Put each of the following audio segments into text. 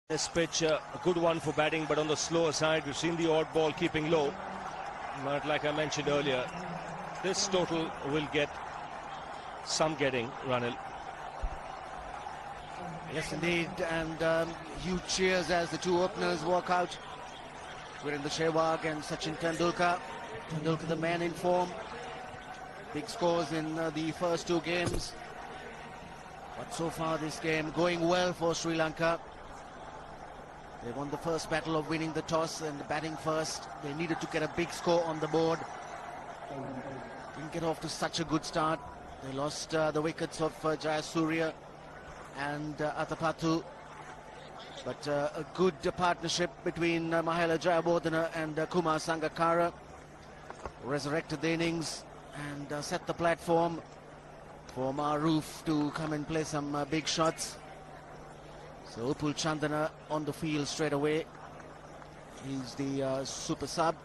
This pitch, a good one for batting, but on the slower side. We've seen the odd ball keeping low. But like I mentioned earlier, this total will get some getting, Ranil. Yes, indeed. And huge cheers as the two openers walk out. Virendra Sehwag and Sachin Tendulkar. Tendulkar, the man in form. Big scores in the first two games. But so far this game going well for Sri Lanka. They won the first battle of winning the toss and batting first. They needed to get a big score on the board. Didn't get off to such a good start. They lost the wickets of Jayasuriya and Athapathu. But a good partnership between Mahela Jayawardene and Kumar Sangakkara resurrected the innings and set the platform for Maroof to come and play some big shots. So Upul Chandana on the field straight away. He's the super sub.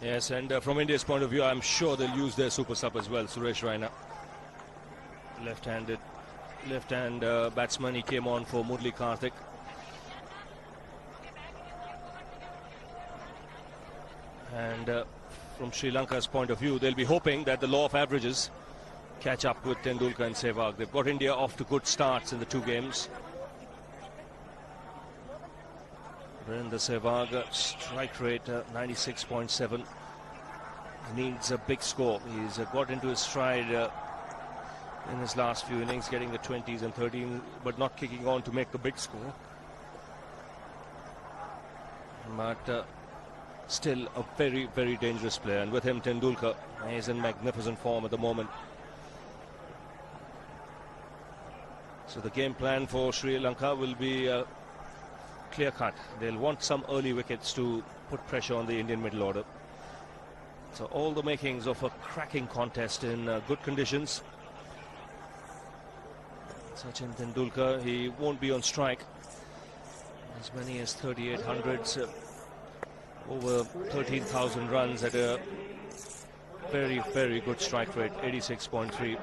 Yes, and from India's point of view, I'm sure they'll use their super sub as well. Suresh Raina, left-handed, left-hand batsman. He came on for Murli Karthik. And from Sri Lanka's point of view, they'll be hoping that the law of averages catch up with Tendulkar and Sehwag. They've got India off to good starts in the two games. Virendra Sehwag, strike rate 96.7. Needs a big score. He's got into his stride in his last few innings, getting the 20s and 13s, but not kicking on to make the big score. But still a very, very dangerous player. And with him, Tendulkar, he's in magnificent form at the moment. So the game plan for Sri Lanka will be clear-cut. They'll want some early wickets to put pressure on the Indian middle order. So all the makings of a cracking contest in good conditions. Sachin Tendulkar, he won't be on strike. As many as 3,800s, over 13,000 runs at a very, very good strike rate, 86.3.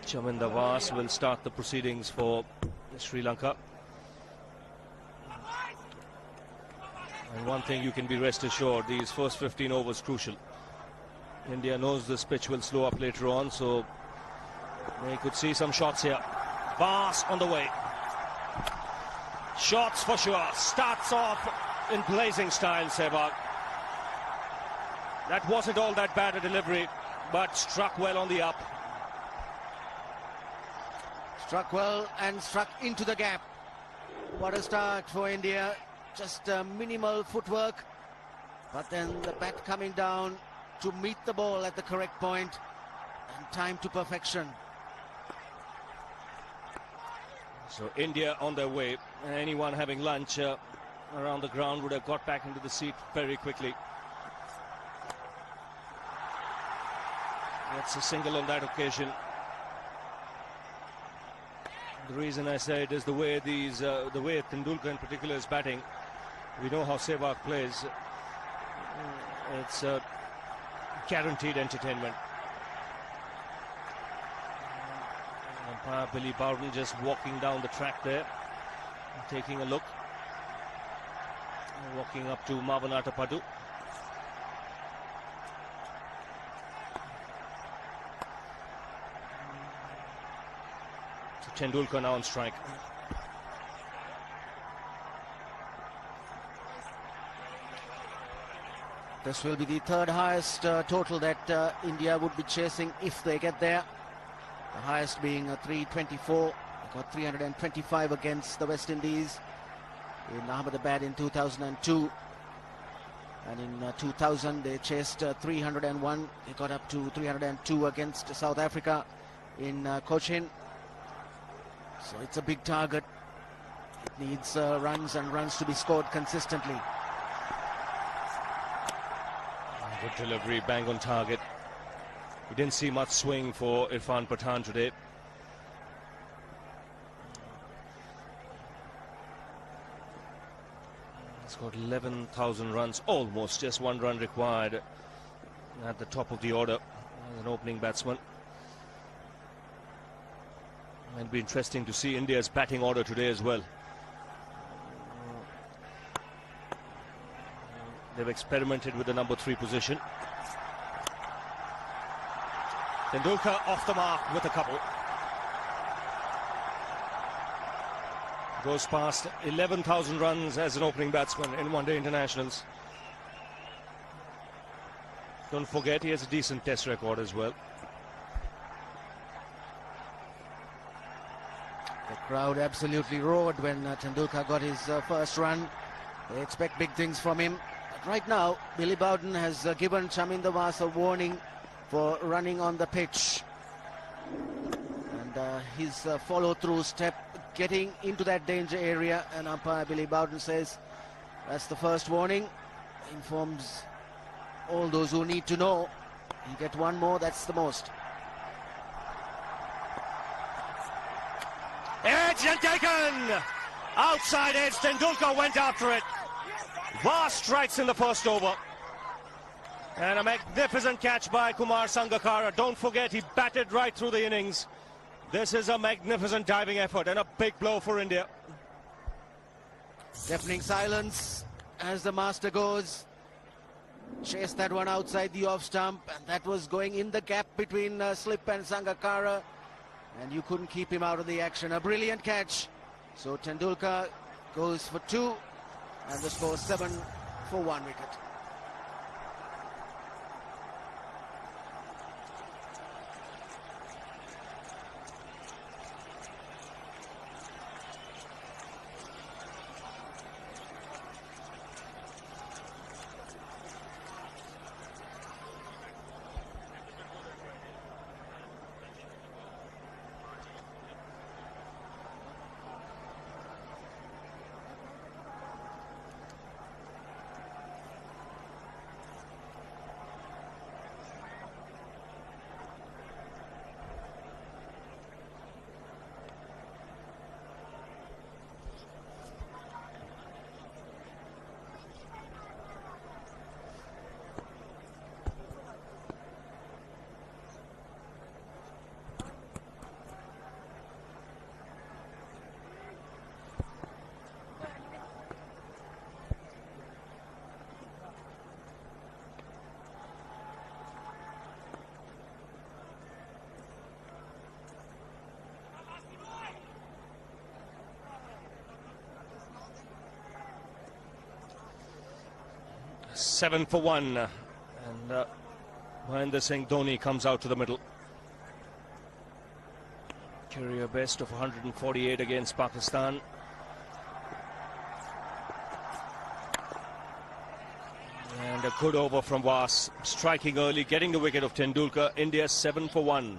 Chaminda Vaas will start the proceedings for Sri Lanka. And one thing you can be rest assured, these first 15 overs crucial. India knows this pitch will slow up later on, so they could see some shots here. Vaas on the way. Shots for sure. Starts off in blazing style, Sehwag. That wasn't all that bad a delivery, but struck well on the up. Struck well and struck into the gap. What a start for India. Just minimal footwork, but then the bat coming down to meet the ball at the correct point and time to perfection. So India on their way. Anyone having lunch around the ground would have got back into the seat very quickly. That's a single on that occasion. The reason I say it is the way Tendulkar in particular is batting. We know how Sehwag plays. It's guaranteed entertainment. Umpire Billy Bowden just walking down the track there, taking a look. Walking up to Mavanata Padu. So Tendulkar now on strike. This will be the third highest total that India would be chasing if they get there. The highest being 324. They got 325 against the West Indies in Ahmedabad in 2002. And in 2000 they chased 301. They got up to 302 against South Africa in Cochin. So it's a big target. It needs runs and runs to be scored consistently. Good delivery, bang on target. We didn't see much swing for Irfan Pathan today. He's got 11,000 runs, almost, just one run required at the top of the order as an opening batsman. It'll be interesting to see India's batting order today as well. They've experimented with the number 3 position. Tendulkar off the mark with a couple. Goes past 11,000 runs as an opening batsman in one-day internationals. Don't forget, he has a decent test record as well. The crowd absolutely roared when Tendulkar got his first run. They expect big things from him. But right now, Billy Bowden has given Chaminda Vaas a warning for running on the pitch. And his follow-through step getting into that danger area, and umpire Billy Bowden says that's the first warning. Informs all those who need to know. You get one more, that's the most. Edge and taken! Outside edge, Tendulkar went after it. Vaas strikes in the first over. And a magnificent catch by Kumar Sangakkara. Don't forget, he batted right through the innings. This is a magnificent diving effort and a big blow for India. Deafening silence as the master goes. Chased that one outside the off stump, and that was going in the gap between Slip and Sangakkara, and you couldn't keep him out of the action. A brilliant catch. So Tendulkar goes for 2, and the score 7 for 1 wicket. Seven for 1, and Mahendra Singh Dhoni comes out to the middle. Career best of 148 against Pakistan. And a good over from Vaas, striking early, getting the wicket of Tendulkar. India 7 for 1.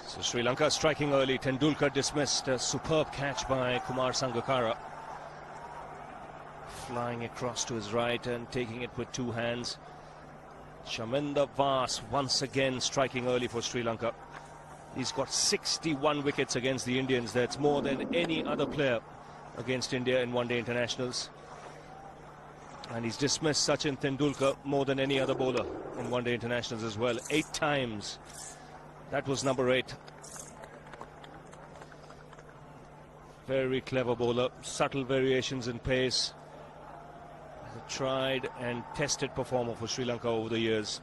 So Sri Lanka striking early. Tendulkar dismissed. A superb catch by Kumar Sangakkara. Flying across to his right and taking it with 2 hands. Chaminda Vaas once again striking early for Sri Lanka. He's got 61 wickets against the Indians. That's more than any other player against India in one-day internationals. And he's dismissed Sachin Tendulkar more than any other bowler in one-day internationals as well. 8 times. That was number 8. Very clever bowler. Subtle variations in pace. A tried and tested performer for Sri Lanka over the years.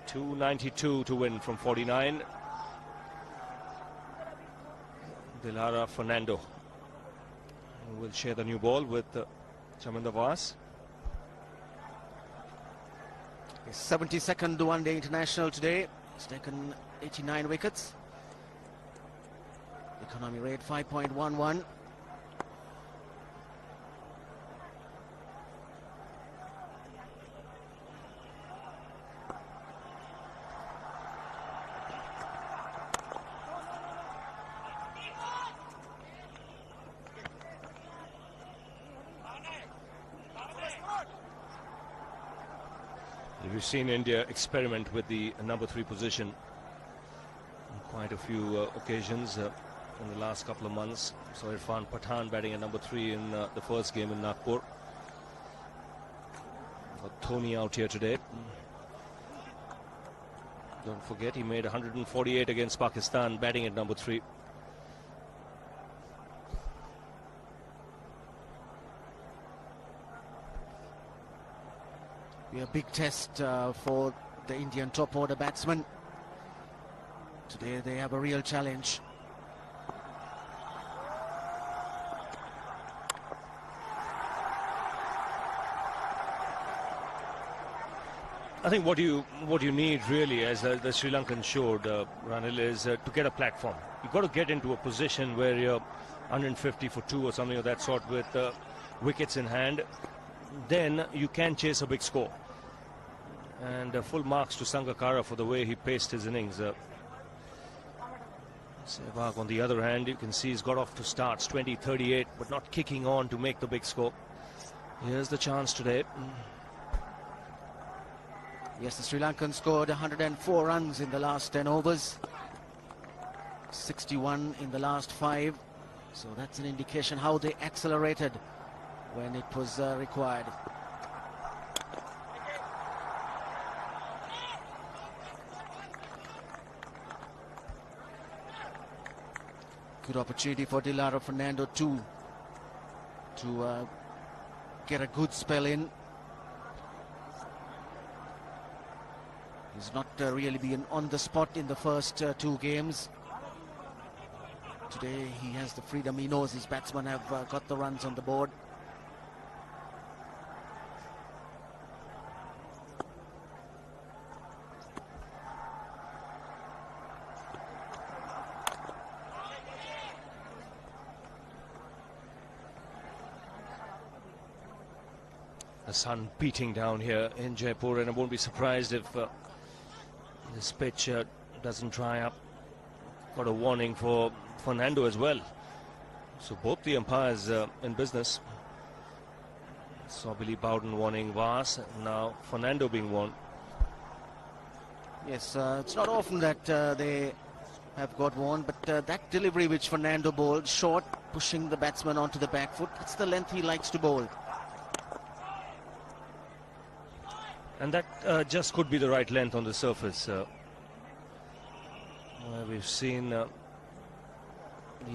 292 to win from 49. Dilara Fernando will share the new ball with Chaminda Vaas. His 72nd one-day international today. He's taken 89 wickets. Economy rate 5.11. We've seen India experiment with the number 3 position on quite a few occasions in the last couple of months. So Irfan Pathan batting at number 3 in the first game in Nagpur. Got Dhoni out here today. Don't forget, he made 148 against Pakistan, batting at number 3. Be a big test for the Indian top order batsmen. Today they have a real challenge. I think what you need really, as the Sri Lankan showed, Ranil, is to get a platform. You've got to get into a position where you're 150 for 2 or something of that sort with wickets in hand. Then you can chase a big score. And full marks to Sangakkara for the way he paced his innings. Sehwag, on the other hand, you can see he's got off to starts 20-38, but not kicking on to make the big score. Here's the chance today. Yes, the Sri Lankans scored 104 runs in the last 10 overs. 61 in the last 5. So that's an indication how they accelerated when it was required. Good opportunity for Dilaro Fernando too to get a good spell in. He's not really been on the spot in the first 2 games. Today he has the freedom. He knows his batsmen have got the runs on the board. The sun beating down here in Jaipur, and I won't be surprised if this pitch doesn't dry up. Got a warning for Fernando as well. So both the umpires in business. Saw Billy Bowden warning Vas, now Fernando being warned. Yes, it's not often that they have got warned, but that delivery which Fernando bowled, short, pushing the batsman onto the back foot, that's the length he likes to bowl. And that just could be the right length on the surface. We've seen the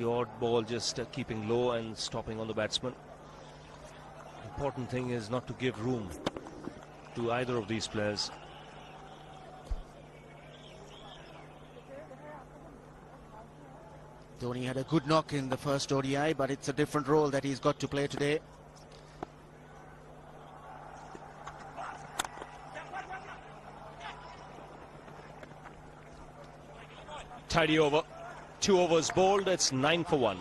odd ball just keeping low and stopping on the batsman. Important thing is not to give room to either of these players. Dhoni had a good knock in the first ODI, but it's a different role that he's got to play today. Tidy over. 2 overs bowled. It's 9 for 1.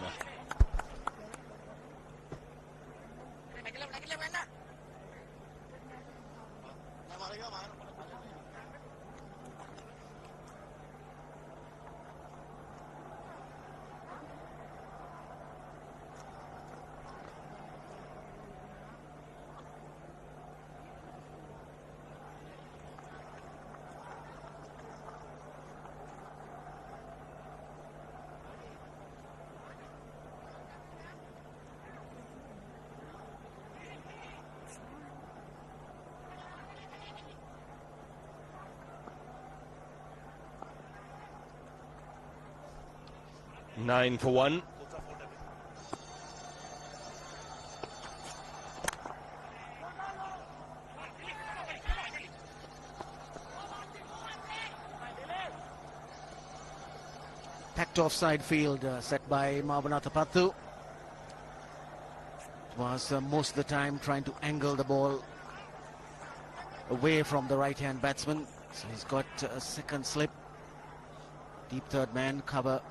Nine for 1. Packed offside field set by Mavanatha Pathu. Was most of the time trying to angle the ball away from the right-hand batsman. So he's got a second slip. Deep third man cover.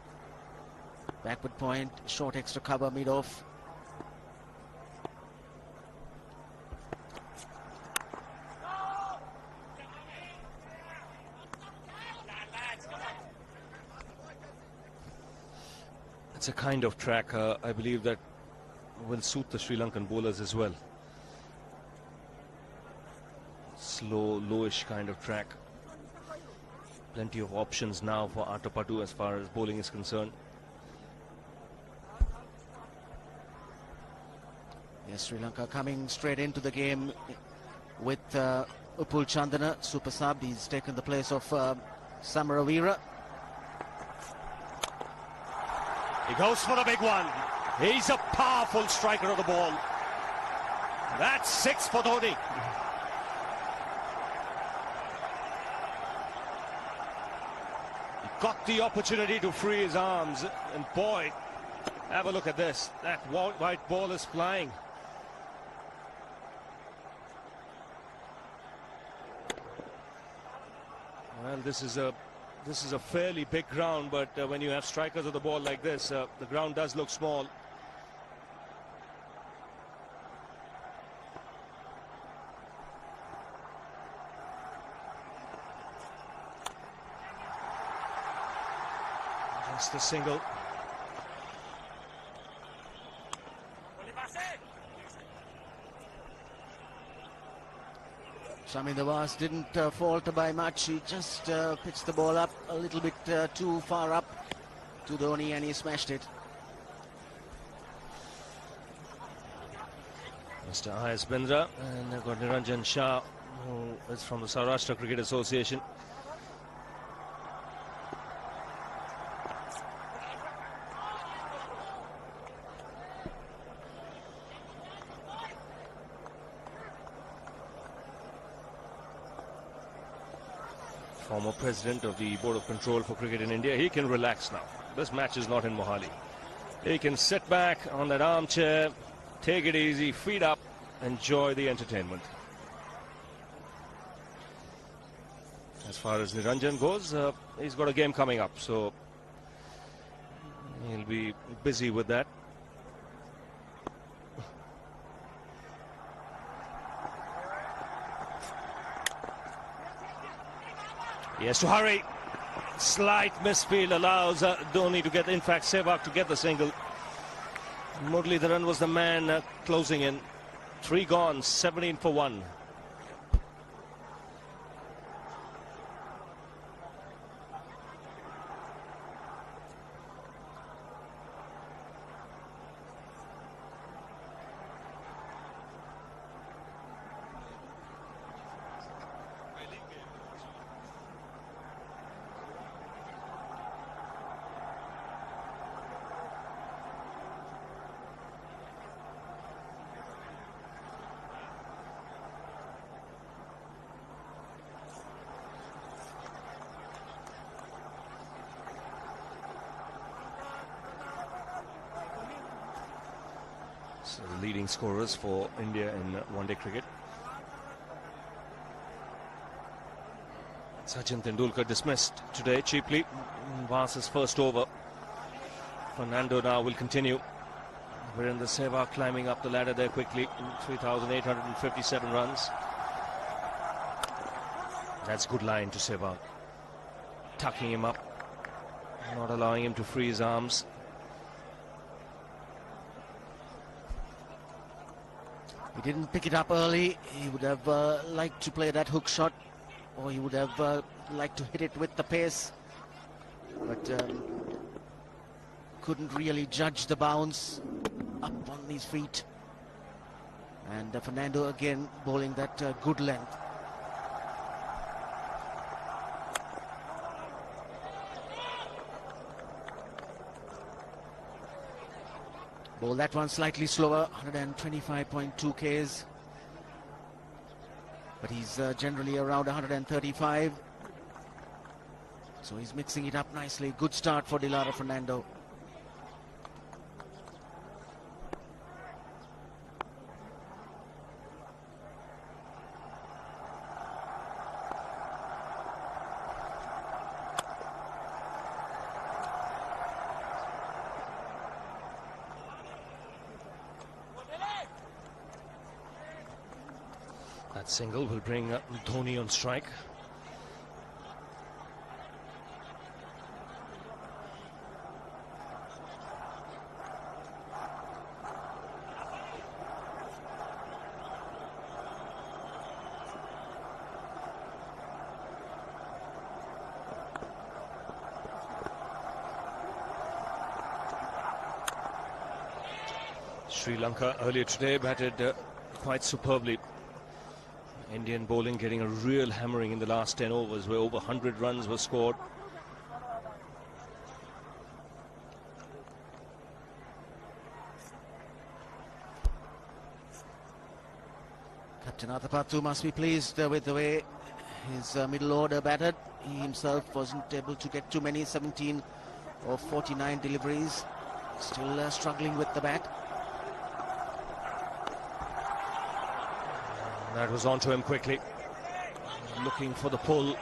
Backward point, short extra cover mid-off. It's a kind of track, I believe, that will suit the Sri Lankan bowlers as well. slow, lowish kind of track. Plenty of options now for Atapattu as far as bowling is concerned. Yes, Sri Lanka coming straight into the game with Upul Chandana, super sub. He's taken the place of Samaravira. He goes for a big one. He's a powerful striker of the ball. That's 6 for Dhoni. He got the opportunity to free his arms, and boy, have a look at this. That white ball is flying. Well, this is a fairly big ground, but when you have strikers of the ball like this, the ground does look small. Just a single. Shami Nawaz didn't falter by much. He just pitched the ball up a little bit too far up to Dhoni, and he smashed it. Mr. I.S. Bindra, and they've got Niranjan Shah, who is from the Saurashtra Cricket Association. Former president of the Board of Control for Cricket in India. He can relax now. This match is not in Mohali. He can sit back on that armchair, take it easy, feet up, enjoy the entertainment. As far as Niranjan goes, he's got a game coming up, so he'll be busy with that. He has to hurry. Slight misfield allows Dhoni to get, in fact, Sehwag to get the single. Muralidharan was the man closing in. 3 gone, 17 for 1. So the leading scorers for India in one-day cricket. Sachin Tendulkar dismissed today cheaply. Vasa's first over. Fernando now will continue. Virendra Sehwag climbing up the ladder there quickly. 3,857 runs. That's good line to Sehwag. Tucking him up. Not allowing him to free his arms. He didn't pick it up early. He would have liked to play that hook shot, or he would have liked to hit it with the pace, but couldn't really judge the bounce up on his feet. And Fernando again bowling that good length. Ball that one slightly slower, 125.2 Ks. But he's generally around 135. So he's mixing it up nicely. Good start for Dilara Fernando. That single will bring Dhoni on strike. Sri Lanka earlier today batted quite superbly. Indian bowling getting a real hammering in the last 10 overs where over 100 runs were scored. Captain Athapaththu must be pleased with the way his middle order batted. He himself wasn't able to get too many, 17 of 49 deliveries. Still struggling with the bat. That was onto him quickly. Looking for the pull.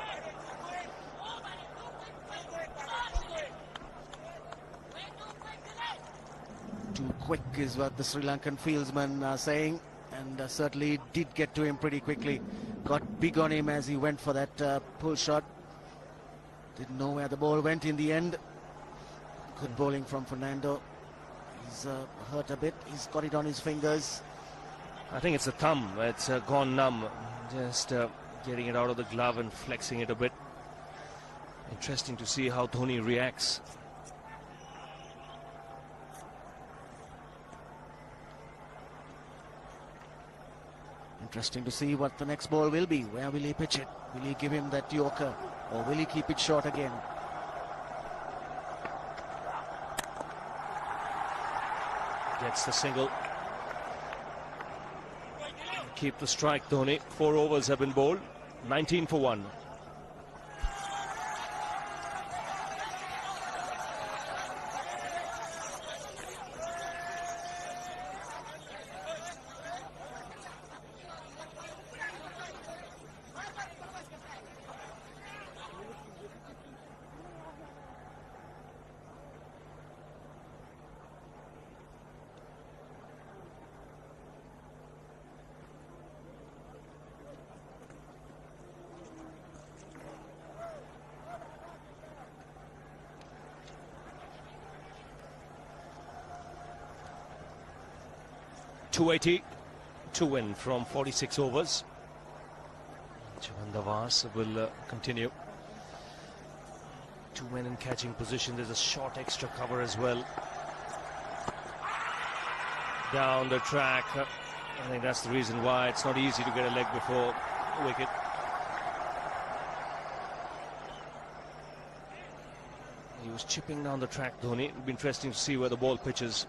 Too quick is what the Sri Lankan fieldsmen are saying. And certainly did get to him pretty quickly. Got big on him as he went for that pull shot. Didn't know where the ball went in the end. Good bowling from Fernando. He's hurt a bit. He's got it on his fingers. I think it's a thumb. It's gone numb. Just getting it out of the glove and flexing it a bit. Interesting to see how Dhoni reacts. Interesting to see what the next ball will be. Where will he pitch it? Will he give him that Yorker, or will he keep it short again? Gets the single. Keep the strike, Dhoni. 4 overs have been bowled. 19 for 1. .280 to win from 46 overs. Chavandavas will continue to win in catching position. There's a short extra cover as well. Down the track. I think that's the reason why it's not easy to get a leg before wicket. He was chipping down the track, Dhoni. It'll be interesting to see where the ball pitches.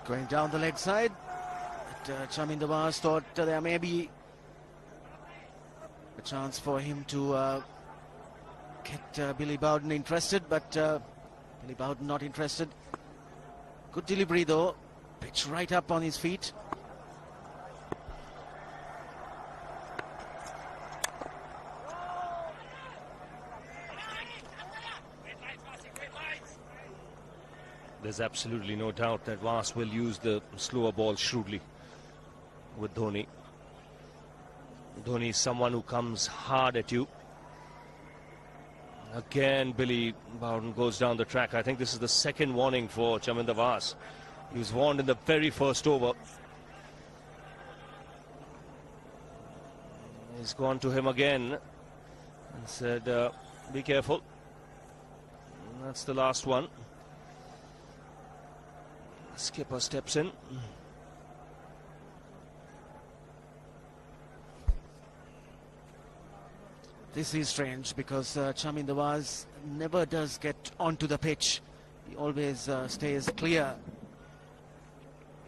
Going down the leg side. But Chamindavas thought there may be a chance for him to get Billy Bowden interested, but Billy Bowden not interested. Good delivery though. Pitch right up on his feet. There's absolutely no doubt that Vas will use the slower ball shrewdly with Dhoni. Dhoni is someone who comes hard at you. Again, Billy Bowden goes down the track. I think this is the second warning for Chaminda Vas. He was warned in the very first over. He's gone to him again and said, be careful. And that's the last one. Skipper steps in. This is strange because Chamindavas never does get onto the pitch. He always stays clear.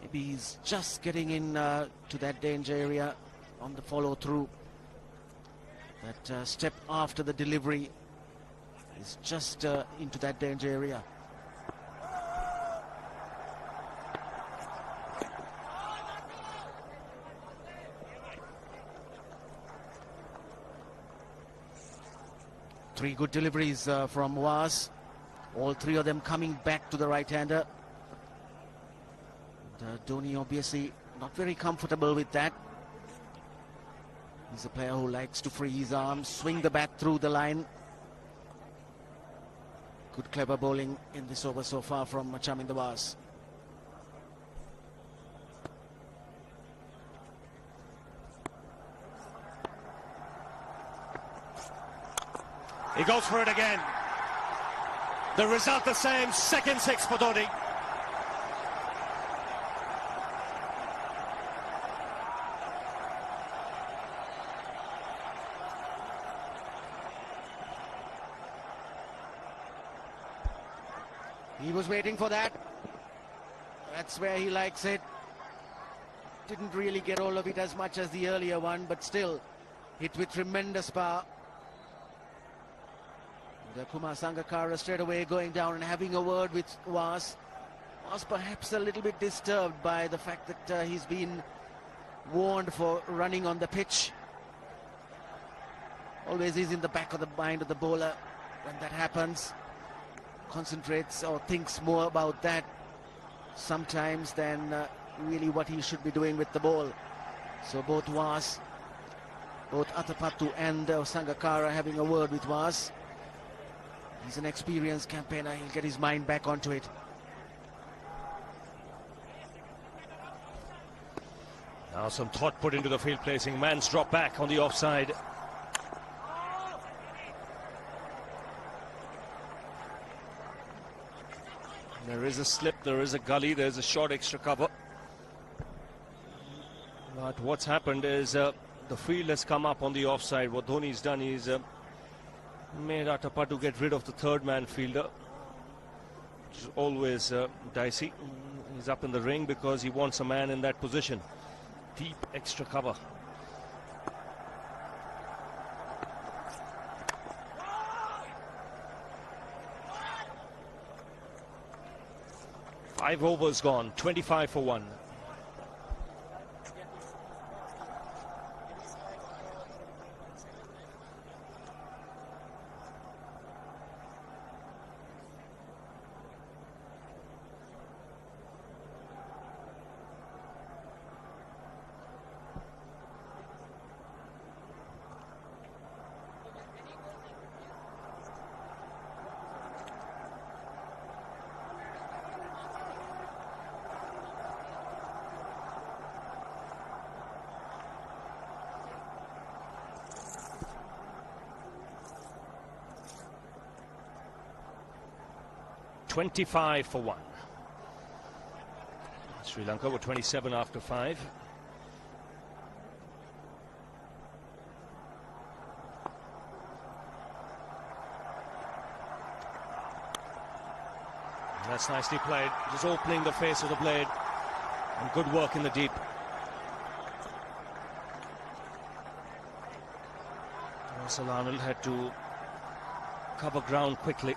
Maybe he's just getting in to that danger area on the follow through. That step after the delivery is just into that danger area. Three good deliveries from Vas. All three of them coming back to the right-hander. Dhoni obviously not very comfortable with that. He's a player who likes to free his arms, swing the bat through the line. Good clever bowling in this over so far from Chamindavas. He goes for it again. The result the same, second six for Dhoni. He was waiting for that. That's where he likes it. Didn't really get all of it as much as the earlier one, but still hit with tremendous power. The Kumar Sangakkara straight away going down and having a word with Was. Was perhaps a little bit disturbed by the fact that he's been warned for running on the pitch. Always is in the back of the mind of the bowler when that happens. Concentrates or thinks more about that sometimes than really what he should be doing with the ball. So both Was, both Athapattu and Sangakkara having a word with Was. He's an experienced campaigner. He'll get his mind back onto it. Now some thought put into the field placing. Man's drop back on the offside. There is a slip, there is a gully, there's a short extra cover. But what's happened is the field has come up on the offside. What Dhoni's done is made Athapattu get rid of the third man fielder, which is always dicey. He's up in the ring because he wants a man in that position. Deep extra cover. Five overs gone, 25 for 1. $25 for 1. Sri Lanka were 27 after 5. And that's nicely played, just opening the face of the blade, and good work in the deep. Russell Arnold had to cover ground quickly.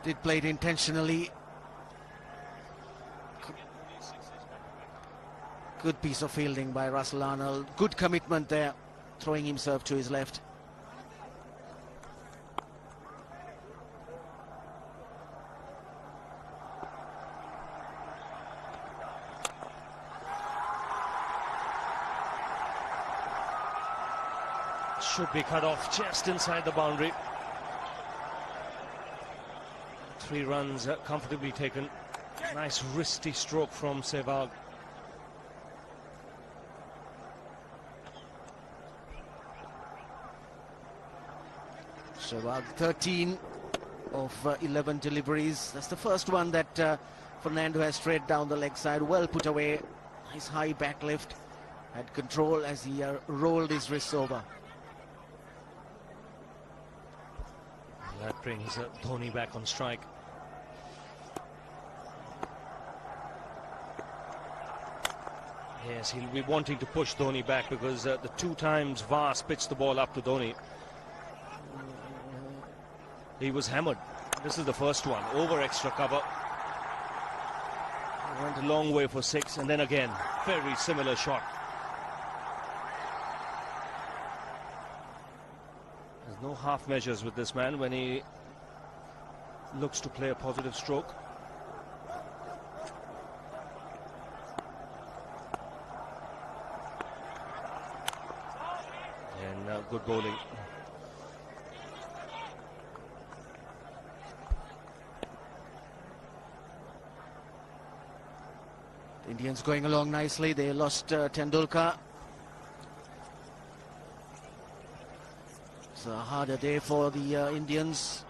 Did play it intentionally. Good piece of fielding by Russell Arnold. Good commitment there, throwing himself to his left. Should be cut off just inside the boundary. 3 runs comfortably taken. Nice wristy stroke from Sehwag. Sehwag 13 of 11 deliveries. That's the first one that Fernando has straight down the leg side. Well put away. Nice high back lift. Had control as he rolled his wrists over. That brings Dhoni back on strike. Yes, he'll be wanting to push Dhoni back because the 2 times Vas pitched the ball up to Dhoni, he was hammered. This is the first one, over extra cover. Went a long way for 6, and then again, very similar shot. There's no half measures with this man when he looks to play a positive stroke. And good bowling. The Indians going along nicely. They lost Tendulkar. It's a harder day for the Indians.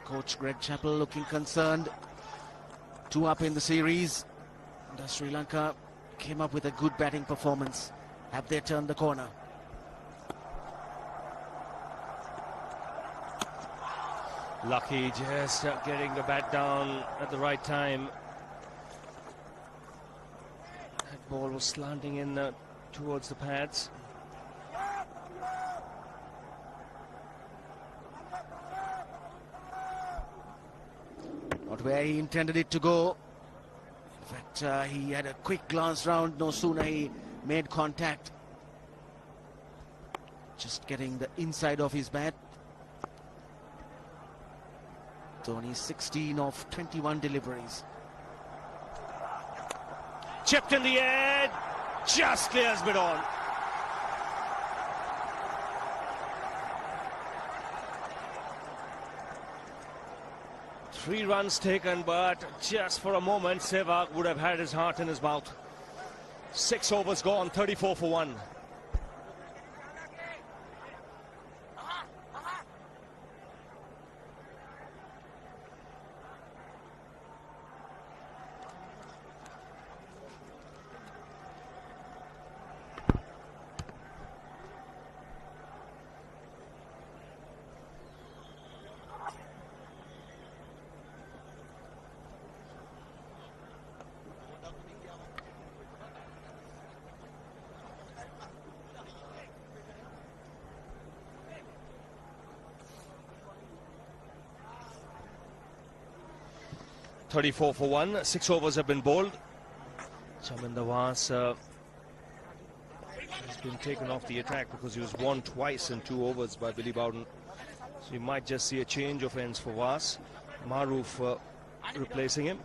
Coach Greg Chappell looking concerned. 2 up in the series. And Sri Lanka came up with a good batting performance. Have they turned the corner? Lucky just getting the bat down at the right time. That ball was slanting in towards the pads. Not where he intended it to go. In fact, he had a quick glance round. No sooner he made contact. Just getting the inside of his bat. Dhoni 16 of 21 deliveries. Chipped in the air, just clears mid on. Three runs taken, but just for a moment, Sehwag would have had his heart in his mouth. 6 overs gone, 34 for 1. .34 for 1. 6 overs have been bowled. Chaminda Vas has been taken off the attack because he was warned twice in 2 overs by Billy Bowden. So you might just see a change of ends for Vas. Maroof replacing him.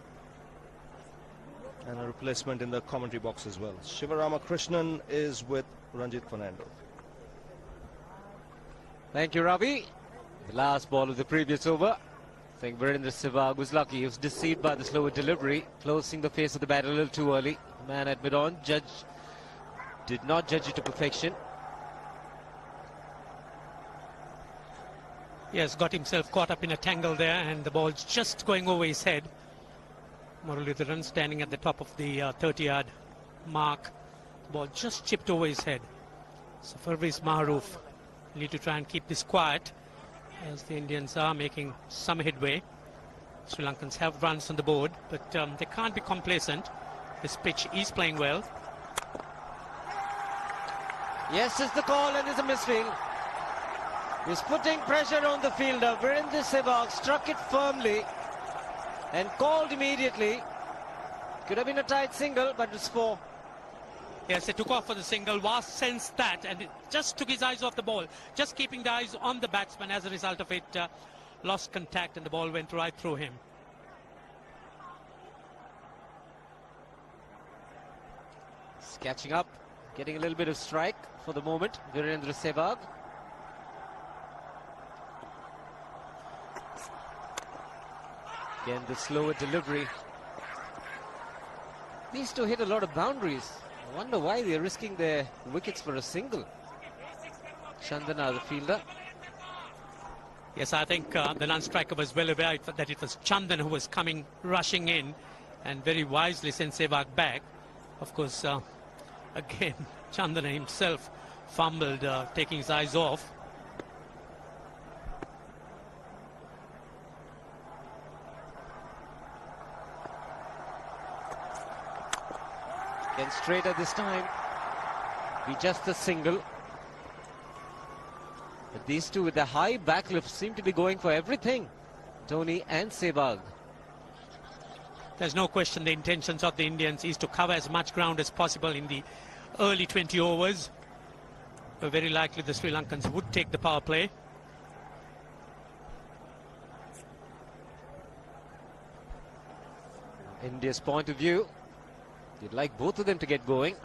And a replacement in the commentary box as well. Shivarama Krishnan is with Ranjit Fernando. Thank you, Ravi. The last ball of the previous over. I think Virendra Sehwag was lucky. He was deceived by the slower delivery, closing the face of the bat a little too early. The man at mid-on did not judge it to perfection. Yes, got himself caught up in a tangle there, and the ball's just going over his head. Muralidharan standing at the top of the 30-yard mark. The ball just chipped over his head. So Furvis Maroof need to try and keep this quiet, as the Indians are making some headway. Sri Lankans have runs on the board, but they can't be complacent. This pitch is playing well. Yes, is the call, and is a misfield. He's putting pressure on the fielder. Virendra Sehwag struck it firmly and called immediately. Could have been a tight single, but it's 4. Yes, they took off for the single. Vas sensed that and it just took his eyes off the ball. Just keeping the eyes on the batsman. As a result of it, lost contact and the ball went right through him. He's catching up, getting a little bit of strike for the moment. Virendra Sehwag. Again, the slower delivery. These two hit a lot of boundaries. I wonder why they're risking their wickets for a single. Chandana, the fielder. Yes, I think the non-striker was well aware that it was Chandan who was coming rushing in, and very wisely sent Sehwag back. Of course, again, Chandana himself fumbled, taking his eyes off. Again, straighter this time. Be just a single. But these two with the high backlift seem to be going for everything. Dhoni and Sehwag. There's no question the intentions of the Indians is to cover as much ground as possible in the early 20 overs. But very likely the Sri Lankans would take the power play. India's point of view, you'd like both of them to get going.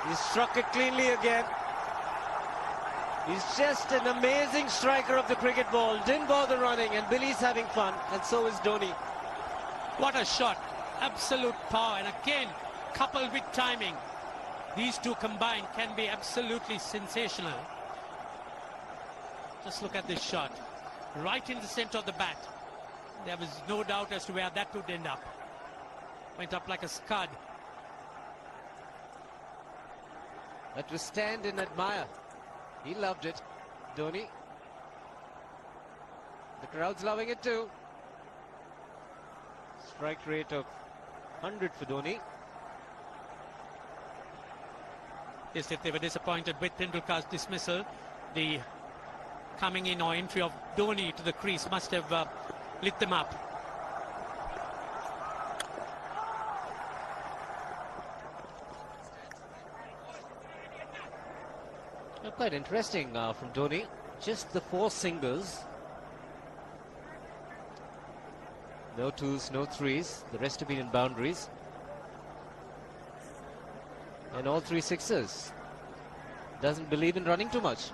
He struck it cleanly again. He's just an amazing striker of the cricket ball. Didn't bother running, and Billy's having fun, and so is Dhoni. What a shot. Absolute power. And again, coupled with timing, these two combined can be absolutely sensational. Just look at this shot. Right in the center of the bat. There was no doubt as to where that would end up. Went up like a scud. Had to stand and admire. He loved it, Dhoni. The crowd's loving it too. Strike rate of 100 for Dhoni. Yes, if they were disappointed with Tendulkar's dismissal, the coming in or entry of Dhoni to the crease must have lit them up. Quite interesting from Dhoni. Just the 4 singles. No 2s, no 3s. The rest have been in boundaries. And all 3 6s. Doesn't believe in running too much.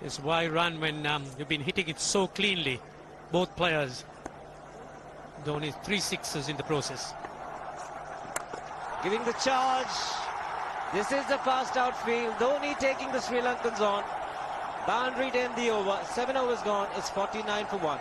Yes, why run when you've been hitting it so cleanly? Both players. Dhoni 3 6s in the process. Giving the charge. This is the fast outfield. Dhoni taking the Sri Lankans on. Boundary to end the over. 7 overs gone. It's 49 for 1.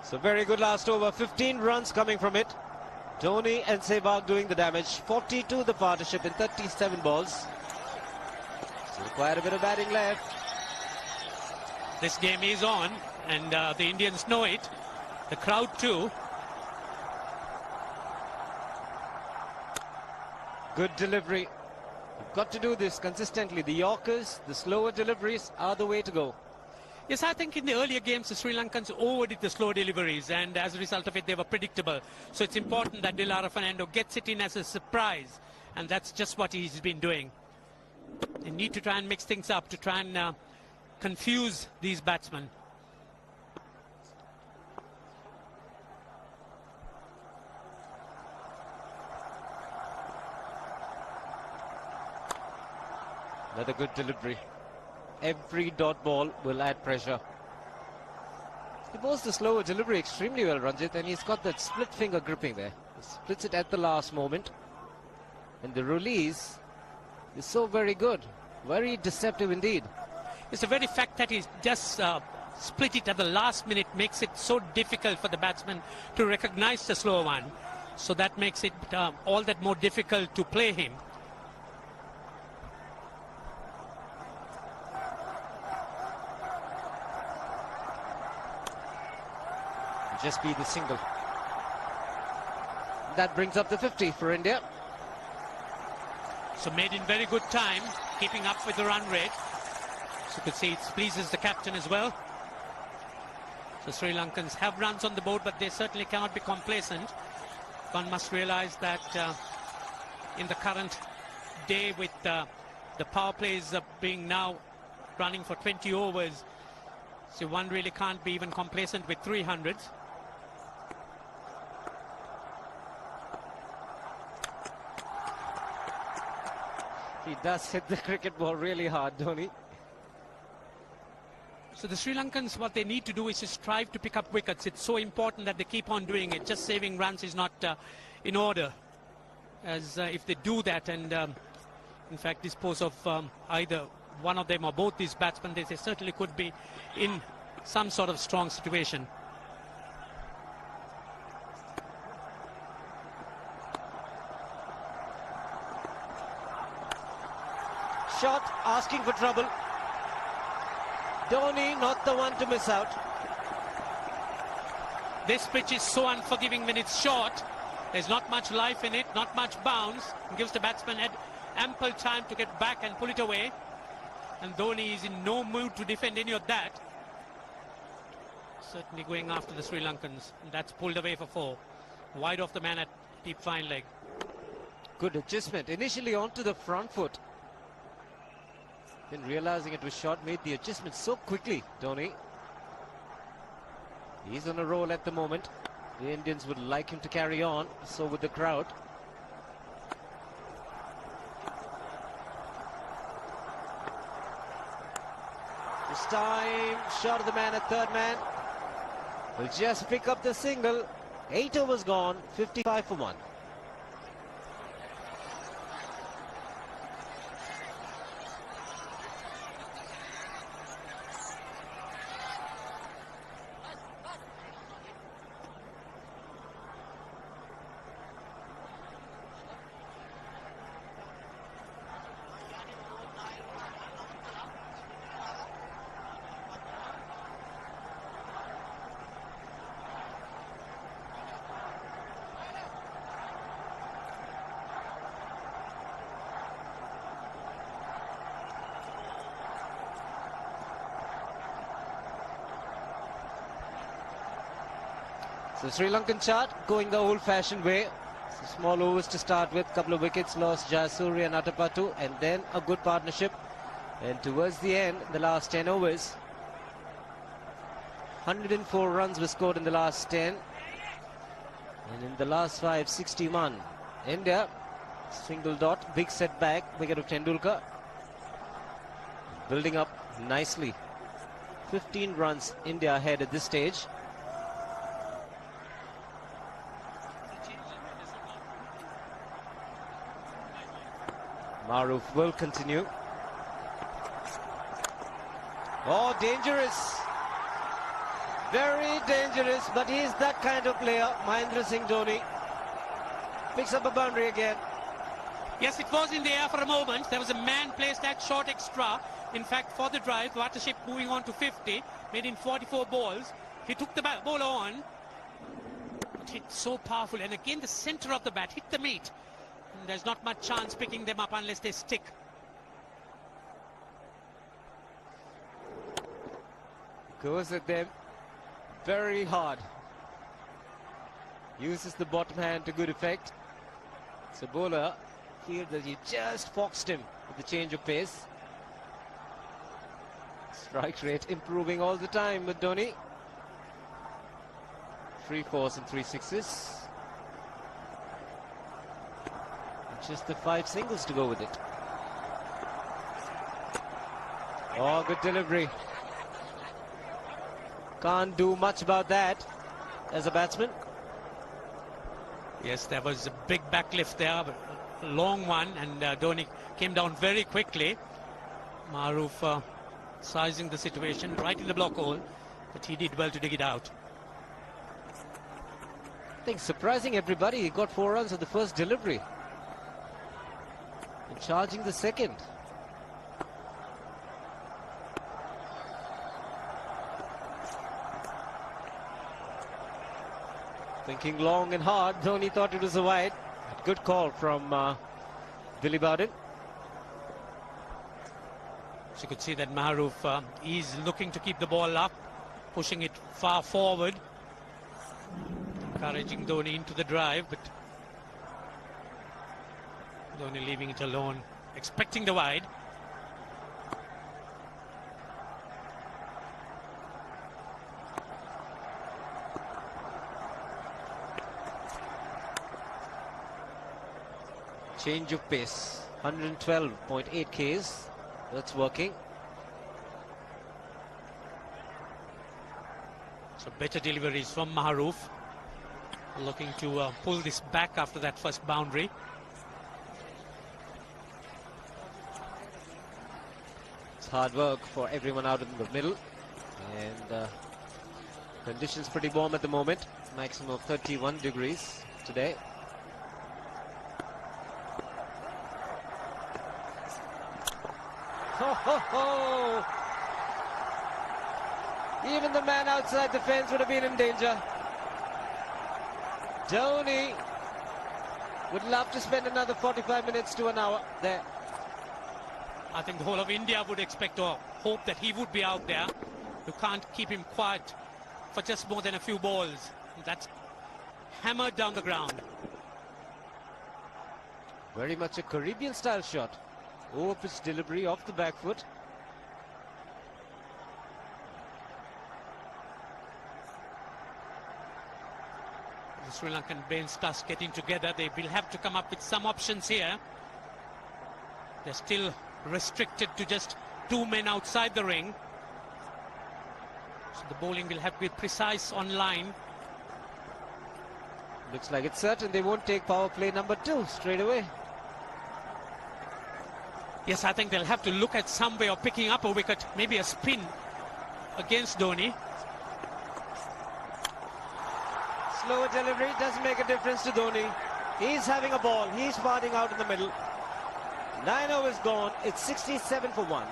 So very good last over. 15 runs coming from it. Dhoni and Sehwag doing the damage. 42 the partnership in 37 balls. So quite a bit of batting left. This game is on, and the Indians know it. The crowd too. Good delivery. You've got to do this consistently. The Yorkers, the slower deliveries are the way to go. Yes, I think in the earlier games, the Sri Lankans overdid the slow deliveries, and as a result of it, they were predictable. So it's important that Dilara Fernando gets it in as a surprise, and that's just what he's been doing. They need to try and mix things up to try and confuse these batsmen. Another good delivery. Every dot ball will add pressure. He bowls the slower delivery extremely well, Ranjit, and he's got that split finger gripping there. He splits it at the last moment. And the release is so very good. Very deceptive indeed. It's the very fact that he's just split it at the last minute makes it so difficult for the batsman to recognize the slower one. So that makes it all that more difficult to play him. Just be the single. That brings up the 50 for India. So made in very good time, keeping up with the run rate. So you could see it pleases the captain as well. So Sri Lankans have runs on the board, but they certainly cannot be complacent. One must realize that in the current day with the power plays being now running for 20 overs, so one really can't be even complacent with 300s. He does hit the cricket ball really hard, Dhoni. So the Sri Lankans, what they need to do is to strive to pick up wickets. It's so important that they keep on doing it. Just saving runs is not in order. As if they do that and in fact dispose of either one of them or both these batsmen, they certainly could be in some sort of strong situation. Shot asking for trouble. Dhoni not the one to miss out. This pitch is so unforgiving when it's short. There's not much life in it, not much bounce. It gives the batsman ample time to get back and pull it away. And Dhoni is in no mood to defend any of that. Certainly going after the Sri Lankans. And that's pulled away for 4. Wide off the man at deep fine leg. Good adjustment. Initially onto the front foot. Then realizing it was short, made the adjustment so quickly, Dhoni. He's on a roll at the moment. The Indians would like him to carry on, so would the crowd. This time, shot of the man at third man. Will just pick up the single. 8 overs gone, 55 for 1. So Sri Lankan chart going the old-fashioned way. So small overs to start with, couple of wickets lost, Jayasuriya and Atapattu, and then a good partnership. And towards the end, the last 10 overs, 104 runs were scored in the last 10. And in the last 5, 61. India, single dot, big setback, wicket of Tendulkar. Building up nicely. 15 runs India ahead at this stage. Maruf will continue. Oh, dangerous. Very dangerous, but he's that kind of player. Mahendra Singh Dhoni picks up a boundary again. Yes, it was in the air for a moment. There was a man placed at short extra. In fact, for the drive, Watership moving on to 50, made in 44 balls. He took the ball on. It hit so powerful. And again, the center of the bat hit the meat. And there's not much chance picking them up unless they stick. Goes at them very hard. Uses the bottom hand to good effect. So bowler feared that he just foxed him with the change of pace. Strike rate improving all the time with Dhoni. 3 4s and 3 6s. Just the 5 singles to go with it. Oh, good delivery. Can't do much about that as a batsman. Yes, there was a big backlift there, a long one, and Dhoni came down very quickly. Maruf sizing the situation right in the block hole, but he did well to dig it out. I think surprising everybody, he got 4 runs on the first delivery. And charging the second. Thinking long and hard, Dhoni thought it was a wide. Good call from Billy Bowden. So you could see that Maruf is looking to keep the ball up, pushing it far forward, encouraging Dhoni into the drive, but Dhoni leaving it alone, expecting the wide. Change of pace, 112.8 Ks. That's working. So better deliveries from Maruf, looking to pull this back after that first boundary. It's hard work for everyone out in the middle, and conditions pretty warm at the moment. Maximum of 31 degrees today. Ho, ho, ho. Even the man outside the fence would have been in danger. Dhoni Would love to spend another 45 minutes to an hour there. I think the whole of India would expect or hope that he would be out there. You can't keep him quiet for just more than a few balls. That's hammered down the ground. Very much a Caribbean style shot. Over pitch delivery off the back foot. The Sri Lankan bench starts getting together. They will have to come up with some options here. They're still restricted to just 2 men outside the ring. So the bowling will have to be precise on line. Looks like it's certain they won't take power play number 2 straight away. Yes, I think they'll have to look at some way of picking up a wicket, maybe a spin against Dhoni. Slower delivery doesn't make a difference to Dhoni. He's having a ball. He's farting out in the middle. 9 overs gone. It's 67 for 1.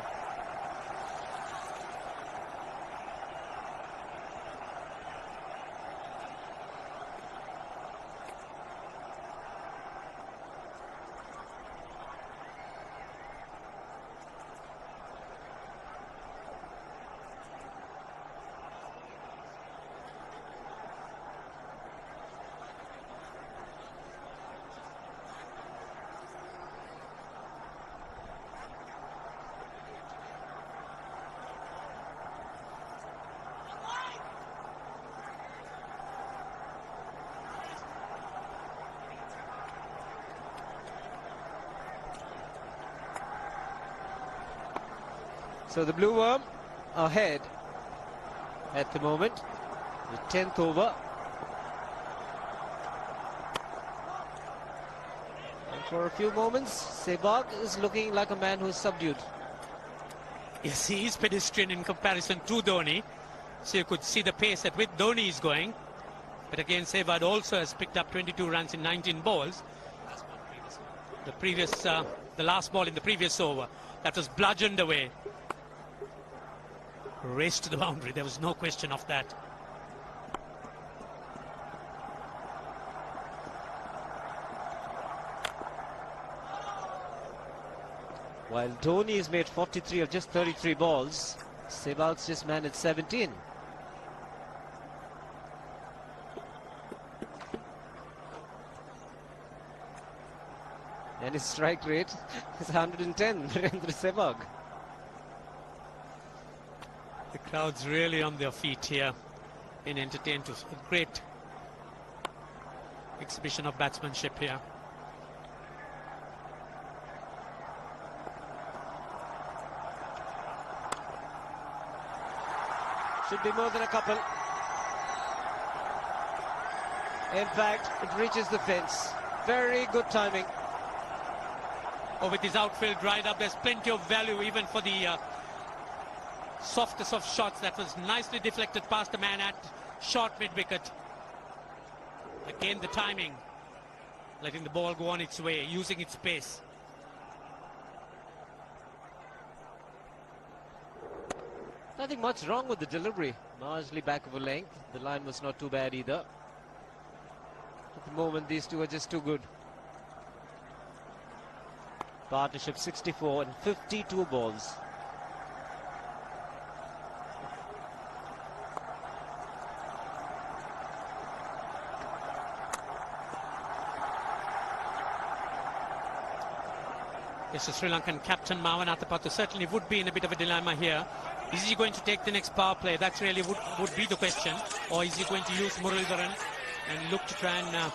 So the Blue Worm ahead at the moment. The 10th over. And for a few moments, Sehwag is looking like a man who is subdued. Yes, he is pedestrian in comparison to Dhoni. So you could see the pace at which Dhoni is going. But again, Sehwag also has picked up 22 runs in 19 balls. The last ball in the previous over, that was bludgeoned away. Race to the boundary, there was no question of that. While Dhoni has made 43 of just 33 balls, Sehwag's just managed 17. And his strike rate is 110, Virendra Sehwag. The crowd's really on their feet here in entertained to a great exhibition of batsmanship here. Should be more than a couple. In fact, it reaches the fence. Very good timing. Oh, with his outfield dried up, there's plenty of value even for the softest of shots. That was nicely deflected past the man at short mid-wicket. Again, the timing, letting the ball go on its way, using its pace. Nothing much wrong with the delivery. Largely back of a length. The line was not too bad either. At the moment, these two are just too good. Partnership 64 and 52 balls. Yes, the Sri Lankan captain Marwan Athapaththu certainly would be in a bit of a dilemma here. Is he going to take the next power play? That really would be the question. Or is he going to use Muralidharan and look to try and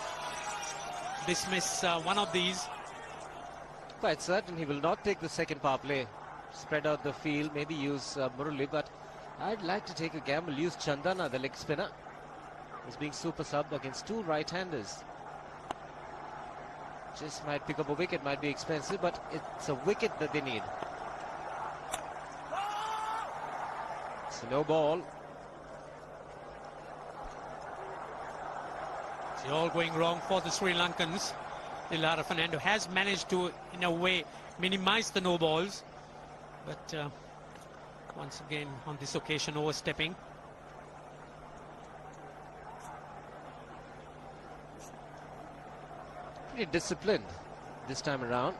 dismiss one of these? Quite certain he will not take the second power play. Spread out the field, maybe use Murali, but I'd like to take a gamble. Use Chandana, the leg spinner, as being super subbed against two right-handers. Just might pick up a wicket, might be expensive, but it's a wicket that they need. So no ball. It's all going wrong for the Sri Lankans. Lara Fernando has managed to, in a way, minimize the no balls. But once again, on this occasion, overstepping. Pretty disciplined this time around.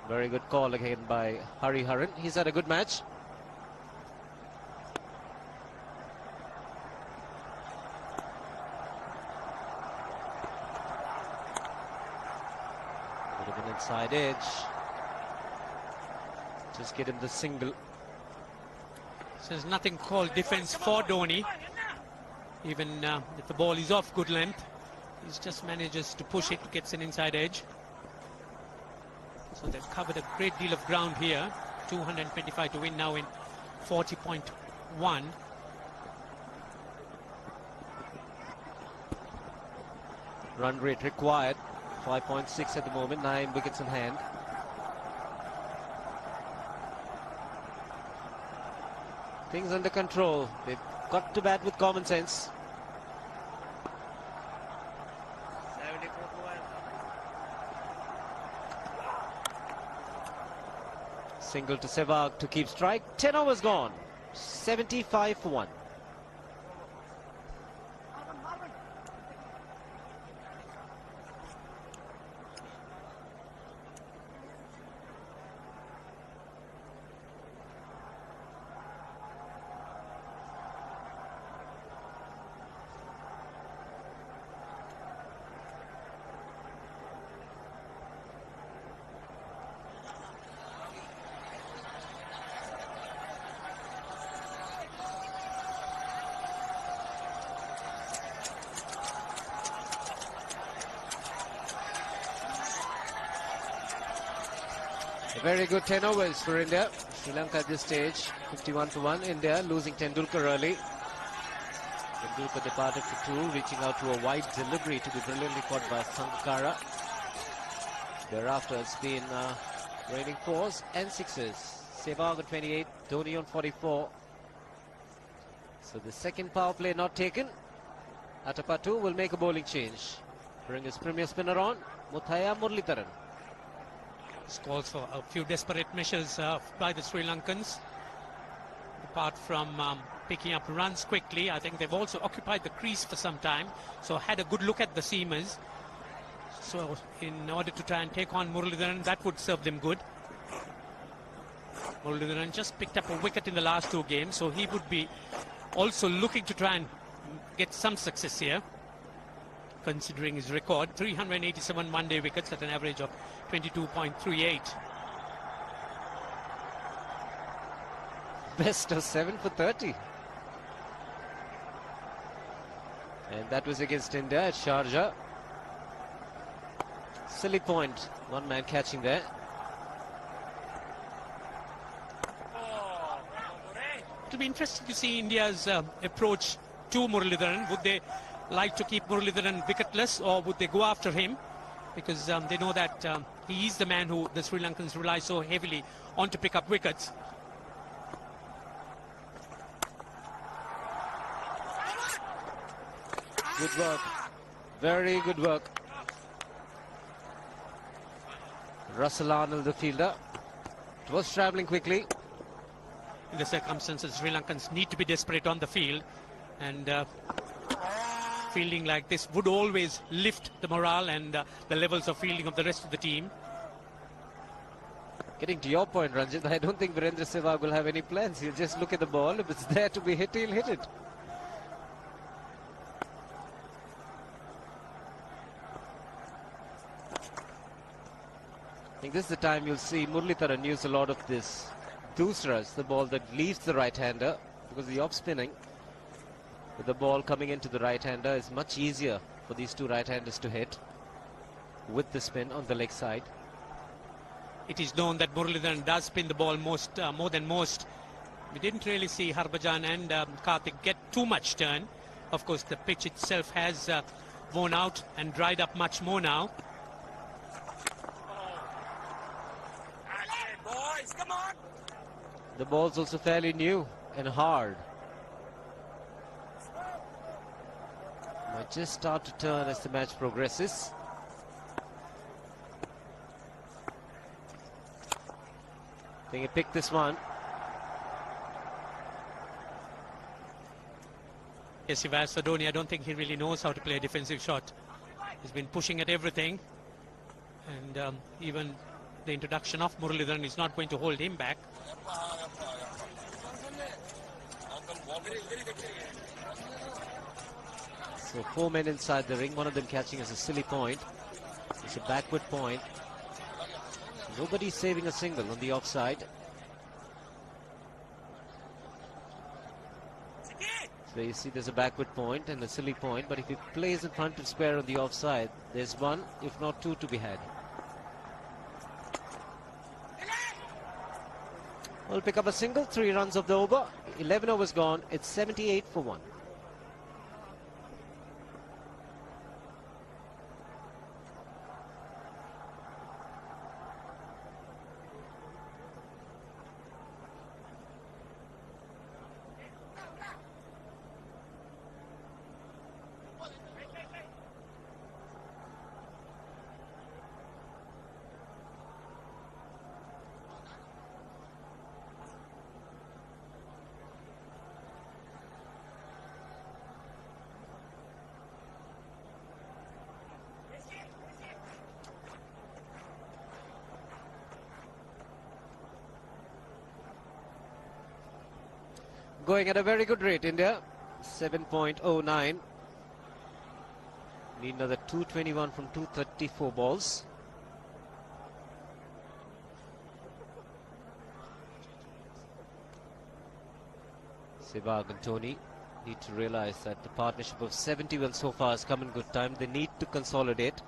Very good call again by Hari Haran. He's had a good match. Bit of an inside edge. Just get him the single. So there's nothing called defense for Dhoni. Even if the ball is off good length, he just manages to push it, gets an inside edge. So they've covered a great deal of ground here. 225 to win now in 40.1. Run rate required 5.6 at the moment, 9 wickets in hand. Things under control. They've got to bat with common sense. Single to Sehwag to keep strike. 10 overs gone. 75 for 1. A very good 10 overs for India. Sri Lanka at this stage, 51 for 1. India losing Tendulkar early. Tendulkar departed for 2, reaching out to a wide delivery to be brilliantly caught by Sangakkara. Thereafter, it's been raining 4s and 6s. Sehwag on 28, Dhoni on 44. So the second power play not taken. Atapattu will make a bowling change. Bring his premier spinner on, Muthaiya Muralitharan. This calls for a few desperate measures by the Sri Lankans. Apart from picking up runs quickly, I think they've also occupied the crease for some time. So had a good look at the seamers. So in order to try and take on Muralitharan, that would serve them good. Muralitharan just picked up a wicket in the last 2 games, so he would be also looking to try and get some success here, considering his record. 387 one-day wickets at an average of 22.38. Best of 7 for 30. And that was against India at Sharjah. Silly point. One man catching there. It'll be interesting to see India's approach to Muralitharan. Would they like to keep Muralitharan wicketless, or would they go after him? Because they know that he is the man who the Sri Lankans rely so heavily on to pick up wickets. Good work. Very good work. Russell Arnold, the fielder. It was travelling quickly. In the circumstances, Sri Lankans need to be desperate on the field, and fielding like this would always lift the morale and the levels of fielding of the rest of the team. Getting to your point, Ranjit, I don't think Virendra Sehwag will have any plans. He'll just look at the ball. If it's there to be hit, he'll hit it. I think this is the time you'll see Muralitharan use a lot of this doosras, the ball that leaves the right-hander, because the off-spinning with the ball coming into the right-hander is much easier for these two right-handers to hit with the spin on the leg side. It is known that Muralitharan does spin the ball more than most. We didn't really see Harbhajan and Karthik get too much turn. Of course, the pitch itself has worn out and dried up much more now. Boys, come on! The ball's also fairly new and hard. Might just start to turn as the match progresses. I think he picked this one. Yes, if as for Dhoni, I don't think he really knows how to play a defensive shot. He's been pushing at everything, and even the introduction of Muralidharan is not going to hold him back. So 4 men inside the ring, one of them catching as a silly point. It's a backward point. Nobody's saving a single on the offside. So you see there's a backward point and a silly point, but if he plays in front of square on the offside, there's one, if not two, to be had. We'll pick up a single, 3 runs of the over. 11 overs gone, it's 78 for 1. Going at a very good rate, India. 7.09. Need another 221 from 234 balls. Sehwag and Dhoni need to realize that the partnership of 70 well so far has come in good time. They need to consolidate.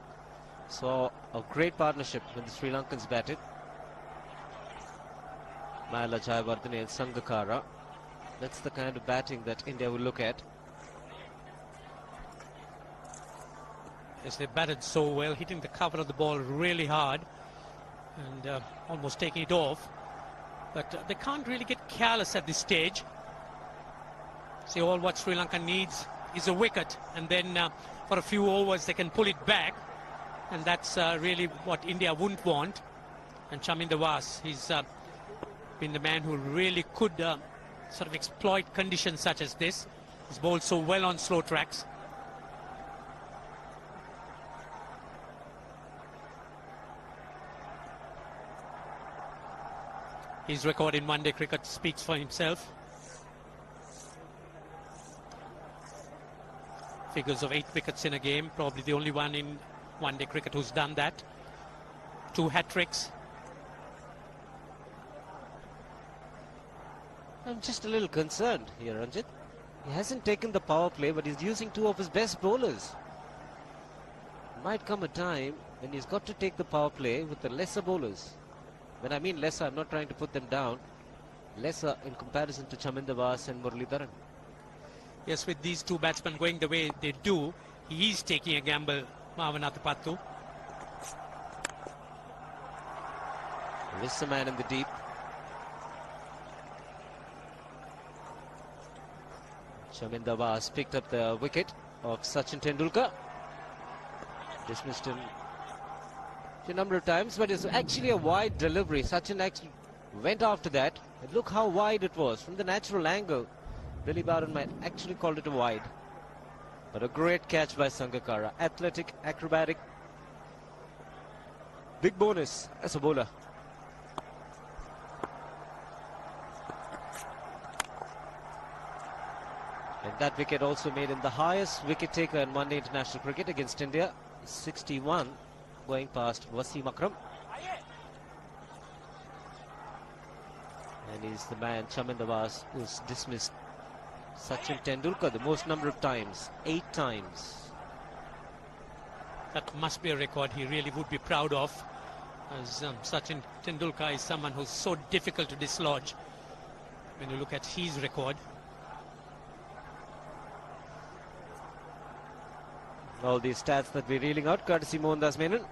Saw a great partnership when the Sri Lankans batted. Jaipur and Sangakkara. That's the kind of batting that India will look at. Yes, they batted so well, hitting the cover of the ball really hard and almost taking it off. But they can't really get careless at this stage. See, all what Sri Lanka needs is a wicket, and then for a few overs they can pull it back, and that's really what India wouldn't want. And Chaminda Was, he's been the man who really could sort of exploit conditions such as this. He's bowled so well on slow tracks. His record in one-day cricket speaks for himself. Figures of 8 wickets in a game, probably the only one in one-day cricket who's done that. 2 hat-tricks. I'm just a little concerned here, Ranjit. He hasn't taken the power play, but he's using 2 of his best bowlers. Might come a time when he's got to take the power play with the lesser bowlers. When I mean lesser, I'm not trying to put them down. Lesser in comparison to Chaminda Was and Muralidharan. Yes, with these 2 batsmen going the way they do, he is taking a gamble, Mavanatapattu. There is a man in the deep. Chaminda Was picked up the wicket of Sachin Tendulkar. Dismissed him a number of times, but it's actually a wide delivery. Sachin actually went after that. And look how wide it was from the natural angle. Billy Barron might actually call it a wide. But a great catch by Sangakkara. Athletic, acrobatic. Big bonus as a bowler. And that wicket also made him the highest wicket taker in one-day international cricket against India. 61, going past Wasim Akram. And he's the man, Chaminda Was, who's dismissed Sachin Tendulkar the most number of times, 8 times. That must be a record he really would be proud of, as Sachin Tendulkar is someone who's so difficult to dislodge when you look at his record. All these stats that we're reeling out, courtesy Mohandas Menon.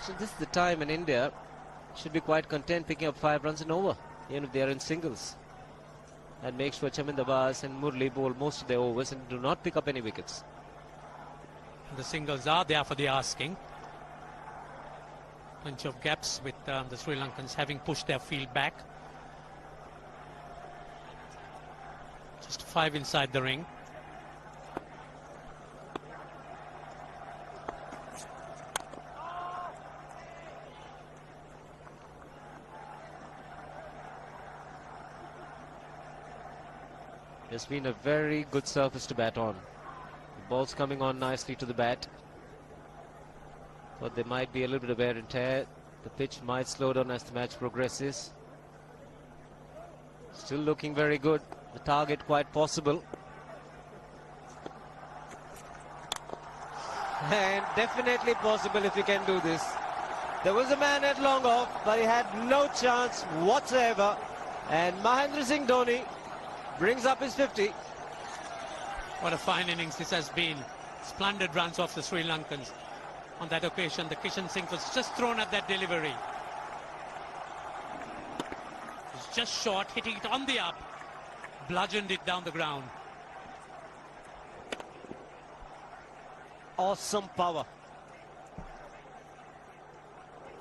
So this is the time in India should be quite content picking up 5 runs and over, even if they are in singles. And make sure Chaminda Was and Murli bowl most of their overs and do not pick up any wickets. The singles are there for the asking. Plenty of gaps with the Sri Lankans having pushed their field back. Just 5 inside the ring. It's been a very good surface to bat on. The ball's coming on nicely to the bat. But there might be a little bit of wear and tear. The pitch might slow down as the match progresses. Still looking very good. The target quite possible. And definitely possible if he can do this. There was a man at long off, but he had no chance whatsoever. And Mahendra Singh Dhoni brings up his 50. What a fine innings this has been. Splendid runs off the Sri Lankans. On that occasion, the Kishan Singh was just thrown at that delivery. It's just short, hitting it on the up. Bludgeoned it down the ground. Awesome power.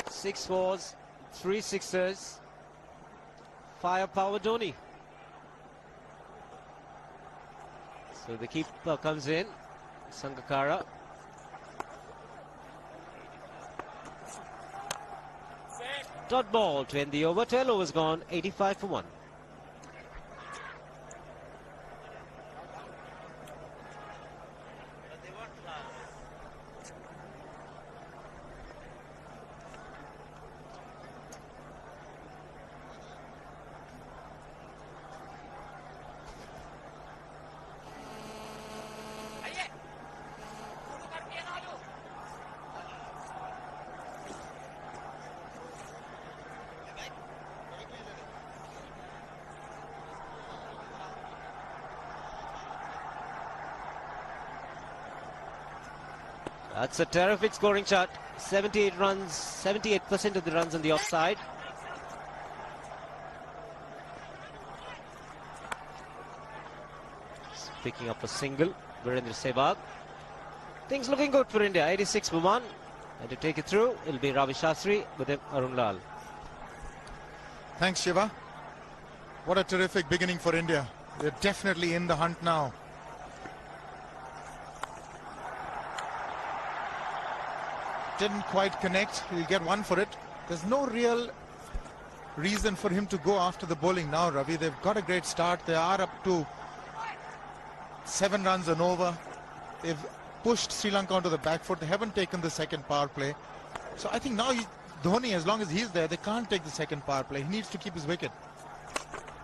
6 fours, 3 sixers. Firepower Dhoni. So the keeper comes in, Sangakkara. Dot ball to end the over. 12 overs gone, 85 for 1. That's a terrific scoring chart. 78 runs, 78% of the runs on the offside. Picking up a single, Virendra Sehwag. Things looking good for India. 86 for 1. And to take it through, it'll be Ravi Shastri with him, Arun Lal. Thanks, Shiva. What a terrific beginning for India. They're definitely in the hunt now. Didn't quite connect. He'll get one for it. There's no real reason for him to go after the bowling now, Ravi. They've got a great start. They are up to 7 runs and over. They've pushed Sri Lanka onto the back foot. They haven't taken the second power play. So I think now Dhoni, as long as he's there, they can't take the second power play. He needs to keep his wicket.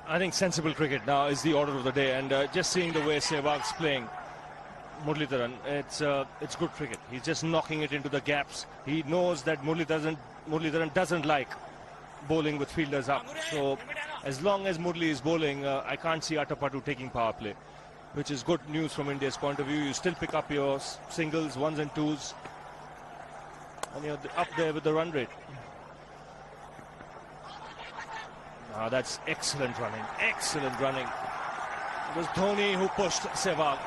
I think sensible cricket now is the order of the day, and just seeing the way Sehwag's playing Muralitharan, it's good cricket. He's just knocking it into the gaps. He knows that Muralitharan doesn't like bowling with fielders up. So as long as Murli is bowling, I can't see Atapattu taking power play, which is good news from India's point of view. You still pick up your singles, 1s and 2s, and you're up there with the run rate. Now that's excellent running, excellent running. It was Dhoni who pushed Sehwag.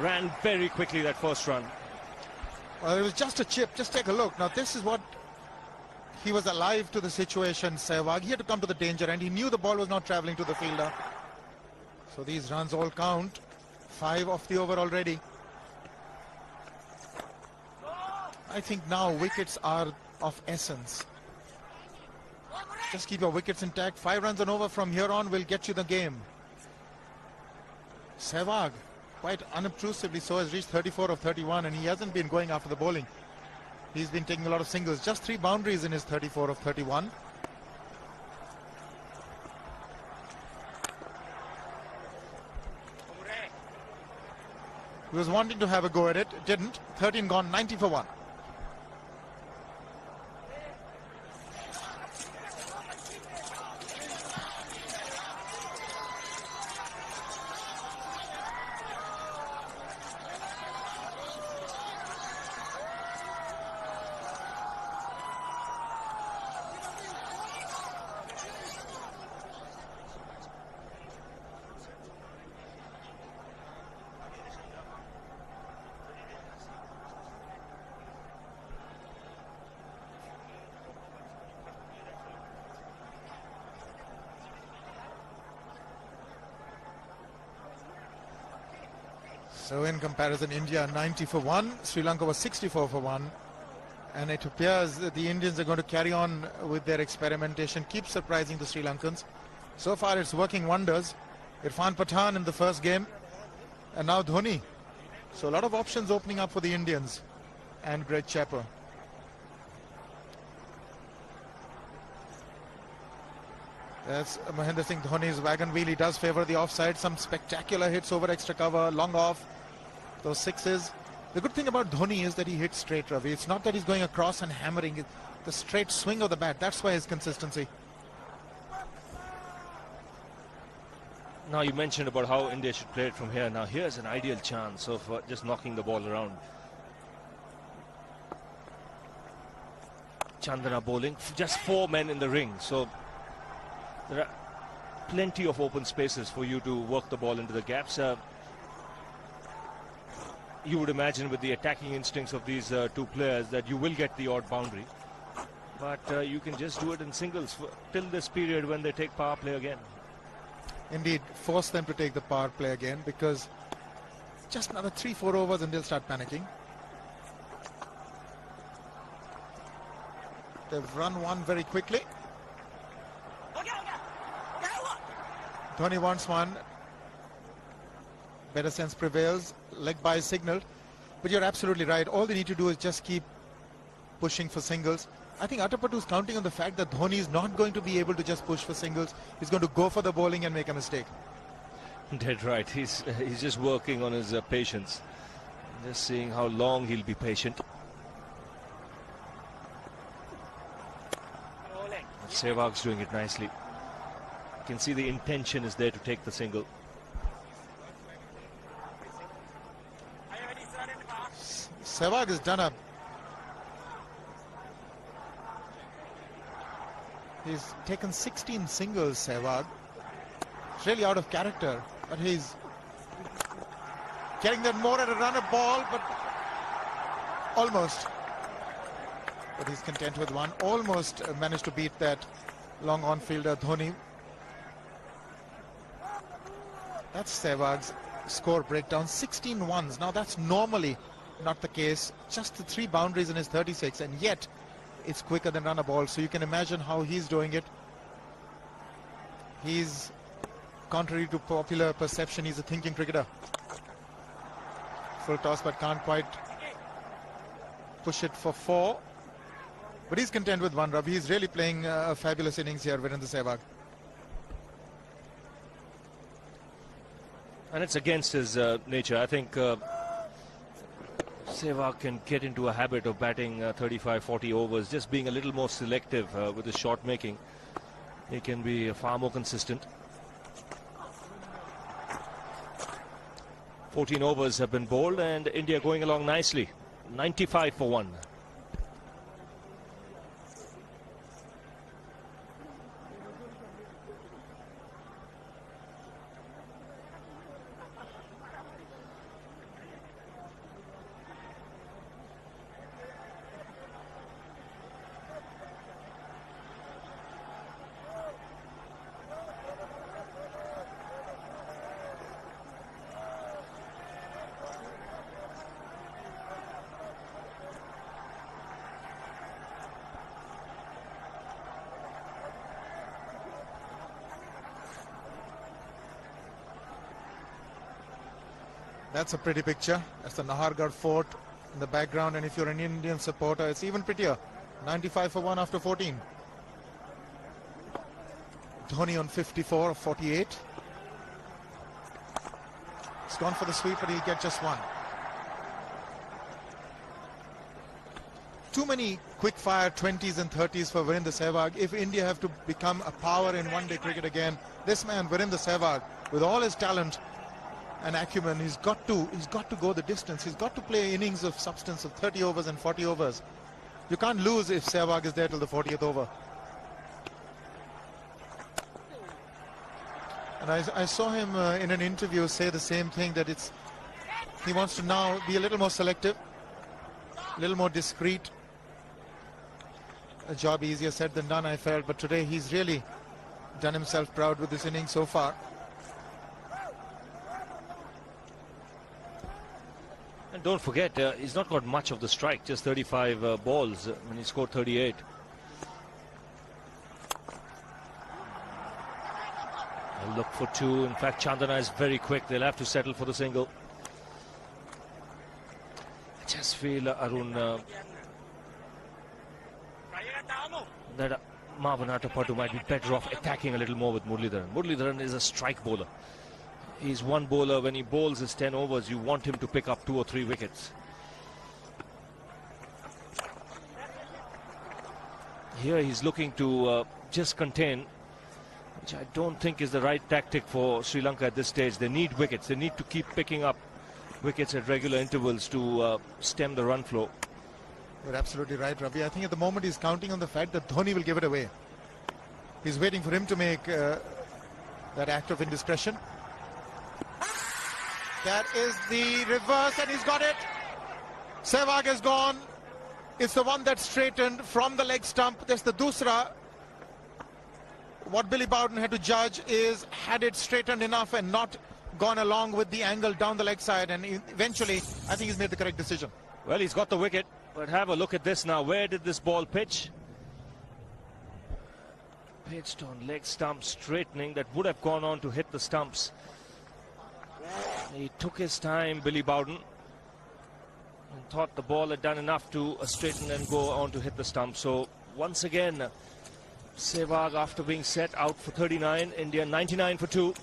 Ran very quickly that first run. Well, it was just a chip. Just take a look. Now this is what he was alive to the situation, Sehwag. He had to come to the danger and he knew the ball was not travelling to the fielder. So these runs all count. 5 off the over already. I think now wickets are of essence. Just keep your wickets intact. 5 runs and over from here on will get you the game. Sehwag, quite unobtrusively so, has reached 34 of 31 and he hasn't been going after the bowling. He's been taking a lot of singles. Just 3 boundaries in his 34 of 31. He was wanting to have a go at it. Didn't. 13 gone, 90 for 1. So in comparison, India 90 for 1, Sri Lanka was 64 for 1. And it appears that the Indians are going to carry on with their experimentation, keep surprising the Sri Lankans. So far it's working wonders. Irfan Pathan in the first game, and now Dhoni. So a lot of options opening up for the Indians and Greg Chappell. That's Mahendra Singh Dhoni's wagon wheel. He does favour the offside. Some spectacular hits over extra cover, long off, those sixes. The good thing about Dhoni is that he hits straight, Ravi. It's not that he's going across and hammering it. The straight swing of the bat, that's why his consistency. Now you mentioned about how India should play it from here. Now here's an ideal chance of just knocking the ball around. Chandana bowling, just 4 men in the ring. So there are plenty of open spaces for you to work the ball into the gaps. You would imagine with the attacking instincts of these two players that you will get the odd boundary. But you can just do it in singles till this period when they take power play again. Indeed, force them to take the power play again, because just another 3-4 overs and they'll start panicking. They've run one very quickly. Dhoni wants one. Better sense prevails. Leg by signal. But you're absolutely right. All they need to do is just keep pushing for singles. I think Atapattu is counting on the fact that Dhoni is not going to be able to just push for singles. He's going to go for the bowling and make a mistake. Dead right. He's just working on his patience. Just seeing how long he'll be patient. Sehwag's doing it nicely. You can see the intention is there to take the single. Sehwag has done he's taken 16 singles, Sehwag. It's really out of character, but he's getting that more at a runner ball, but almost. But he's content with one. Almost managed to beat that long on-fielder Dhoni. That's Sehwag's score breakdown. 16 ones. Now that's normally not the case. Just the 3 boundaries in his 36, and yet it's quicker than runner ball. So you can imagine how he's doing it. He's, contrary to popular perception, he's a thinking cricketer. Full toss, but can't quite push it for 4. But he's content with 1, Ravi. He's really playing a fabulous innings here, Virendra Sehwag. And it's against his nature. I think Sehwag can get into a habit of batting 35-40 overs, just being a little more selective with his shot making. He can be far more consistent. 14 overs have been bowled and India going along nicely. 95 for 1. That's a pretty picture. That's the Nahargarh Fort in the background, and if you're an Indian supporter, it's even prettier. 95 for 1 after 14. Dhoni on 54 of 48. He's gone for the sweep, but he'll get just 1. Too many quick-fire 20s and 30s for Virendra Sehwag. If India have to become a power in one-day cricket again, this man, Virendra Sehwag, with all his talent and acumen, he's got to go the distance. He's got to play innings of substance of 30 overs and 40 overs. You can't lose if Sehwag is there till the 40th over. And I saw him in an interview say the same thing, that he wants to now be a little more selective, a little more discreet. A job easier said than done, I felt, but today he's really done himself proud with this innings so far. don't forget, he's not got much of the strike, just 35 balls when he scored 38. They'll look for two. In fact, Chandana is very quick. They'll have to settle for the single. I just feel, Arun, that Marwan Atapattu might be better off attacking a little more with Muralidharan. Muralidharan is a strike bowler. He's one bowler. When he bowls his 10 overs, you want him to pick up 2 or 3 wickets. Here he's looking to just contain, which I don't think is the right tactic for Sri Lanka at this stage. They need wickets. They need to keep picking up wickets at regular intervals to stem the run flow. You're absolutely right, Ravi. I think at the moment he's counting on the fact that Dhoni will give it away. He's waiting for him to make that act of indiscretion. That is the reverse, and he's got it. Sehwag has gone. It's the one that straightened from the leg stump. That's the dusra. What Billy Bowden had to judge is, had it straightened enough and not gone along with the angle down the leg side, and eventually I think he's made the correct decision. Well, he's got the wicket, but have a look at this now. Where did this ball pitch? Pitched on leg stump, straightening. That would have gone on to hit the stumps. He took his time, Billy Bowden, and thought the ball had done enough to straighten and go on to hit the stump. So once again, Sehwag, after being set, out for 39. India 99 for 2.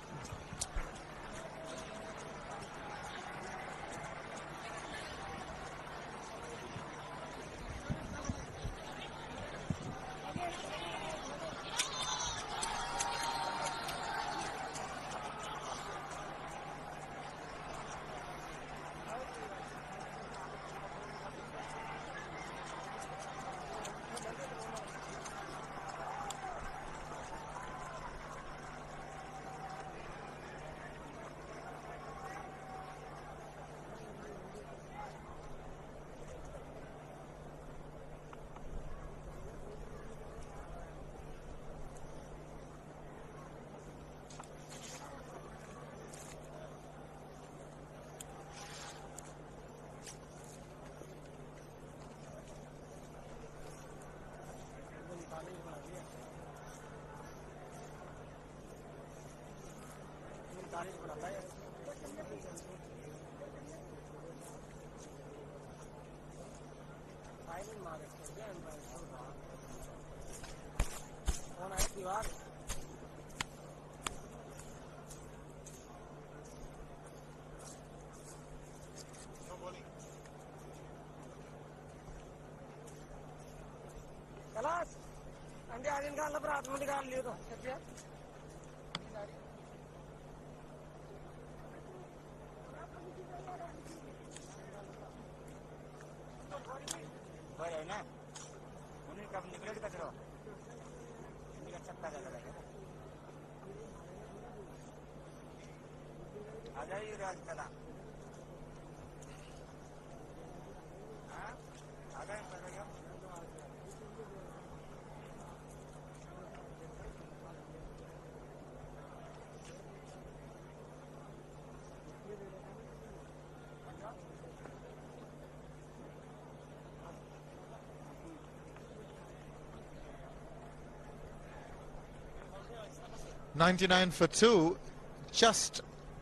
.99 for 2.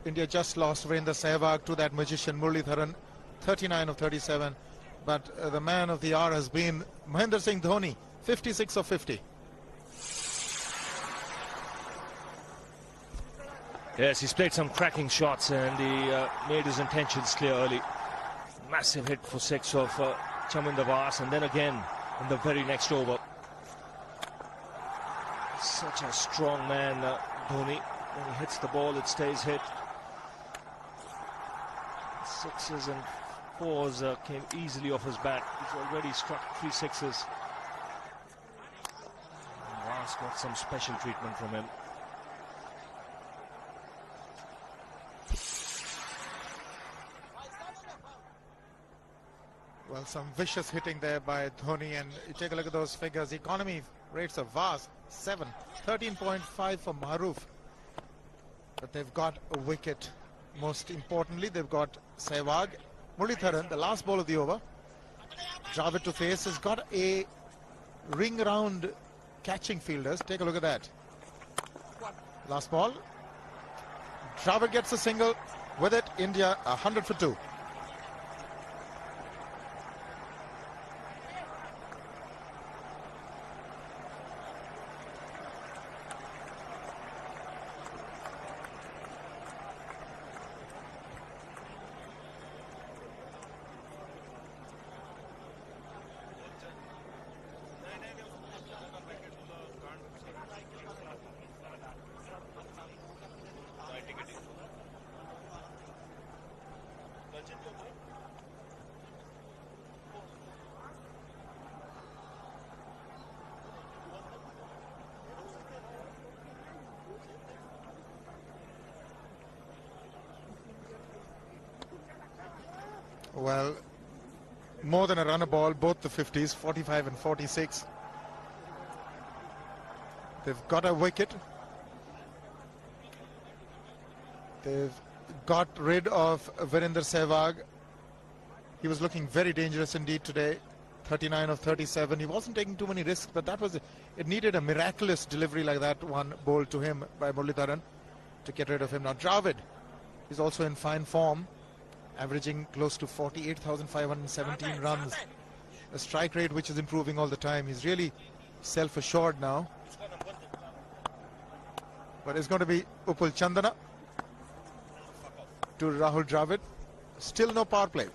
India just lost Virendra Sehwag to that magician Muralidharan. 39 of 37. But the man of the hour has been Mahendra Singh Dhoni. 56 of 50. Yes, he's played some cracking shots and he made his intentions clear early. Massive hit for 6 of Chaminda Vas, and then again in the very next over. Such a strong man, Dhoni. When he hits the ball, it stays hit. 6s and 4s came easily off his bat. He's already struck 3 6s. Vas got some special treatment from him. Well, some vicious hitting there by Dhoni, and you take a look at those figures. Economy rates of Vas 7, 13.5 for Maruf. But they've got a wicket. Most importantly, they've got Sehwag, Muralitharan, the last ball of the over. Dravid to face, has got a ring around catching fielders. Take a look at that. Last ball. Dravid gets a single. With it, India 100 for 2. Well, more than a runner ball, both the 50s, 45 and 46. They've got a wicket. They've got rid of Virender Sehwag. He was looking very dangerous indeed today. 39 of 37. He wasn't taking too many risks, but that was it needed a miraculous delivery like that one bowled to him by Muralitharan to get rid of him. Now Dravid is also in fine form, averaging close to 48,517 runs. A strike rate which is improving all the time. He's really self-assured now. But it's going to be Upul Chandana to Rahul Dravid. Still no power play.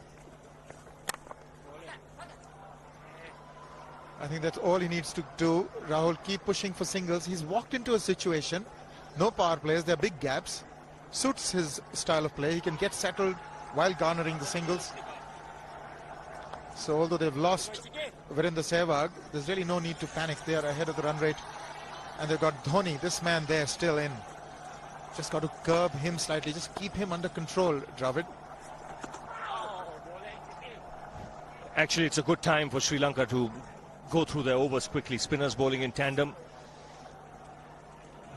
I think that's all he needs to do. Rahul, keep pushing for singles. He's walked into a situation, no power plays, there are big gaps. Suits his style of play. He can get settled while garnering the singles. So although they've lost Virender Sehwag, there's really no need to panic. They are ahead of the run rate. And they've got Dhoni, this man there, still in. Just got to curb him slightly. Just keep him under control, Dravid. Actually, it's a good time for Sri Lanka to go through their overs quickly. Spinners bowling in tandem.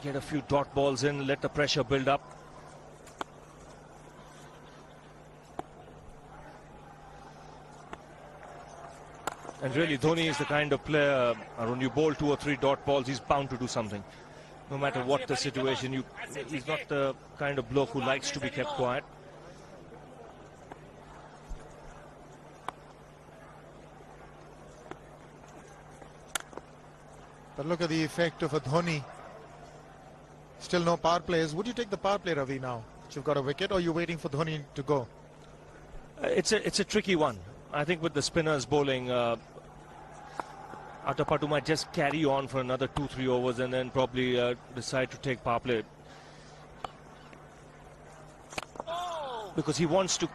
Get a few dot balls in, let the pressure build up. And really, Dhoni is the kind of player, when you bowl 2 or 3 dot balls, he's bound to do something. No matter what the situation, he's not the kind of bloke who likes to be kept quiet. But look at the effect of a Dhoni. Still no power plays. Would you take the power play, Ravi, now that you've got a wicket, or are you waiting for Dhoni to go? It's a tricky one. I think with the spinners bowling, Atapattu might just carry on for another 2-3 overs and then probably decide to take power play. Because he wants to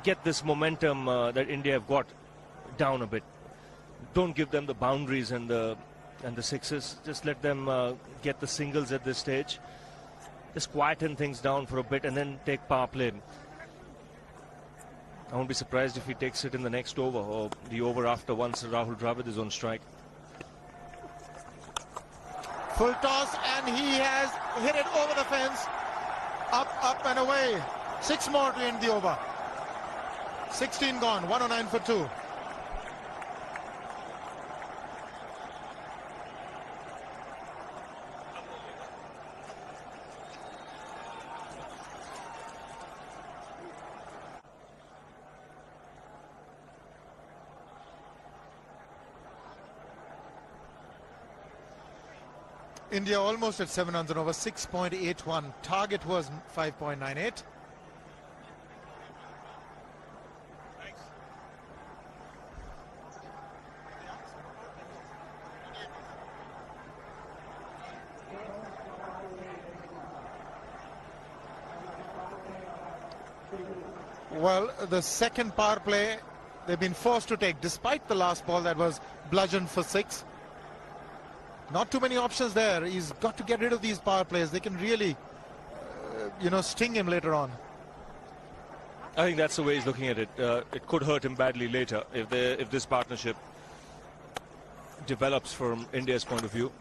get this momentum that India have got down a bit. Don't give them the boundaries and the sixes. Just let them get the singles at this stage. Just quieten things down for a bit and then take power play. I won't be surprised if he takes it in the next over or the over after once Rahul Dravid is on strike. Full toss, and he has hit it over the fence. Up and away. 6 more to end the over. 16 gone, 109 for 2. India almost at 7 runs and over, 6.81. Target was 5.98. Well, the second power play they've been forced to take, despite the last ball that was bludgeoned for 6. Not too many options there. He's got to get rid of these power plays. They can really, sting him later on. I think that's the way he's looking at it. It could hurt him badly later if this partnership develops from India's point of view.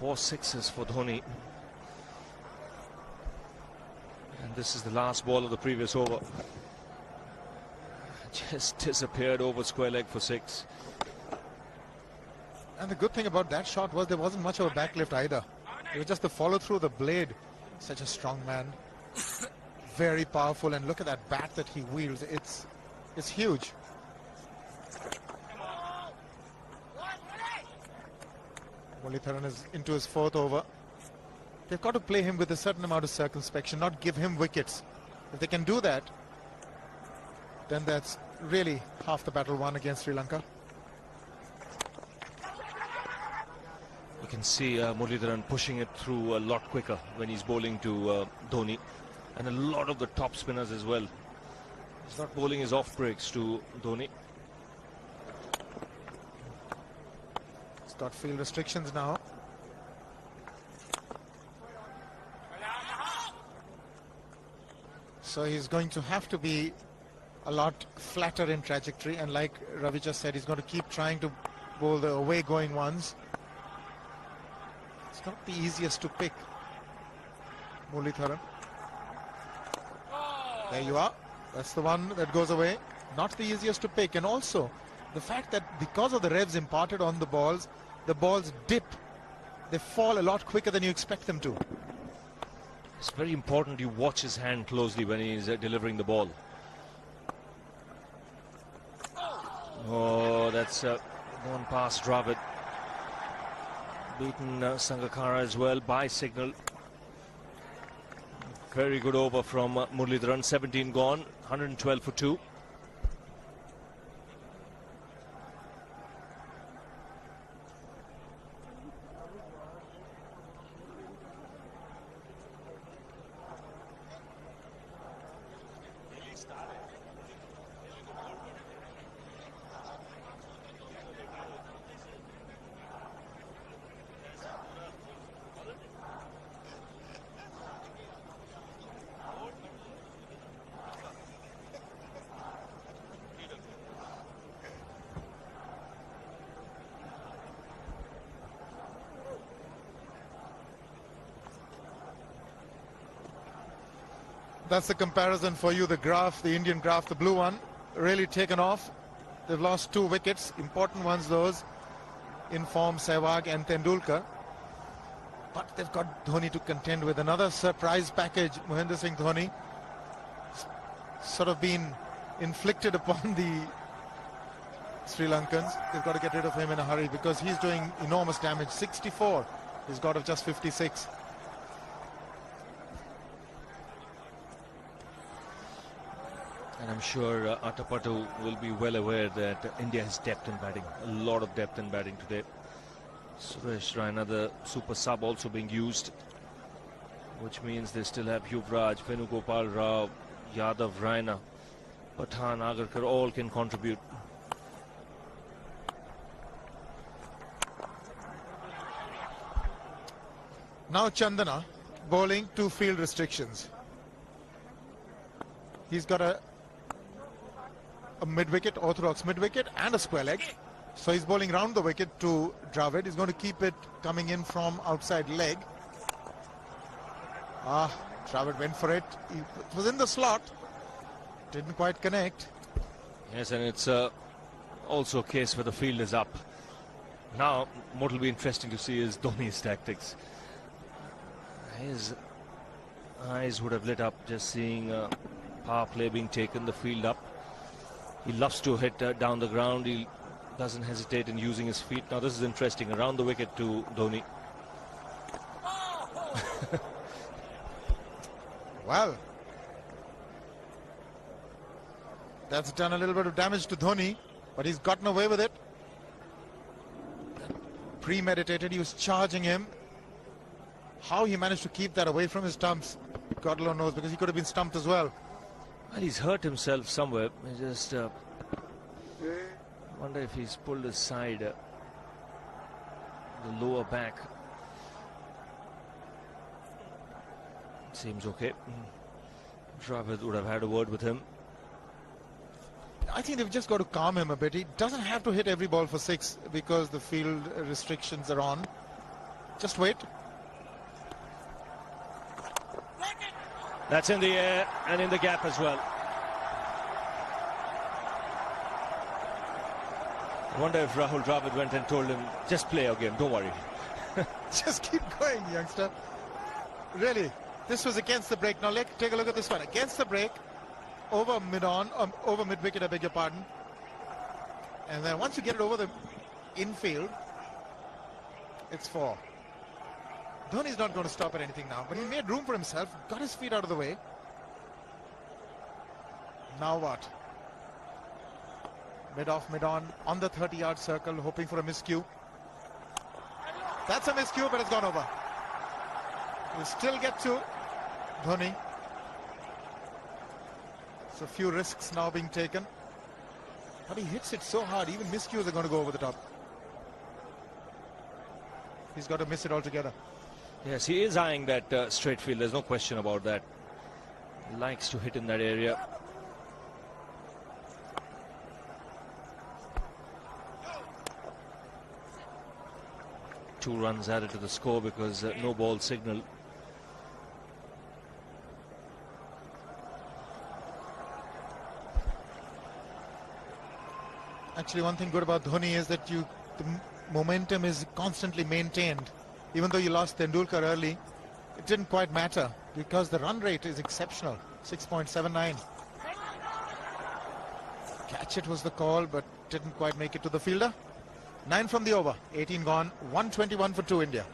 4 sixes for Dhoni. And this is the last ball of the previous over. Just disappeared over square leg for 6. And the good thing about that shot was there wasn't much of a backlift either. It was just the follow through the blade. Such a strong man. Very powerful, and look at that bat that he wields. It's huge. Muralitharan is into his 4th over. They've got to play him with a certain amount of circumspection, not give him wickets. If they can do that, then that's really half the battle won against Sri Lanka. You can see Muralitharan pushing it through a lot quicker when he's bowling to Dhoni, and a lot of the top spinners as well. He's not bowling his off breaks to Dhoni. He's got field restrictions now. So he's going to have to be a lot flatter in trajectory, and like Ravi just said, he's going to keep trying to bowl the away going ones. It's not the easiest to pick. Muralitharan. There you are. That's the one that goes away. Not the easiest to pick. And also the fact that because of the revs imparted on the balls dip. They fall a lot quicker than you expect them to. It's very important you watch his hand closely when he's delivering the ball. Oh, that's gone past Dravid. Beaten Sangakkara as well by signal. Very good over from Muralitharan. 17 gone, 112 for 2. That's the comparison for you, the graph, the Indian graph, the blue one, really taken off. They've lost 2 wickets, important ones those, in form Sehwag and Tendulkar. But they've got Dhoni to contend with. Another surprise package, Mahendra Singh Dhoni, sort of been inflicted upon the Sri Lankans. They've got to get rid of him in a hurry because he's doing enormous damage. 64, he's got of just 56. And I'm sure Atapattu will be well aware that India has depth in batting. A lot of depth in batting today. Suresh Raina, the super sub, also being used, which means they still have Yuvraj, Venugopal Rao, Yadav, Raina, Pathan, Agarkar, all can contribute. Now Chandana bowling 2 field restrictions. He's got a mid-wicket, orthodox mid-wicket and a square leg. So he's bowling round the wicket to Dravid. He's going to keep it coming in from outside leg. Dravid went for it. It was in the slot. Didn't quite connect. Yes, and it's also a case where the field is up. Now, what will be interesting to see is Dhoni's tactics. His eyes would have lit up just seeing power play being taken, the field up. He loves to hit down the ground. He doesn't hesitate in using his feet. Now this is interesting. Around the wicket to Dhoni. Well, that's done a little bit of damage to Dhoni, but he's gotten away with it. Premeditated. He was charging him. How he managed to keep that away from his stumps, God alone knows, because he could have been stumped as well. Well, he's hurt himself somewhere. I just wonder if he's pulled aside the lower back. Seems okay. Dravid would have had a word with him. I think they've just got to calm him a bit. He doesn't have to hit every ball for 6 because the field restrictions are on. Just wait. That's in the air and in the gap as well. I wonder if Rahul Dravid went and told him, just play your game, don't worry. Just keep going, youngster. Really, this was against the break. Now take a look at this one. Against the break, over mid-on, over mid-wicket, I beg your pardon. And then once you get it over the infield, it's 4. Dhoni's not going to stop at anything now, but he made room for himself, got his feet out of the way. Now what? Mid-off, mid-on, on the 30-yard circle, hoping for a miscue. That's a miscue, but it's gone over. We'll still get to Dhoni. So a few risks now being taken. But he hits it so hard, even miscues are going to go over the top. He's got to miss it altogether. Yes, he is eyeing that straight field. There's no question about that. He likes to hit in that area. Two runs added to the score because no ball signal. Actually, one thing good about Dhoni is that the momentum is constantly maintained. Even though you lost Tendulkar early, it didn't quite matter because the run rate is exceptional, 6.79. Catch it was the call, but didn't quite make it to the fielder. 9 from the over, 18 gone, 121 for 2 India.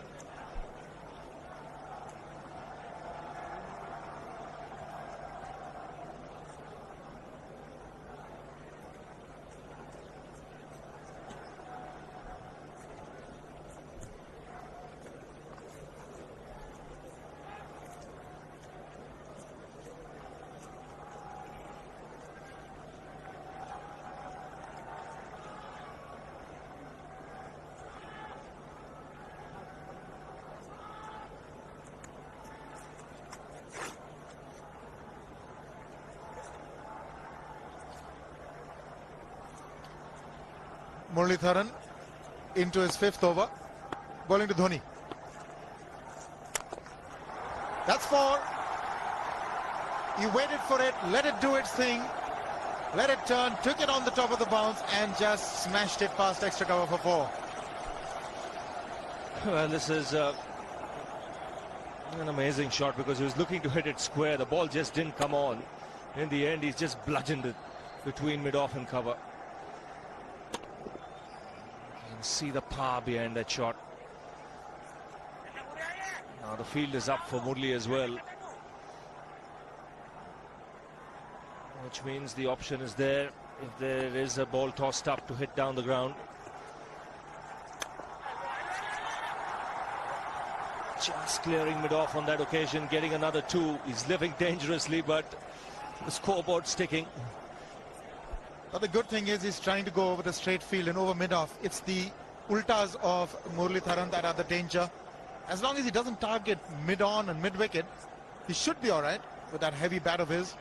Muralitharan into his 5th over, bowling to Dhoni. That's 4. He waited for it, let it do its thing, let it turn, took it on the top of the bounce and just smashed it past extra cover for 4. Well, this is an amazing shot because he was looking to hit it square. The ball just didn't come on. In the end, he's just bludgeoned it between mid-off and cover. See the power behind that shot. Now the field is up for Murli as well, which means the option is there if there is a ball tossed up to hit down the ground. Just clearing mid-off on that occasion, getting another 2. He's living dangerously, but the scoreboard sticking. But the good thing is he's trying to go over the straight field and over mid-off. It's the ultas of Muralitharan that are the danger. As long as he doesn't target mid-on and mid-wicket, he should be all right with that heavy bat of his.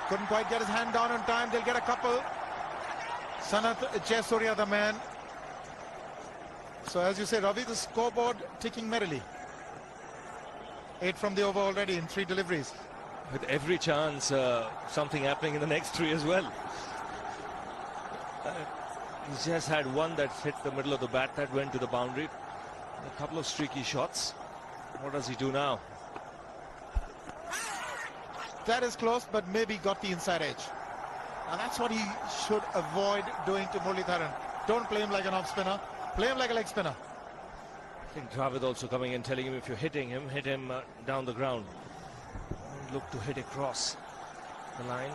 Couldn't quite get his hand down on time. They'll get a couple. Sanath Jayasuriya, the man. So as you say, Ravi, the scoreboard ticking merrily. 8 from the over already in 3 deliveries. With every chance, something happening in the next 3 as well. He's just had one that hit the middle of the bat that went to the boundary. A couple of streaky shots. What does he do now? That is close, but maybe got the inside edge. And that's what he should avoid doing to Muralitharan. Don't play him like an off spinner. Play him like a leg spinner. I think Dravid also coming in, telling him if you're hitting him, hit him down the ground. And look to hit across the line.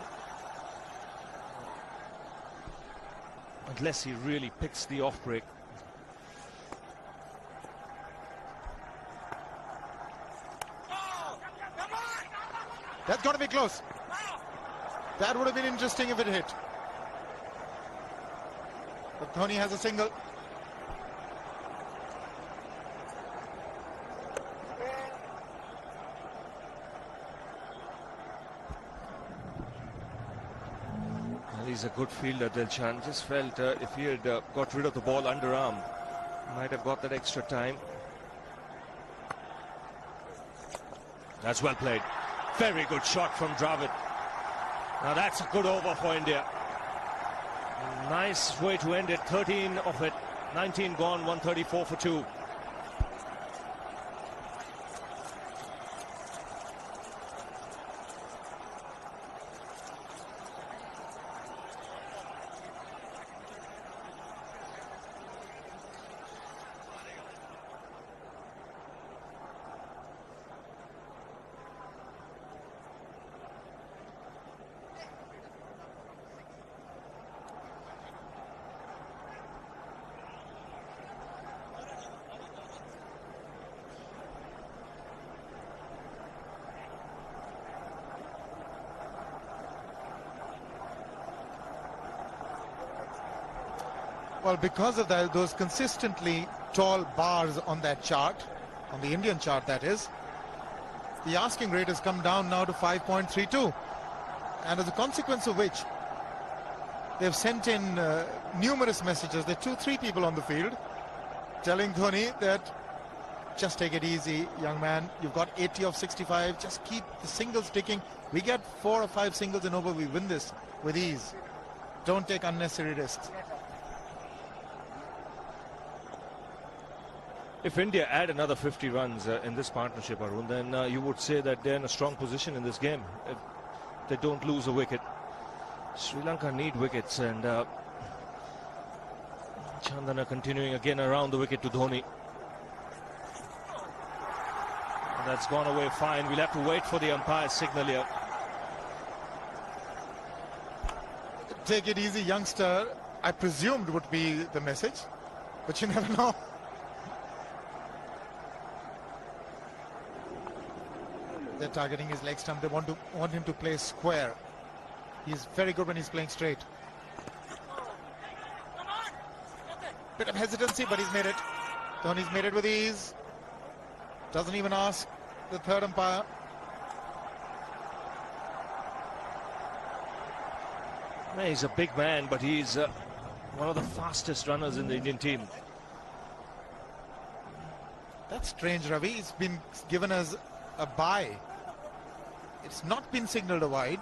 Unless he really picks the off break. That's got to be close. That would have been interesting if it hit. But Dhoni has a single. is a good fielder, Dilshan. Just felt if he had got rid of the ball underarm, might have got that extra time. That's well played. Very good shot from Dravid. Now that's a good over for India. Nice way to end it. 13 of it. 19 gone, 134 for 2. Well, because of that, those consistently tall bars on that chart, on the Indian chart that is, the asking rate has come down now to 5.32. And as a consequence of which, they've sent in numerous messages. There are 2-3 people on the field telling Dhoni that just take it easy, young man. You've got 80 of 65. Just keep the singles ticking. We get 4 or 5 singles and over, we win this with ease. Don't take unnecessary risks. If India add another 50 runs in this partnership, Arun, then you would say that they're in a strong position in this game. If they don't lose a wicket. Sri Lanka need wickets, and Chandana continuing again around the wicket to Dhoni. And that's gone away fine. We'll have to wait for the umpire's signal here. Take it easy, youngster, I presumed would be the message, but you never know. They're targeting his leg stump. They want him to play square. He's very good when he's playing straight. Bit of hesitancy, but he's made it. Dhoni's made it with ease. Doesn't even ask the third umpire. He's a big man, but he's one of the fastest runners in the Indian team. That's strange, Ravi. He's been given as a bye. It's not been signalled a wide.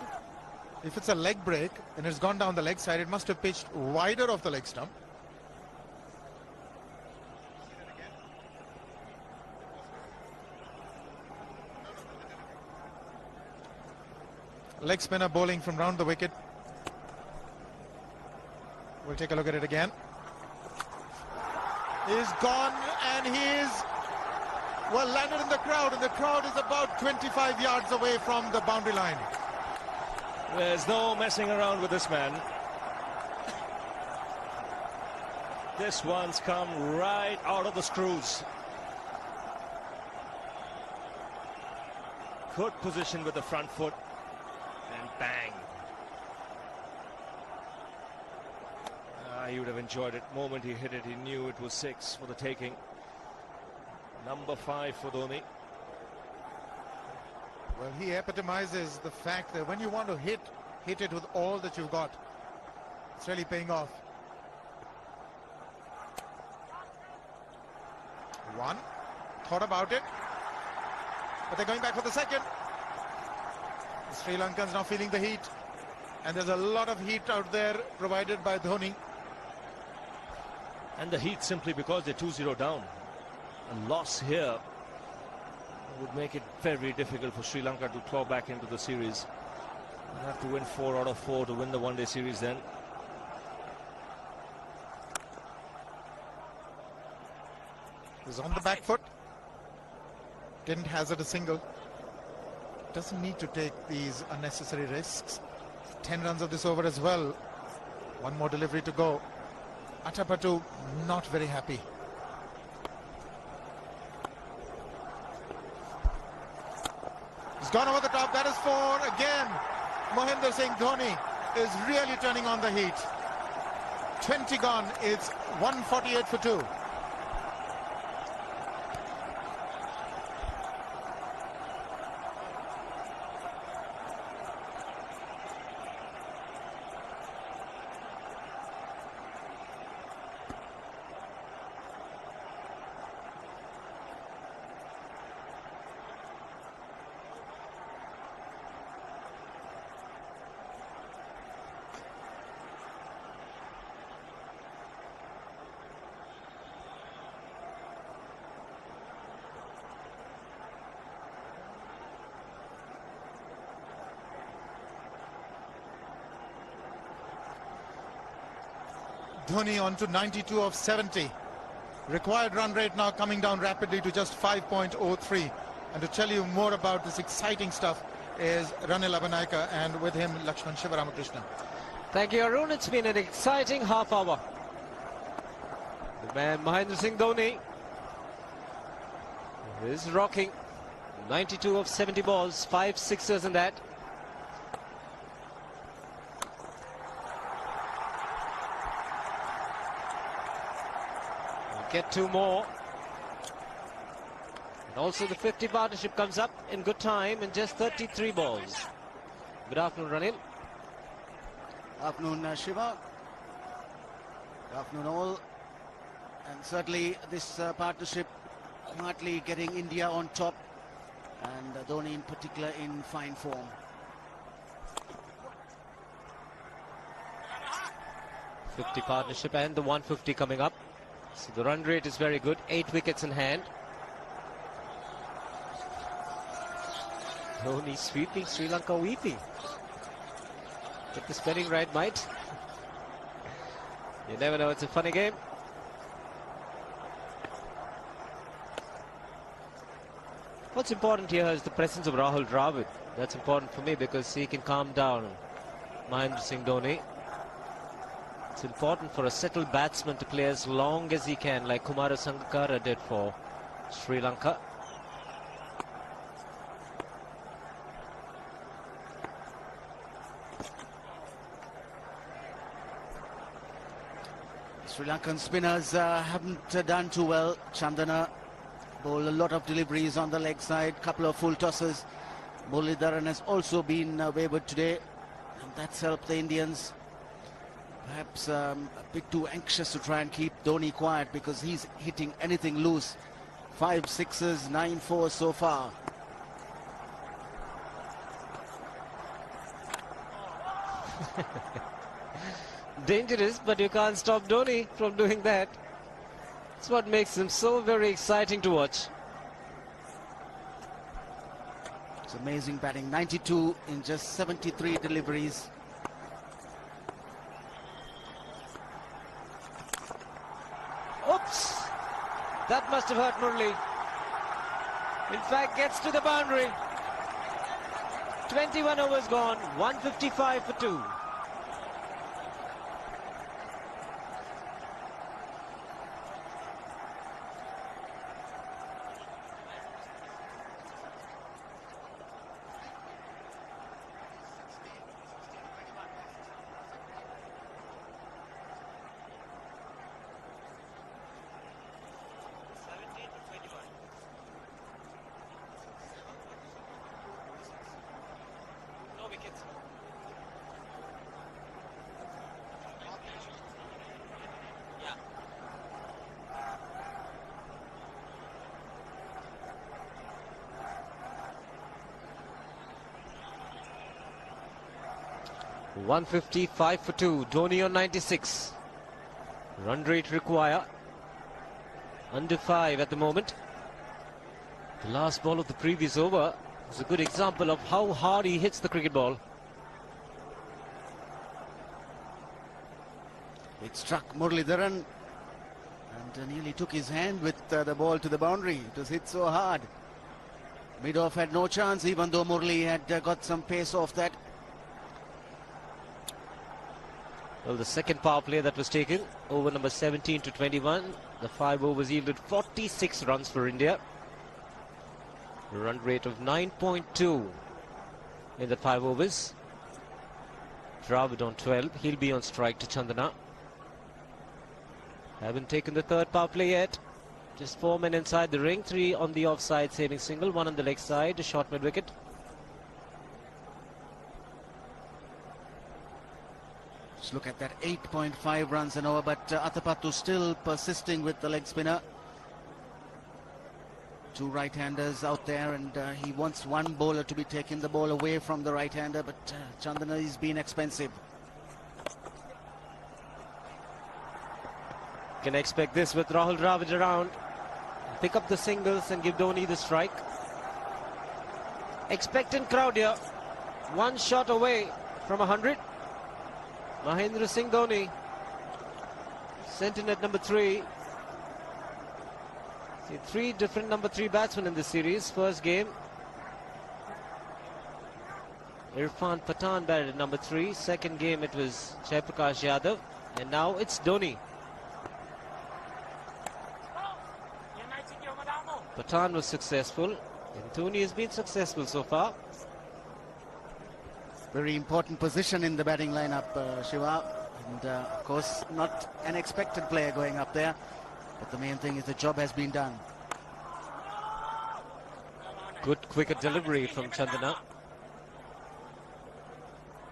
If it's a leg break and it's gone down the leg side, it must have pitched wider of the leg stump. Leg spinner bowling from round the wicket. We'll take a look at it again. He's gone, and he's well landed in the crowd, and the crowd is about 25 yards away from the boundary line. There's no messing around with this man. This one's come right out of the screws. Good position with the front foot, and bang. He would have enjoyed it. The moment he hit it, he knew it was 6 for the taking. Number 5 for Dhoni. Well, he epitomizes the fact that when you want to hit it with all that you've got. It's really paying off. One, thought about it, but they're going back for the second. The Sri Lankans now feeling the heat, and there's a lot of heat out there provided by Dhoni. And the heat simply because they're 2-0 down. A loss here would make it very difficult for Sri Lanka to claw back into the series. They'll have to win 4 out of 4 to win the one-day series then. He's on the back foot. Didn't hazard a single. Doesn't need to take these unnecessary risks. 10 runs of this over as well. One more delivery to go. Atapattu not very happy. He's gone over the top. That is 4 again. Mohinder Singh Dhoni is really turning on the heat. 20 gone. It's 148 for 2. Dhoni on to 92 of 70. Required run rate now coming down rapidly to just 5.03. And to tell you more about this exciting stuff is Ranil Abanaika, and with him Lakshman Sivaramakrishnan. Thank you, Arun. It's been an exciting half hour. The man Mahendra Singh Dhoni is rocking. 92 of 70 balls, 5 sixers in that. We'll get 2 more. And also the 50 partnership comes up in good time in just 33 balls. Good afternoon, Ranil. Afternoon, Shiva. Good afternoon, all. And certainly this partnership quietly getting India on top, and Dhoni in particular in fine form. .50 partnership and the 150 coming up. So the run rate is very good. 8 wickets in hand. Dhoni sweeping, Sri Lanka weeping. Get the spelling right, mate. You never know, it's a funny game. What's important here is the presence of Rahul Dravid. That's important for me because he can calm down Mahendra Singh Dhoni. It's important for a settled batsman to play as long as he can, like Kumara Sangakkara did for Sri Lanka. Sri Lankan spinners haven't done too well. Chandana bowled a lot of deliveries on the leg side, couple of full tosses. Muralidharan has also been wayward today, and that's helped the Indians. Perhaps a bit too anxious to try and keep Dhoni quiet because he's hitting anything loose. 5 sixes, 9 fours so far. Dangerous, but you can't stop Dhoni from doing that. It's what makes him so very exciting to watch. It's amazing batting. 92 in just 73 deliveries. Oops! That must have hurt Murali. In fact, gets to the boundary. 21 overs gone, 155 for 2. .155 for 2. Dhoni on 96. Run rate require under 5 at the moment. The last ball of the previous over is a good example of how hard he hits the cricket ball. It struck Muralidharan and nearly took his hand with the ball to the boundary. It was hit so hard. Mid-off had no chance, even though Murali had got some pace off that. Well, the second power play that was taken, over number 17 to 21. The 5 overs yielded 46 runs for India. A run rate of 9.2 in the 5 overs. Dravid on 12. He'll be on strike to Chandana. Haven't taken the third power play yet. Just 4 men inside the ring. 3 on the offside saving single. 1 on the leg side. A short mid wicket. Just look at that, 8.5 runs an over, but Athapattu still persisting with the leg spinner. 2 right-handers out there, and he wants one bowler to be taking the ball away from the right-hander, but Chandana is being expensive. Can expect this with Rahul Dravid around. Pick up the singles and give Dhoni the strike. Expectant crowd here. 1 shot away from 100. Mahendra Singh Dhoni Sent in at number 3. See, 3 different number 3 batsmen in this series. First game, Irfan Pathan batted at number 3. Second game, it was Jaiprakash Yadav. And now it's Dhoni. Pathan was successful, and Dhoni has been successful so far. Very important position in the batting lineup, Shiva. And of course, not an expected player going up there. But the main thing is the job has been done. Good quicker delivery from Chandana.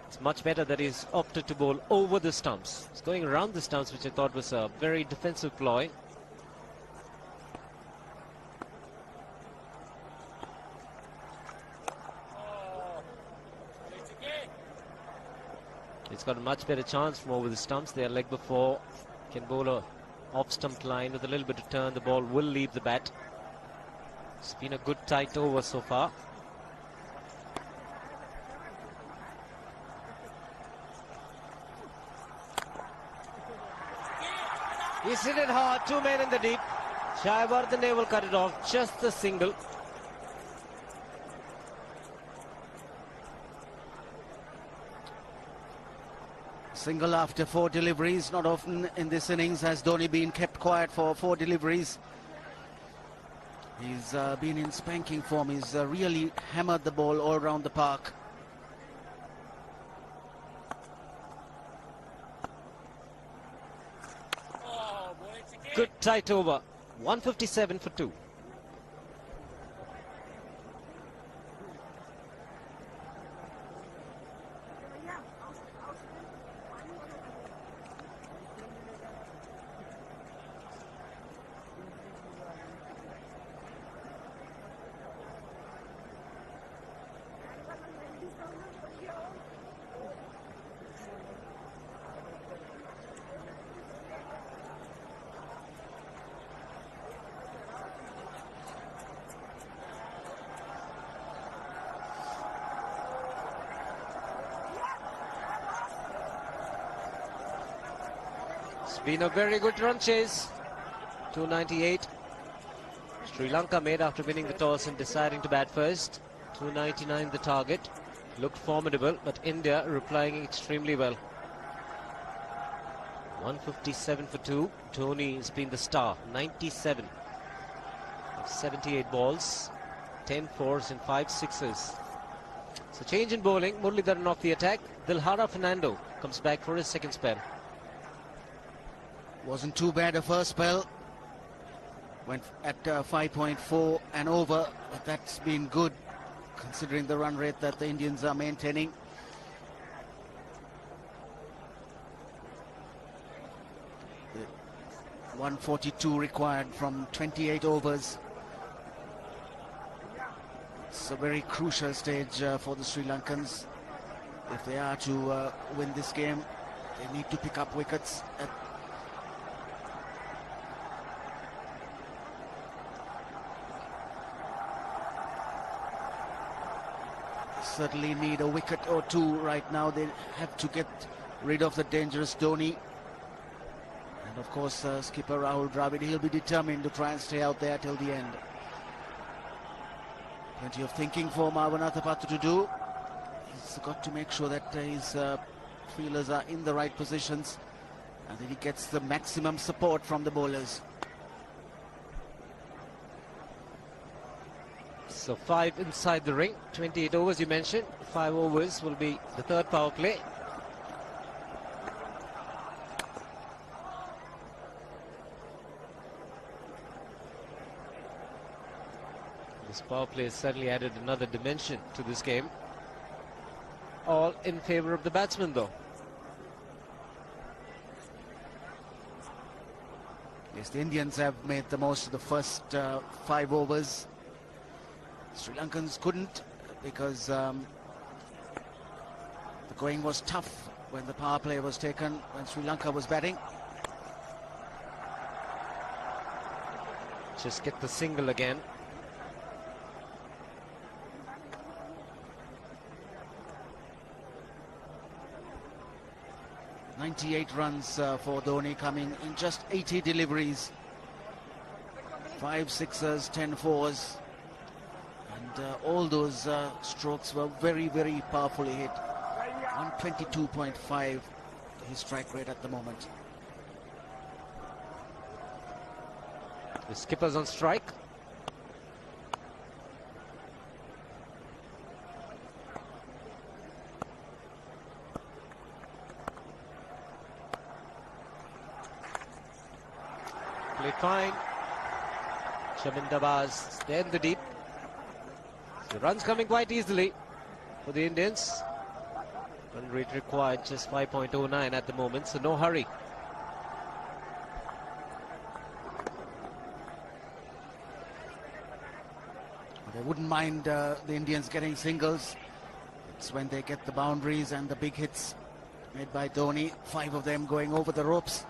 It's much better that he's opted to bowl over the stumps. He's going around the stumps, which I thought was a very defensive ploy. He's got a much better chance from over the stumps. There, leg before, can bowl a off-stump line with a little bit of turn. The ball will leave the bat. It's been a good tight over so far. He's hit it hard. 2 men in the deep. Shaiwardene will cut it off. Just the single. Single after 4 deliveries. Not often in this innings has Dhoni been kept quiet for 4 deliveries. He's been in spanking form. He's really hammered the ball all around the park. Good tight over. 157 for 2. It's been a very good run chase. 298. Sri Lanka made after winning the toss and deciding to bat first. 299 the target. Looked formidable, but India replying extremely well. 157 for 2. Dhoni has been the star. 97 of 78 balls. 10 fours and 5 sixes. So change in bowling. Muralidharan off the attack. Dilhara Fernando comes back for his second spell. Wasn't too bad a first spell. Went at 5.4 and over, but that's been good considering the run rate that the Indians are maintaining. The 142 required from 28 overs. It's a very crucial stage for the Sri Lankans. If they are to win this game, they need to pick up wickets at certainly need a wicket or 2 right now. They have to get rid of the dangerous Dhoni. And of course, skipper Rahul Dravid, he'll be determined to try and stay out there till the end. Plenty of thinking for Marwanatha to do. He's got to make sure that his fielders are in the right positions and that he gets the maximum support from the bowlers. So 5 inside the ring, 28 overs you mentioned. 5 overs will be the third power play. This power play has certainly added another dimension to this game. All in favour of the batsman though. Yes, the Indians have made the most of the first 5 overs. Sri Lankans couldn't because the going was tough when the power play was taken, when Sri Lanka was batting. Just get the single again. 98 runs for Dhoni, coming in just 80 deliveries. 5 sixers, 10 fours. And all those strokes were very, very powerfully hit. 122.5 his strike rate at the moment. The skipper's on strike. Played fine. Shabindabaz there in the deep. The runs coming quite easily for the Indians. Run rate required just 5.09 at the moment, so no hurry. They wouldn't mind the Indians getting singles. It's when they get the boundaries and the big hits made by Dhoni. 5 of them going over the ropes.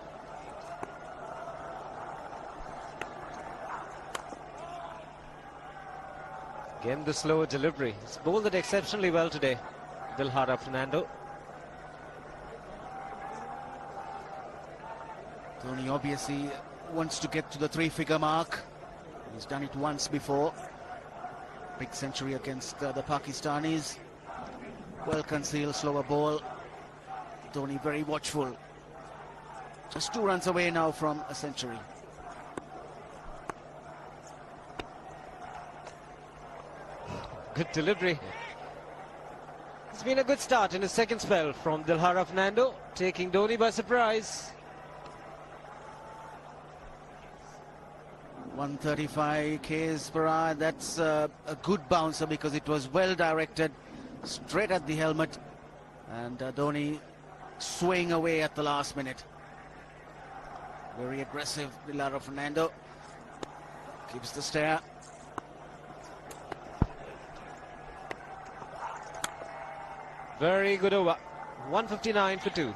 Again, the slower delivery. He's bowled it exceptionally well today, Dilhara Fernando. Dhoni obviously wants to get to the 3-figure mark. He's done it once before. Big century against the Pakistanis. Well concealed, slower ball. Dhoni very watchful. Just 2 runs away now from a century. Good delivery. It's been a good start in his second spell from Dilhara Fernando, taking Dhoni by surprise. 135 k's per hour. That's a good bouncer because it was well directed, straight at the helmet, and Dhoni swaying away at the last minute. Very aggressive, Dilhara Fernando. Keeps the stare. Very good over. 159 for 2.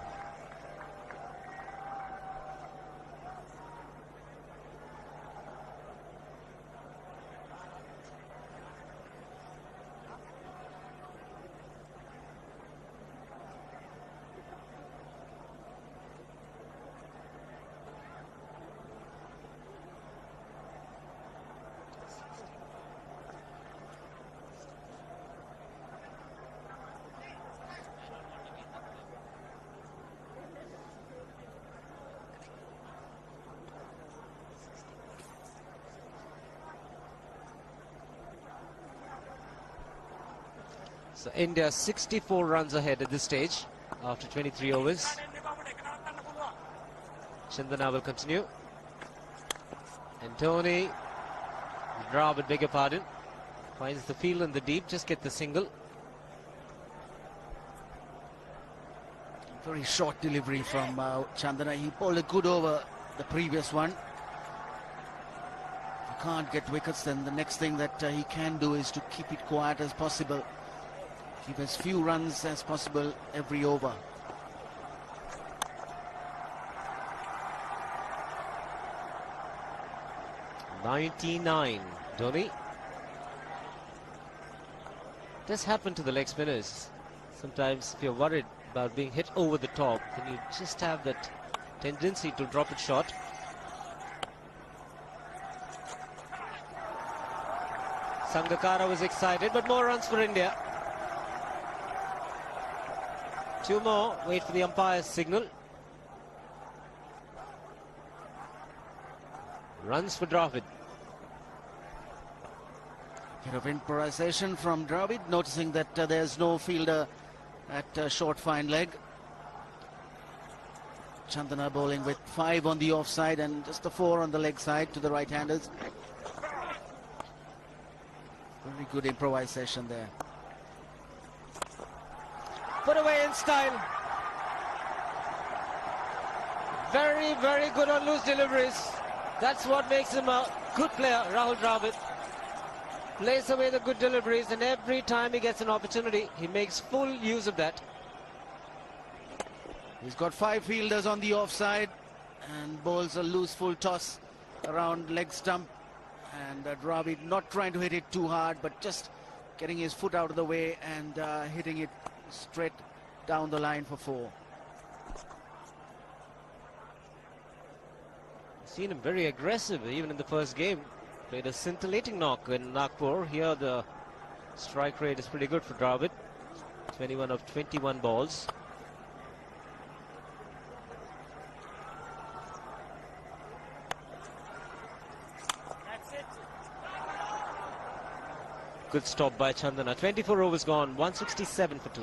So India 64 runs ahead at this stage after 23 overs. Chandana will continue. And Dhoni, Dravid, beg your pardon, finds the field in the deep, just get the single. Very short delivery from Chandana. He bowled a good over the previous one. If you can't get wickets, then the next thing that he can do is to keep it quiet as possible. Keep as few runs as possible every over. .99, Dhoni. This happened to the leg spinners. Sometimes if you're worried about being hit over the top, then you just have that tendency to drop it short. Sangakkara was excited, but more runs for India. 2 more, wait for the umpire's signal. Runs for Dravid. Bit of improvisation from Dravid, noticing that there's no fielder at short fine leg. Chandana bowling with 5 on the offside and just a 4 on the leg side to the right-handers. Very good improvisation there. Put away in style. Very, very good on loose deliveries. That's what makes him a good player, Rahul Dravid. Plays away the good deliveries, and every time he gets an opportunity, he makes full use of that. He's got 5 fielders on the offside and bowls a loose full toss around leg stump. And Dravid not trying to hit it too hard, but just getting his foot out of the way and hitting it straight down the line for 4. Seen him very aggressive even in the first game. Played a scintillating knock in Nagpur. Here the strike rate is pretty good for Dravid. 21 of 21 balls. Good stop by Chandana. 24 overs gone, 167 for 2.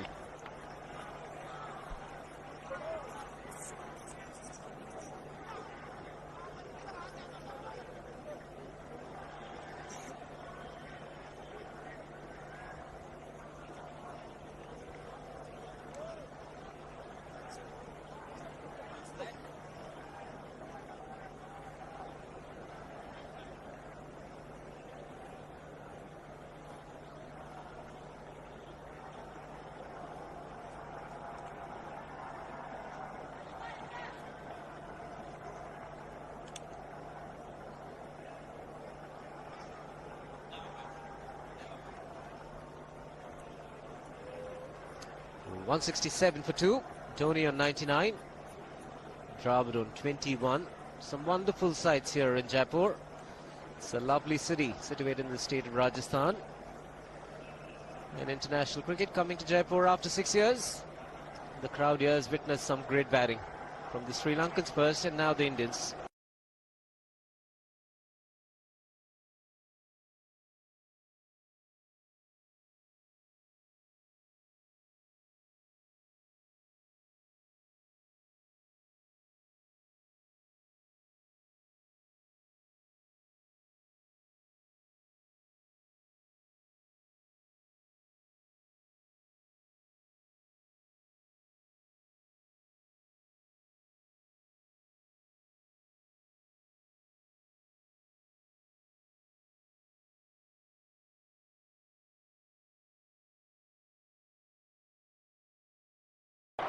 .167 for 2. Dhoni on 99. Dravid on 21. Some wonderful sights here in Jaipur. It's a lovely city situated in the state of Rajasthan. And international cricket coming to Jaipur after 6 years. The crowd here has witnessed some great batting from the Sri Lankans first and now the Indians.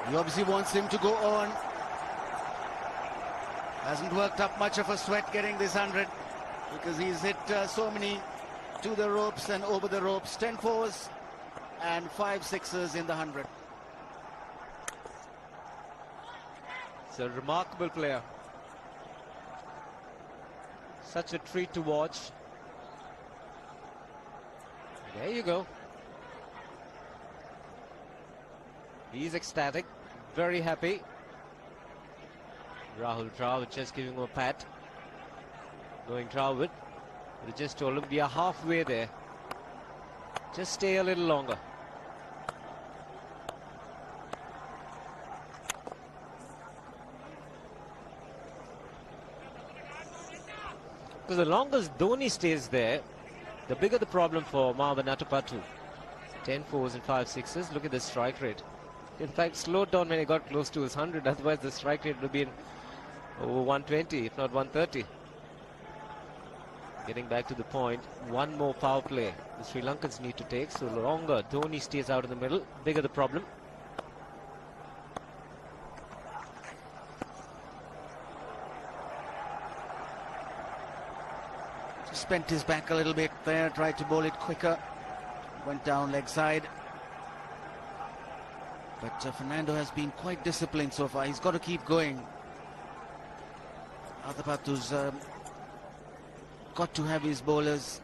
He obviously wants him to go on. Hasn't worked up much of a sweat getting this 100 because he's hit so many to the ropes and over the ropes. 10 fours and 5 sixes in the 100. It's a remarkable player. Such a treat to watch. There you go. He's ecstatic, very happy. Rahul Dravid just giving him a pat. Going Dravid. But just told him we are halfway there. Just stay a little longer. Because the longer Dhoni stays there, the bigger the problem for Marvin Atupatu. 10 fours and 5 sixes. Look at the strike rate. In fact, slowed down when he got close to his 100. Otherwise, the strike rate would have been over 120, if not 130. Getting back to the point, one more power play the Sri Lankans need to take. So the longer Dhoni stays out in the middle, bigger the problem. Just bent his back a little bit there, tried to bowl it quicker. Went down leg side. But Fernando has been quite disciplined so far. He's got to keep going. Atupatu's got to have his bowlers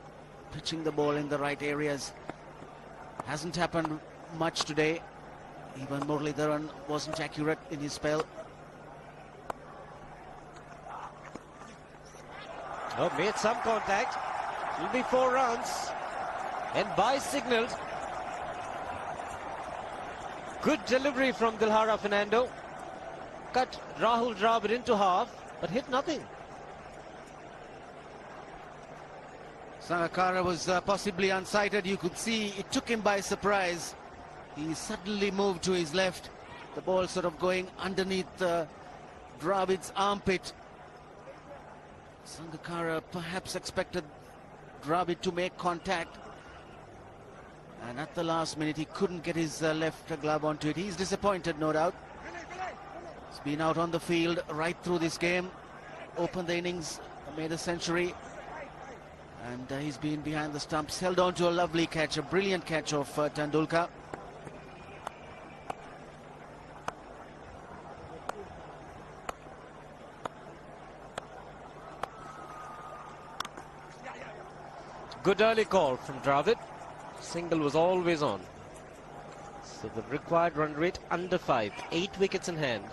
pitching the ball in the right areas. Hasn't happened much today. Even Muralidharan wasn't accurate in his spell. Oh, made some contact. It'll be 4 runs. And by signaled. Good delivery from Dilhara Fernando. Cut Rahul Dravid into half, but hit nothing. Sangakkara was possibly unsighted. You could see it took him by surprise. He suddenly moved to his left. The ball sort of going underneath Dravid's armpit. Sangakkara perhaps expected Dravid to make contact. And at the last minute, he couldn't get his left glove onto it. He's disappointed, no doubt. He's been out on the field right through this game. Opened the innings, made a century. And he's been behind the stumps. Held on to a lovely catch, a brilliant catch of Tendulkar. Good early call from Dravid. Single was always on. So the required run rate under 5. 8 wickets in hand.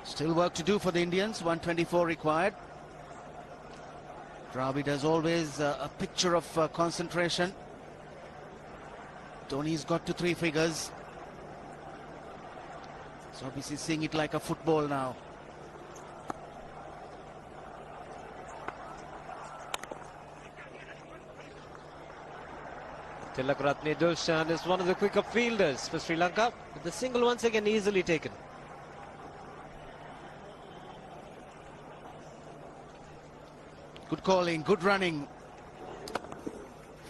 Still work to do for the Indians. 124 required. Dravid as always a picture of concentration. Dhoni's got to 3 figures. So obviously seeing it like a football now. Tilakratne Dulshan is one of the quicker fielders for Sri Lanka. But the single once again easily taken. Good calling, good running.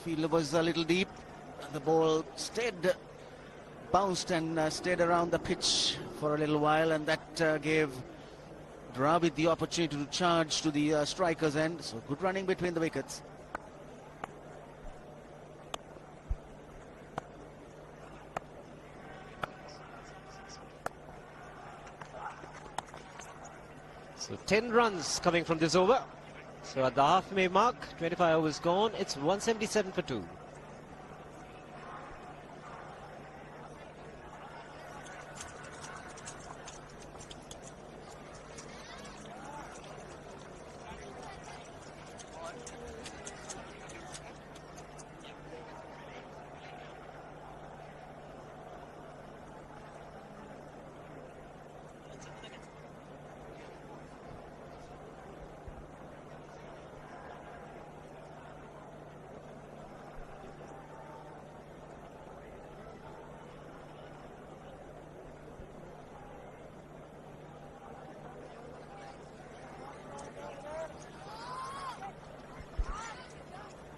Fielder was a little deep. The ball bounced and stayed around the pitch for a little while, and that gave Dravid the opportunity to charge to the striker's end. So good running between the wickets. So 10 runs coming from this over. So at the halfway mark, 25 overs gone, it's 177 for 2.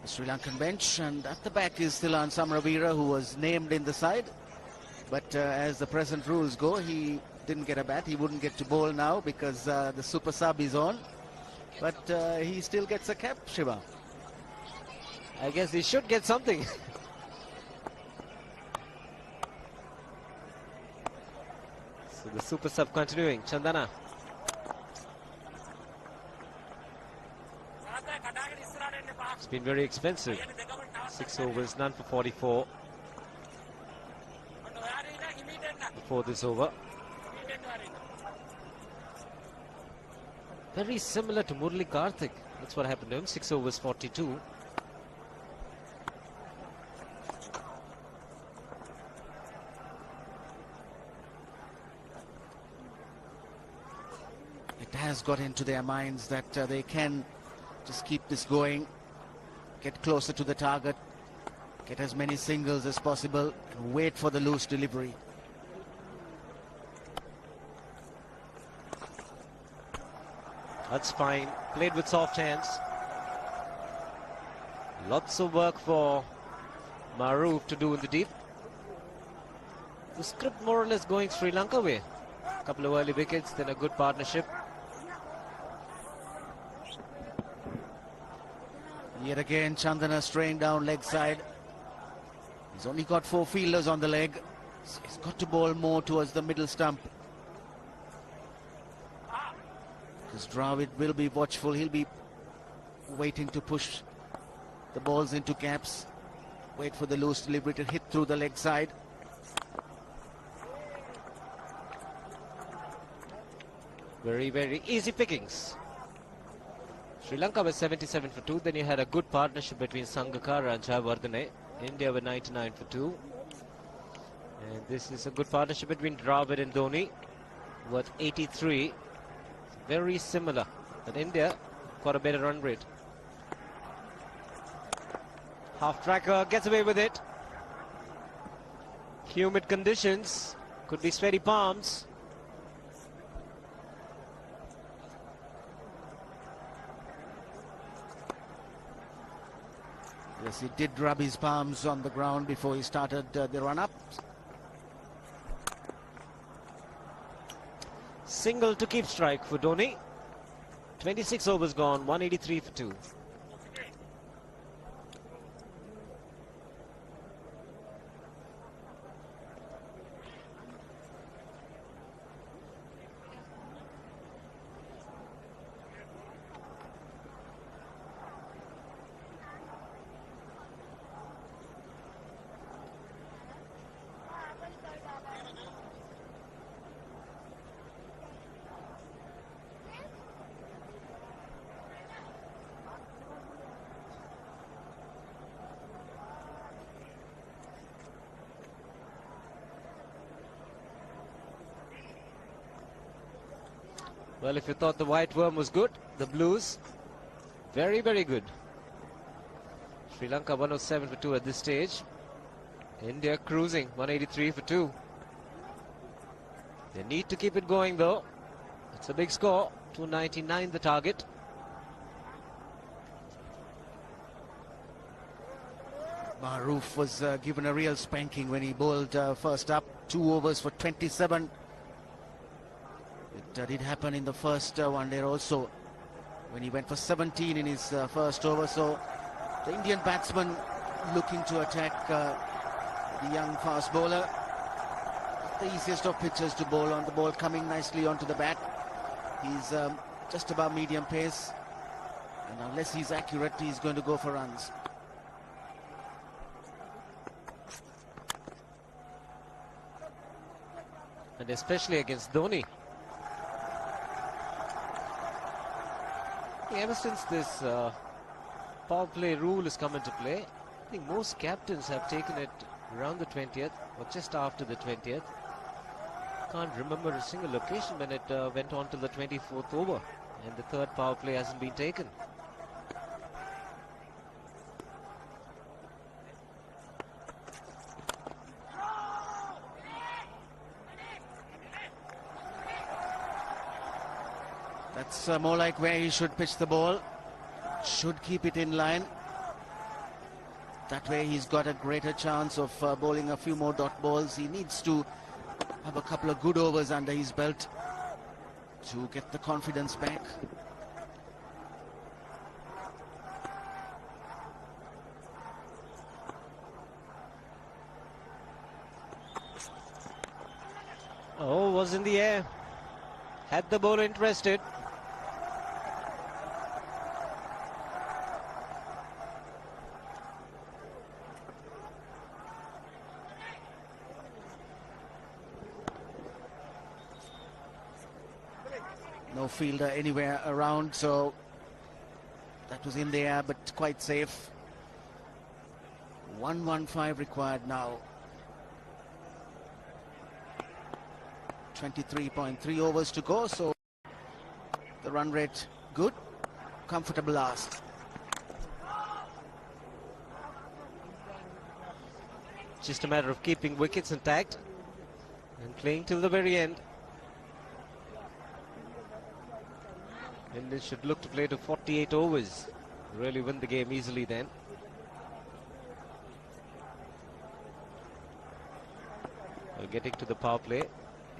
Sri Lankan bench, and at the back is Thilan Samravira, who was named in the side, but as the present rules go, he didn't get a bat. He wouldn't get to bowl now because the super sub is on, but he still gets a cap, Shiva. I guess he should get something. So the super sub continuing. Chandana. It's been very expensive. 6 overs, none for 44 before this over. Very similar to Murali Karthik. That's what happened to him. 6 overs, 42. It has got into their minds that they can just keep this going, get closer to the target, get as many singles as possible, and wait for the loose delivery. That's fine. Played with soft hands. Lots of work for Maroof to do in the deep. The script more or less going Sri Lanka way. A couple of early wickets, then a good partnership. Yet again, Chandana straying down leg side. He's only got 4 fielders on the leg. So he's got to bowl more towards the middle stump. Because Dravid will be watchful. He'll be waiting to push the balls into gaps. Wait for the loose delivery to hit through the leg side. Very, very easy pickings. Sri Lanka was 77 for 2. Then you had a good partnership between Sangakkara and Jayawardene. India were 99 for 2. And this is a good partnership between Dravid and Dhoni, worth 83. Very similar. But India got a better run rate. Half tracker gets away with it. Humid conditions. Could be sweaty palms. Yes, he did rub his palms on the ground before he started the run-up. Single to keep strike for Dhoni. 26 overs gone, 183 for 2. Well, if you thought the white worm was good, the blues, very, very good. Sri Lanka 107 for 2 at this stage. India cruising 183 for 2. They need to keep it going though. It's a big score. 299 the target. Maroof was given a real spanking when he bowled first up. 2 overs for 27. It did happen in the first one there also, when he went for 17 in his first over. So the Indian batsman looking to attack the young fast bowler. The easiest of pitches to bowl on. The ball coming nicely onto the bat. He's just above medium pace, and unless he's accurate, he's going to go for runs. And especially against Dhoni. Ever since this power play rule has come into play, I think most captains have taken it around the 20th or just after the 20th. Can't remember a single occasion when it went on to the 24th over and the third power play hasn't been taken. That's more like where he should pitch the ball. Should keep it in line. That way he's got a greater chance of bowling a few more dot balls. He needs to have a couple of good overs under his belt to get the confidence back. Oh, was in the air. Had the bowler interested. No fielder anywhere around, so that was in the air, but quite safe. 115 required now. 23.3 overs to go, so the run rate good. Comfortable last. Just a matter of keeping wickets intact and playing till the very end. And they should look to play to 48 overs. Really win the game easily then. Well, getting to the power play.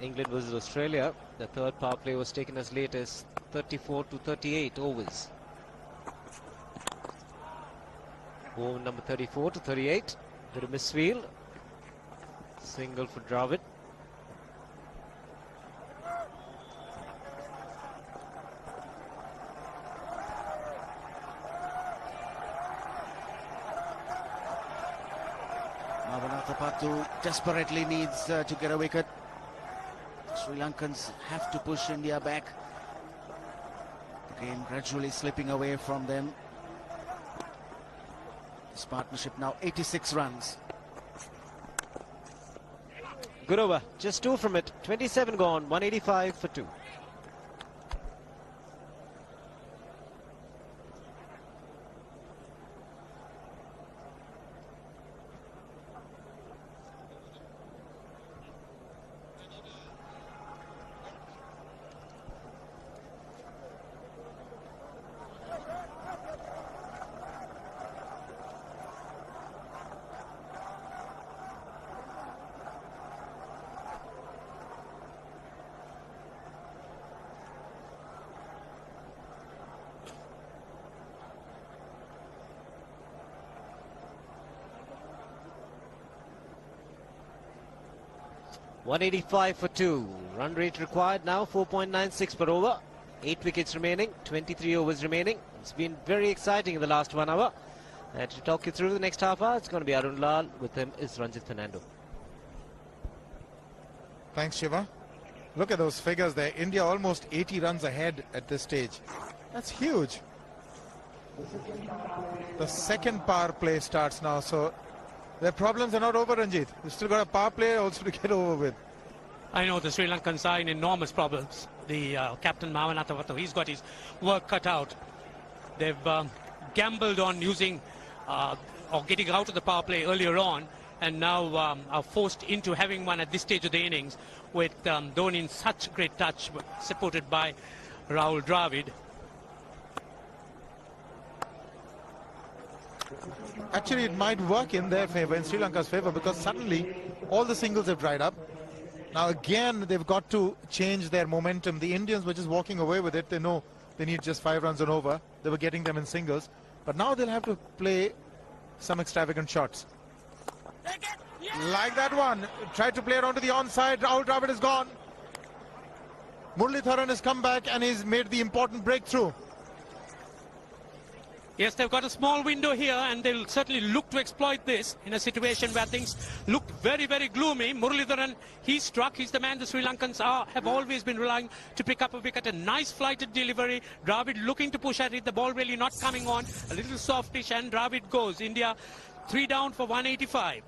England versus Australia. The third power play was taken as late as 34 to 38 overs. Over number 34 to 38. Bit of misfield. Single for Dravid. Patu desperately needs to get a wicket. Sri Lankans have to push India back. The game gradually slipping away from them. This partnership now 86 runs. Good over, just 2 from it. 27 gone, 185 for 2. .185 for 2. Run rate required now 4.96 per over. 8 wickets remaining, 23 overs remaining. It's been very exciting in the last 1 hour. And to talk you through the next half hour, it's going to be Arun Lal. With him is Ranjit Fernando. Thanks, Shiva. Look at those figures there. India almost 80 runs ahead at this stage. That's huge. The second power play starts now, so their problems are not over, Ranjit. We've still got a power play also to get over with. I know the Sri Lankans are in enormous problems. The captain Mavanatavato, he's got his work cut out. They've gambled on using or getting out of the power play earlier on, and now are forced into having one at this stage of the innings with Dhoni in such great touch, supported by Rahul Dravid. Actually, it might work in their favor, in Sri Lanka's favor, because suddenly all the singles have dried up. Now again, they've got to change their momentum. The Indians were just walking away with it. They know they need just 5 runs and over. They were getting them in singles. But now they'll have to play some extravagant shots. Like that one. Tried to play it onto the onside. Rahul Dravid is gone. Muralitharan has come back and he's made the important breakthrough. Yes, they've got a small window here, and they'll certainly look to exploit this in a situation where things look very, very gloomy. Muralitharan, he's struck. He's the man the Sri Lankans have always been relying to pick up a wicket. A nice flighted delivery. Dravid looking to push at it. The ball really not coming on. A little softish, and Dravid goes. India 3 down for 185.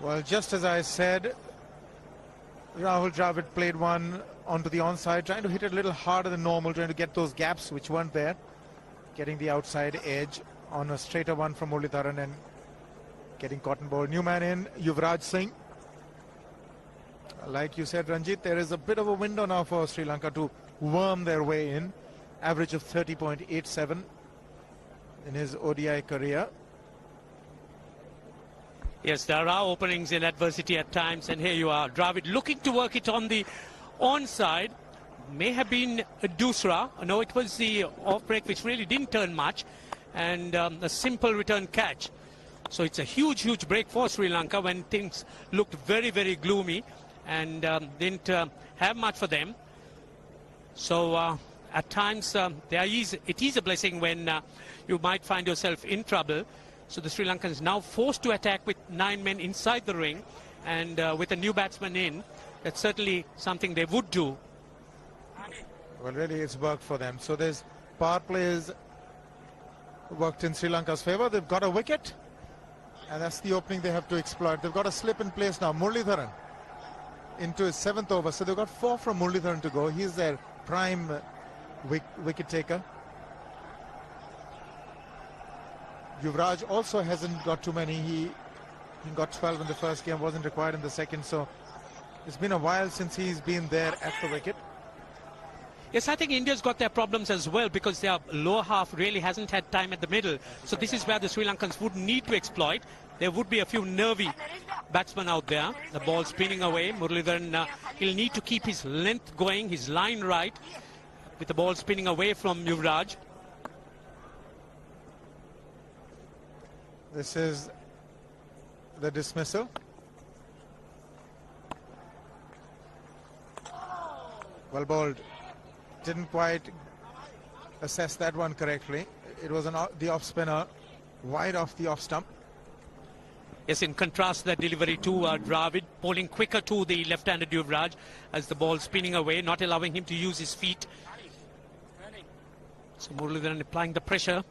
Well, just as I said, Rahul Dravid played one onto the onside, trying to hit it a little harder than normal, trying to get those gaps which weren't there, getting the outside edge on a straighter one from Muralitharan and getting cotton ball. New man in, Yuvraj Singh. Like you said, Ranjit, there is a bit of a window now for Sri Lanka to worm their way in. Average of 30.87 in his ODI career. Yes, there are openings in adversity at times, and here you are. Dravid looking to work it on the onside. May have been a Dusra. No, it was the off break, which really didn't turn much, and a simple return catch. So it's a huge, huge break for Sri Lanka when things looked very, very gloomy and didn't have much for them. So at times it is a blessing when you might find yourself in trouble. So the Sri Lankans now forced to attack with 9 men inside the ring, and with a new batsman in, that's certainly something they would do. Well, really, it's worked for them. So there's power plays worked in Sri Lanka's favor. They've got a wicket, and that's the opening they have to exploit. They've got a slip in place now. Muralitharan into his 7th over. So they've got 4 from Muralitharan to go. He's their prime wicket taker. Yuvraj also hasn't got too many. He got 12 in the first game, wasn't required in the second. So it's been a while since he's been there at the wicket. Yes, I think India's got their problems as well, because their lower half really hasn't had time at the middle. So this is where the Sri Lankans would need to exploit. There would be a few nervy batsmen out there. The ball spinning away. Muralitharan, he'll need to keep his length going, his line right, with the ball spinning away from Yuvraj. This is the dismissal. Well bowled. Didn't quite assess that one correctly. It was the off spinner, wide off the off stump. Yes, in contrast to that delivery to Dravid, bowling quicker to the left-handed Yuvraj as the ball spinning away, not allowing him to use his feet. So Muralitharan applying the pressure.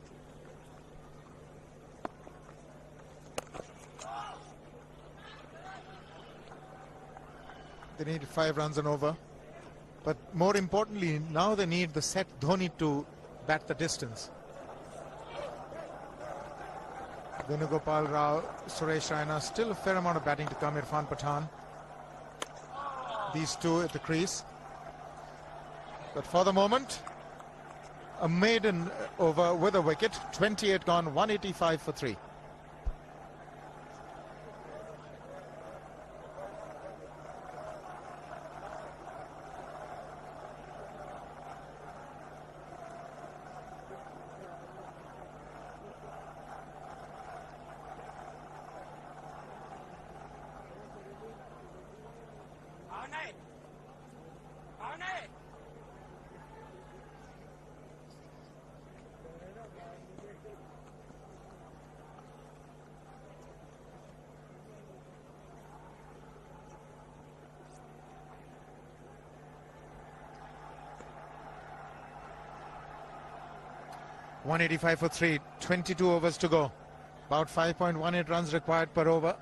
They need 5 runs and over. But more importantly, now they need the set Dhoni to bat the distance. Venugopal Rao, Suresh Raina, still a fair amount of batting to come. Irfan Pathan. These two at the crease. But for the moment, a maiden over with a wicket. 28 gone, 185 for 3. .185 for 3, 22 overs to go. About 5.18 runs required per over.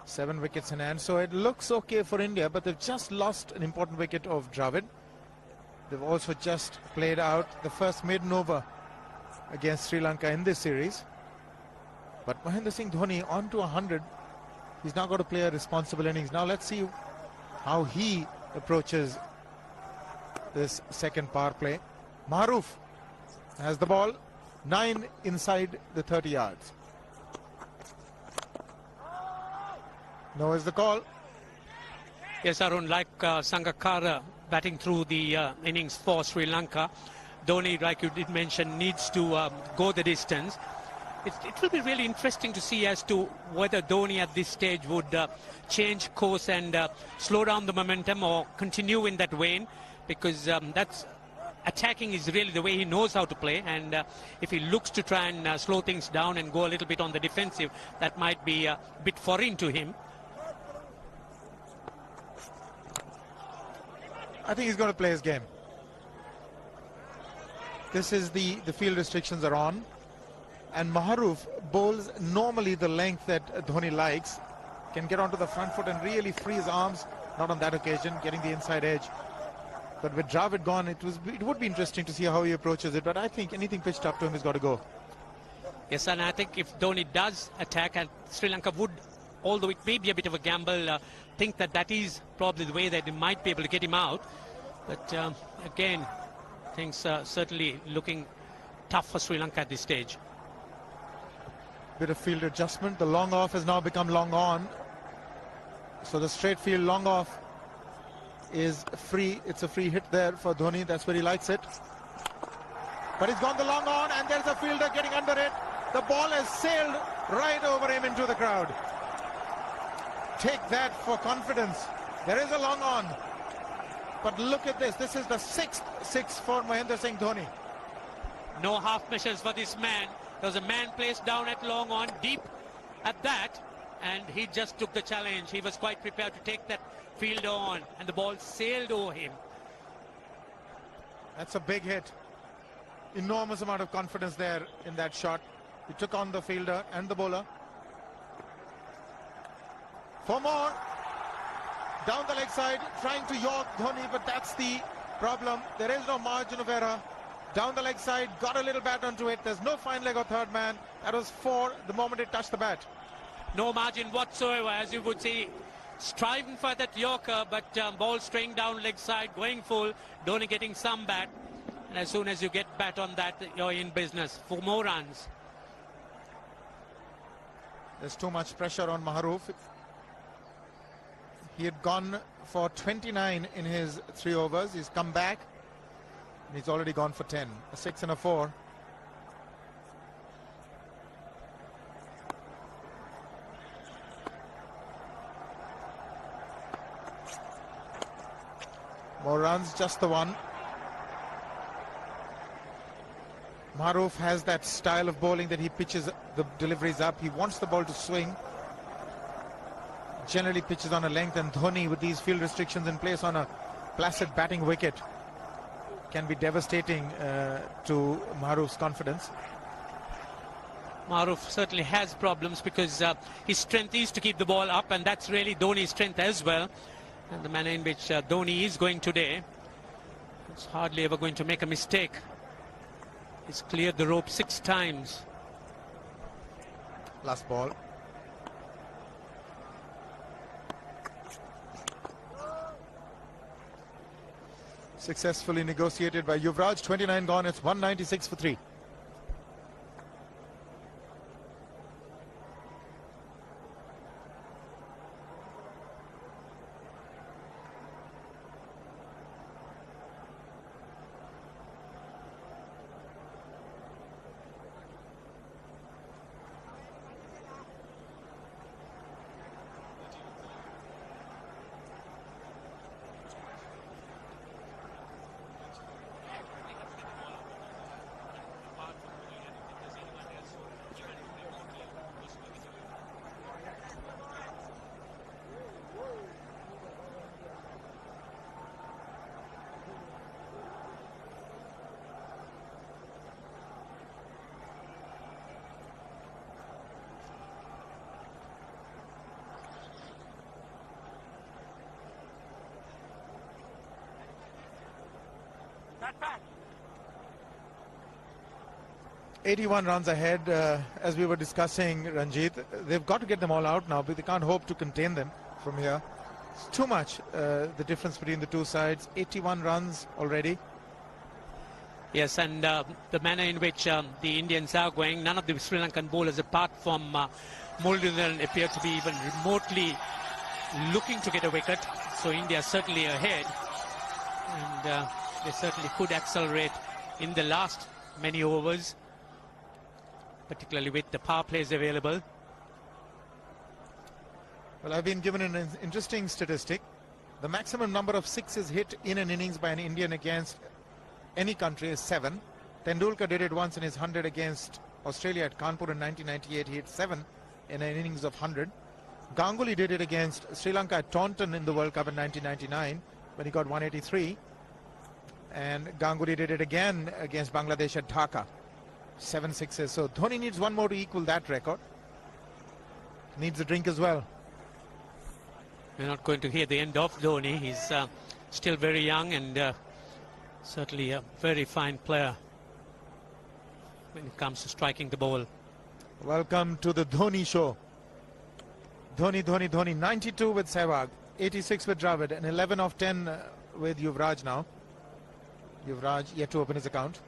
7 wickets in hand. So it looks okay for India, but they've just lost an important wicket of Dravid. They've also just played out the first maiden over against Sri Lanka in this series. But Mahendra Singh Dhoni on to 100. He's now got to play a responsible innings. Now let's see how he approaches this second power play. Maharoof has the ball. 9 inside the 30 yards. No is the call. Yes, Arun, like Sangakkara batting through the innings for Sri Lanka, Dhoni, like you did mention, needs to go the distance. It will be really interesting to see as to whether Dhoni at this stage would change course and slow down the momentum or continue in that vein, because that's attacking is really the way he knows how to play, and if he looks to try and slow things down and go a little bit on the defensive, that might be a bit foreign to him. I think he's going to play his game. This is the field restrictions are on, and Maharoof bowls normally the length that Dhoni likes, can get onto the front foot and really free his arms. Not on that occasion, getting the inside edge. But with Dravid gone, it would be interesting to see how he approaches it. But I think anything pitched up to him has got to go. Yes, and I think if Dhoni does attack, and Sri Lanka would, although it may be a bit of a gamble, think that is probably the way that they might be able to get him out. But again, things are certainly looking tough for Sri Lanka at this stage. Bit of field adjustment. The long off has now become long on. So the straight field long off is free. It's a free hit there for Dhoni. That's where he likes it. But he's gone the long on, and there's a fielder getting under it. The ball has sailed right over him into the crowd. Take that for confidence. There is a long on. But look at this. This is the 6th 6 for Mahendra Singh Dhoni. No half measures for this man. There was a man placed down at long on, deep at that, and he just took the challenge. He was quite prepared to take that fielder on, and the ball sailed over him. That's a big hit. Enormous amount of confidence there in that shot. He took on the fielder and the bowler. For more. Down the leg side, trying to york Dhoni, but that's the problem. There is no margin of error. Down the leg side, got a little bat onto it. There's no fine leg or third man. That was 4 the moment it touched the bat. No margin whatsoever, as you would see. Striving for that yorker, but ball straying down leg side, going full. Dhoni getting some bat. And as soon as you get bat on that, you're in business for more runs. There's too much pressure on Maharoof. He had gone for 29 in his 3 overs. He's come back. And he's already gone for 10. A 6 and a 4. More runs, just the 1. Maharoof has that style of bowling that he pitches the deliveries up. He wants the ball to swing. Generally pitches on a length, and Dhoni, with these field restrictions in place on a placid batting wicket, can be devastating to Maharoof's confidence. Maharoof certainly has problems because his strength is to keep the ball up, and that's really Dhoni's strength as well. And the manner in which Dhoni is going today, it's hardly ever going to make a mistake. He's cleared the rope 6 times. Last ball. Successfully negotiated by Yuvraj. 29 gone. It's 196 for 3. That back. 81 runs ahead, as we were discussing, Ranjit. They've got to get them all out now, but they can't hope to contain them from here. It's too much, the difference between the two sides. 81 runs already. Yes, and the manner in which the Indians are going, none of the Sri Lankan bowlers, apart from Murugan, appear to be even remotely looking to get a wicket. So India certainly ahead, and they certainly could accelerate in the last many overs, particularly with the power plays available. Well, I've been given an interesting statistic. The maximum number of sixes hit in an innings by an Indian against any country is 7. Tendulkar did it once in his 100 against Australia at Kanpur in 1998. He hit 7 in an innings of 100. Ganguly did it against Sri Lanka at Taunton in the World Cup in 1999 when he got 183. And Ganguly did it again against Bangladesh at Dhaka. 7 sixes. So Dhoni needs one more to equal that record. Needs a drink as well. We're not going to hear the end of Dhoni. He's still very young and certainly a very fine player when it comes to striking the ball. Welcome to the Dhoni show. Dhoni, Dhoni, Dhoni. 92 with Sehwag, 86 with Dravid, and 11 of 10 with Yuvraj now. Yuvraj yet to open his account.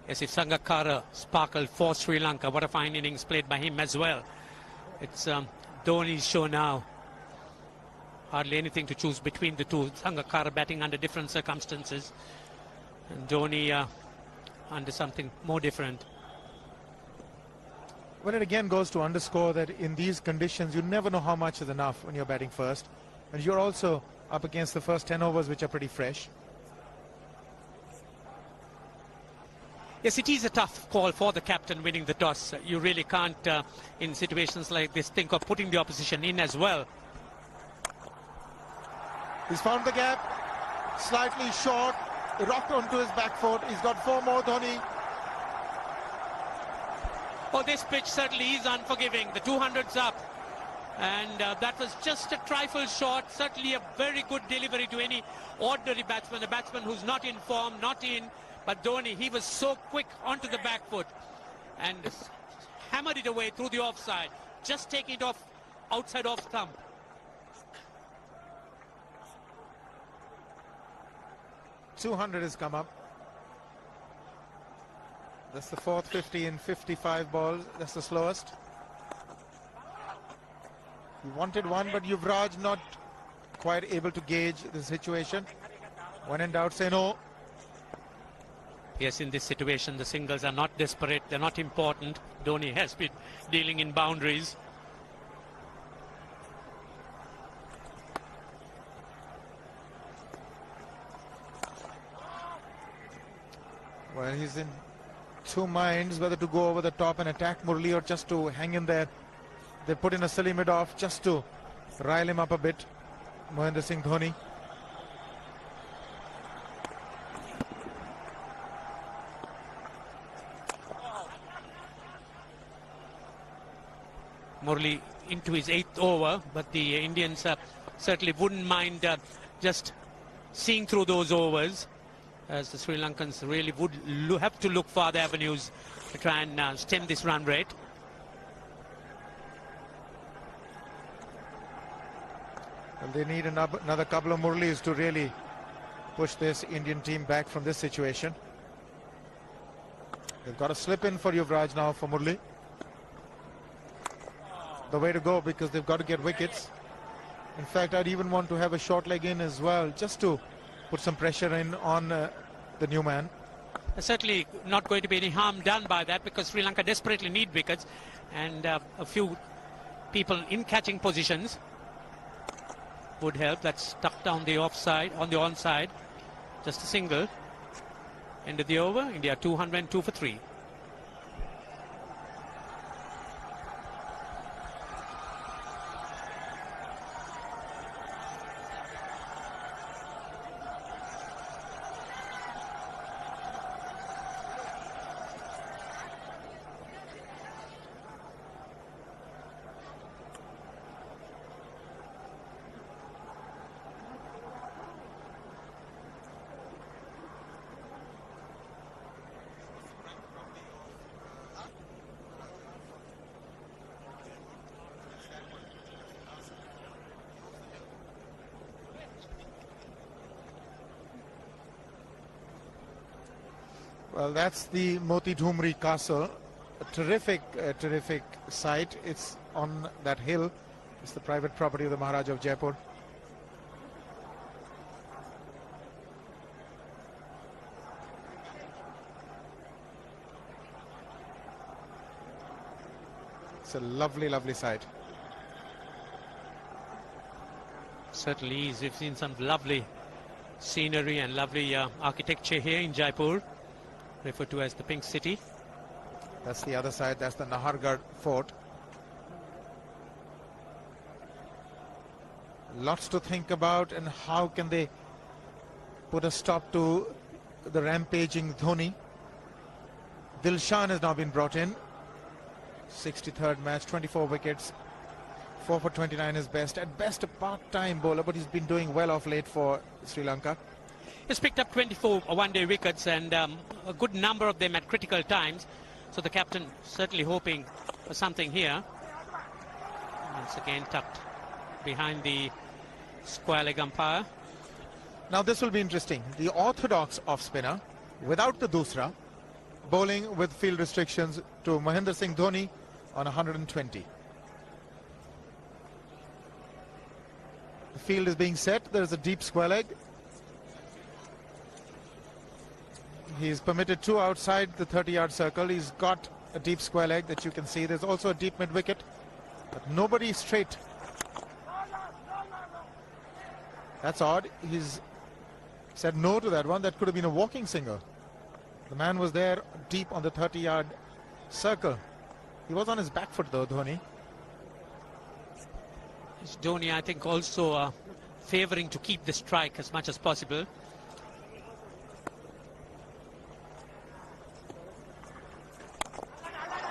Yes, if Sangakkara sparkled for Sri Lanka, what a fine innings played by him as well. It's Dhoni's show now. Hardly anything to choose between the two. Sangakkara batting under different circumstances, and Dhoni under something more different. Well, it again goes to underscore that in these conditions, you never know how much is enough when you're batting first. And you're also up against the first 10 overs, which are pretty fresh. Yes, it is a tough call for the captain winning the toss. You really can't, in situations like this, think of putting the opposition in as well. He's found the gap, slightly short, rocked onto his back foot. He's got 4 more, Dhoni. Oh, this pitch certainly is unforgiving. The 200's up. And that was just a trifle short. Certainly a very good delivery to any ordinary batsman. A batsman who's not in form, not in. But Dhoni, he was so quick onto the back foot and hammered it away through the offside. Just taking it off, outside off stump. .200 has come up. That's the 4th 50 in 55 balls. That's the slowest. He wanted one, but Yuvraj not quite able to gauge the situation. When in doubt, say no. Yes, in this situation, the singles are not desperate. They're not important. Dhoni has been dealing in boundaries. Well, he's in 2 minds whether to go over the top and attack Murli or just to hang in there. They put in a silly mid-off just to rile him up a bit. Mahendra Singh Dhoni. Murli into his 8th over, but the Indians certainly wouldn't mind just seeing through those overs, as the Sri Lankans really would have to look for other avenues to try and stem this run rate. Well, they need another couple of Murlis to really push this Indian team back from this situation. They've got a slip in for Yuvraj now for Murli. The way to go, because they've got to get wickets. In fact, I'd even want to have a short leg in as well, just to put some pressure in on the new man. There's certainly not going to be any harm done by that, because Sri Lanka desperately need wickets, and a few people in catching positions would help. That's tucked down the offside, on the onside. Just a single. End of the over. India 202 for 3. Well, that's the Moti Dhumri Castle. A terrific site. It's on that hill. It's the private property of the Maharaja of Jaipur. It's a lovely, lovely site. Certainly is. We've seen some lovely scenery and lovely architecture here in Jaipur, referred to as the Pink City. That's the other side. That's the Nahargarh Fort. Lots to think about, and how can they put a stop to the rampaging Dhoni. Dilshan has now been brought in. 63rd match, 24 wickets, 4 for 29 is best. At best a part-time bowler, but he's been doing well of late for Sri Lanka. He's picked up 24 one-day wickets, and a good number of them at critical times. So the captain certainly hoping for something here. Once again tucked behind the square leg umpire. Now this will be interesting. The orthodox off-spinner, without the Dusra, bowling with field restrictions to Mahendra Singh Dhoni on 120. The field is being set. There is a deep square leg. He's permitted 2 outside the 30-yard circle. He's got a deep square leg that you can see. There's also a deep mid-wicket, but nobody straight. That's odd. He's said no to that one. That could have been a walking single. The man was there deep on the 30-yard circle. He was on his back foot though, Dhoni. It's Dhoni, I think, also favouring to keep the strike as much as possible.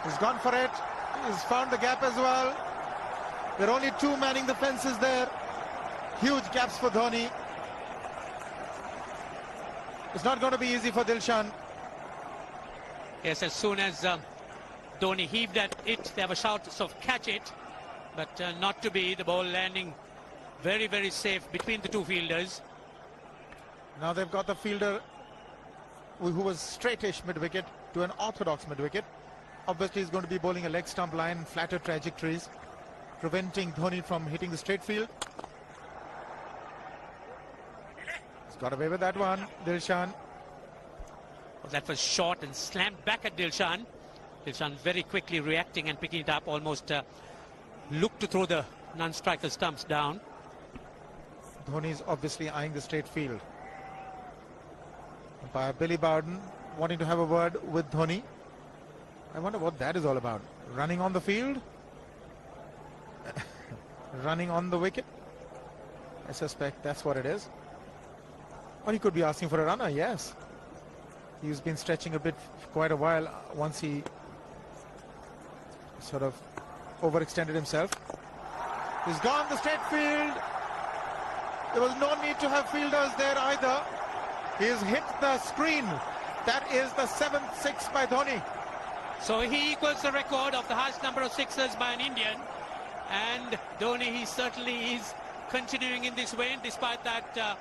He's gone for it. He's found the gap as well. There are only 2 manning the fences there. Huge gaps for Dhoni. It's not going to be easy for Dilshan. Yes, as soon as Dhoni heaved at it, they have a shout of catch it, but not to be. The ball landing very, very safe between the 2 fielders. Now they've got the fielder who was straightish mid-wicket to an orthodox mid-wicket. Obviously he's going to be bowling a leg stump line, flatter trajectories, preventing Dhoni from hitting the straight field. He's got away with that one, Dilshan. Well, that was short and slammed back at Dilshan. Dilshan very quickly reacting and picking it up, almost looked to throw the non-striker stumps down. Dhoni's obviously eyeing the straight field. Umpire Billy Bowden wanting to have a word with Dhoni. I wonder what that is all about. Running on the field? Running on the wicket? I suspect that's what it is. Or he could be asking for a runner, yes. He's been stretching a bit for quite a while once he sort of overextended himself. He's gone the straight field. There was no need to have fielders there either. He's hit the screen. That is the 7th six by Dhoni. So he equals the record of the highest number of sixes by an Indian. And Dhoni, he certainly is continuing in this vein despite that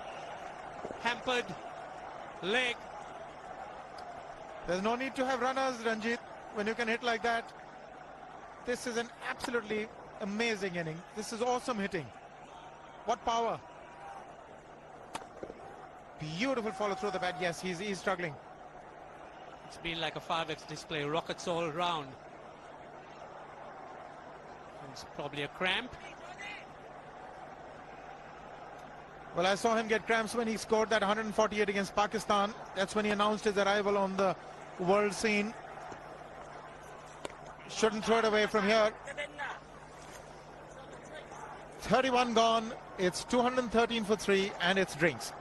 hampered leg. There's no need to have runners, Ranjit, when you can hit like that. This is an absolutely amazing inning. This is awesome hitting. What power. Beautiful follow through the bat. Yes, he's struggling. It's been like a 5x display, rockets all round. It's probably a cramp. Well, I saw him get cramps when he scored that 148 against Pakistan. That's when he announced his arrival on the world scene. Shouldn't throw it away from here. 31 gone. It's 213 for 3 and it's drinks.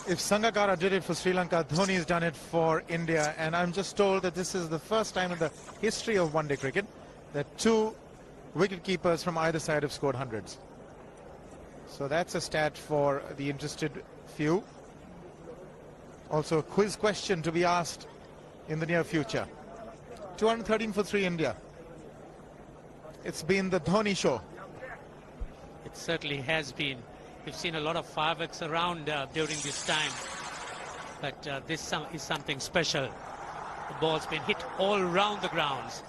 If Sangakkara did it for Sri Lanka, Dhoni's done it for India. And I'm just told that this is the first time in the history of one-day cricket that 2 wicket-keepers from either side have scored hundreds. So that's a stat for the interested few. Also a quiz question to be asked in the near future. 213 for 3 India. It's been the Dhoni show. It certainly has been. We've seen a lot of fireworks around during this time, but this is something special. The ball's been hit all around the grounds.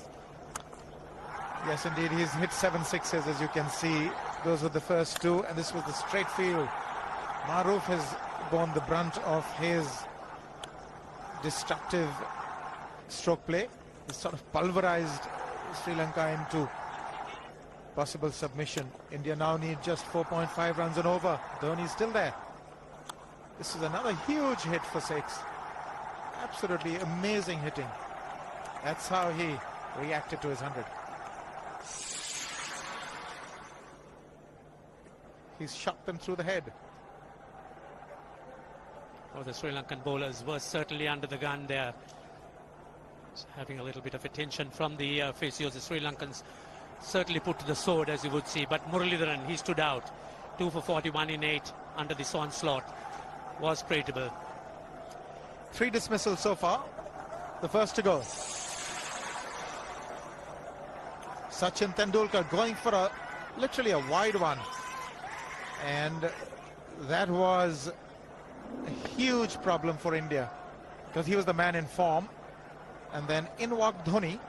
Yes, indeed, he's hit 7 sixes, as you can see. Those were the first 2, and this was the straight field. Maroof has borne the brunt of his destructive stroke play. He's sort of pulverized Sri Lanka into possible submission. India now need just 4.5 runs and over. Dhoni's still there. This is another huge hit for 6. Absolutely amazing hitting. That's how he reacted to his 100. He's shot them through the head. Oh, the Sri Lankan bowlers were certainly under the gun there. Having a little bit of attention from the physios. The Sri Lankans certainly put to the sword, as you would see, but Muralidharan, he stood out. 2 for 41 in 8 under this onslaught. Was creditable. 3 dismissals so far. The first to go. Sachin Tendulkar going for literally a wide one. And that was a huge problem for India because he was the man in form. And then in walked Dhoni.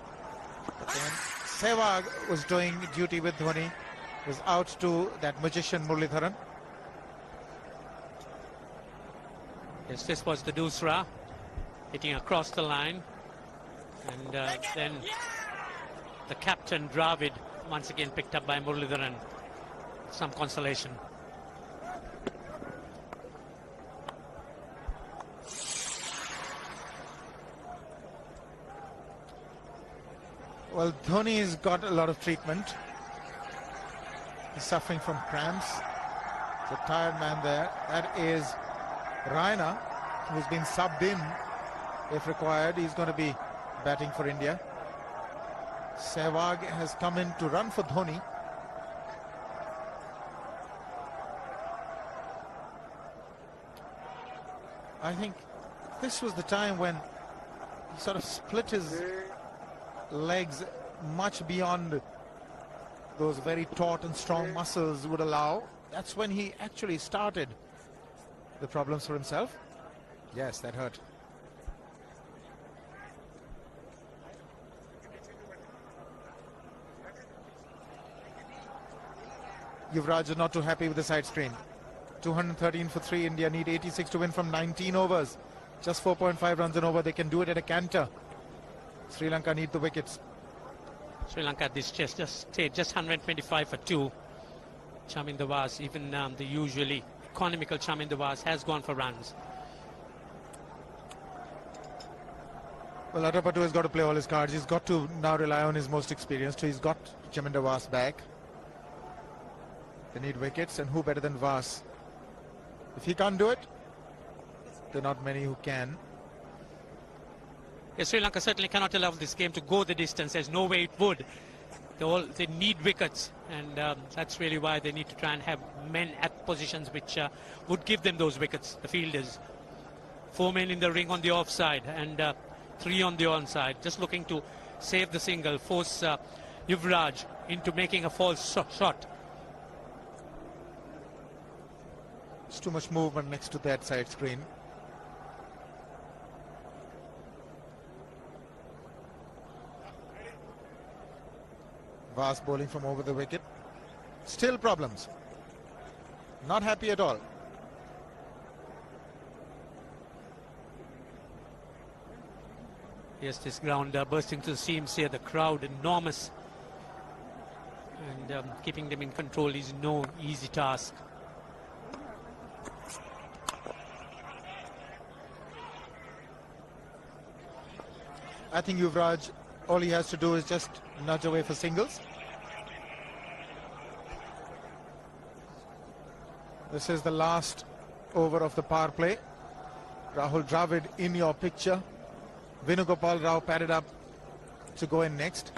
And Sehwag was doing duty with Dhoni. Was out to that magician Muralidharan. Yes, this was the Dusra, hitting across the line. And then the captain, Dravid, once again picked up by Muralidharan. Some consolation. Well, Dhoni's got a lot of treatment. He's suffering from cramps. It's a tired man there. That is Raina, who's been subbed in if required. He's going to be batting for India. Sehwag has come in to run for Dhoni. I think this was the time when he sort of split his legs much beyond those very taut and strong muscles would allow. That's when he actually started the problems for himself. Yes, that hurt. Yuvraj is not too happy with the side screen. 213 for 3. India need 86 to win from 19 overs. Just 4.5 runs an over. They can do it at a canter. Sri Lanka need the wickets. Sri Lanka at this just stayed just 125 for 2. Chaminda Vas, even the usually economical Chaminda Vas, has gone for runs. Well, Atapattu has got to play all his cards. He's got to now rely on his most experienced. He's got Chaminda Vas back. They need wickets, and who better than Vas? If he can't do it, there are not many who can. Yes, Sri Lanka certainly cannot allow this game to go the distance. There's no way it would. They need wickets, and that's really why they need to try and have men at positions which would give them those wickets, the fielders. 4 men in the ring on the offside and 3 on the onside, just looking to save the single, force Yuvraj into making a false shot. It's too much movement next to that side screen. Vas bowling from over the wicket. Still problems. Not happy at all. Yes, this ground bursting to the seams here. The crowd enormous. And keeping them in control is no easy task. I think Yuvraj, all he has to do is just nudge away for singles. This is the last over of the power play. Rahul Dravid in your picture. Venugopal Rao padded up to go in next.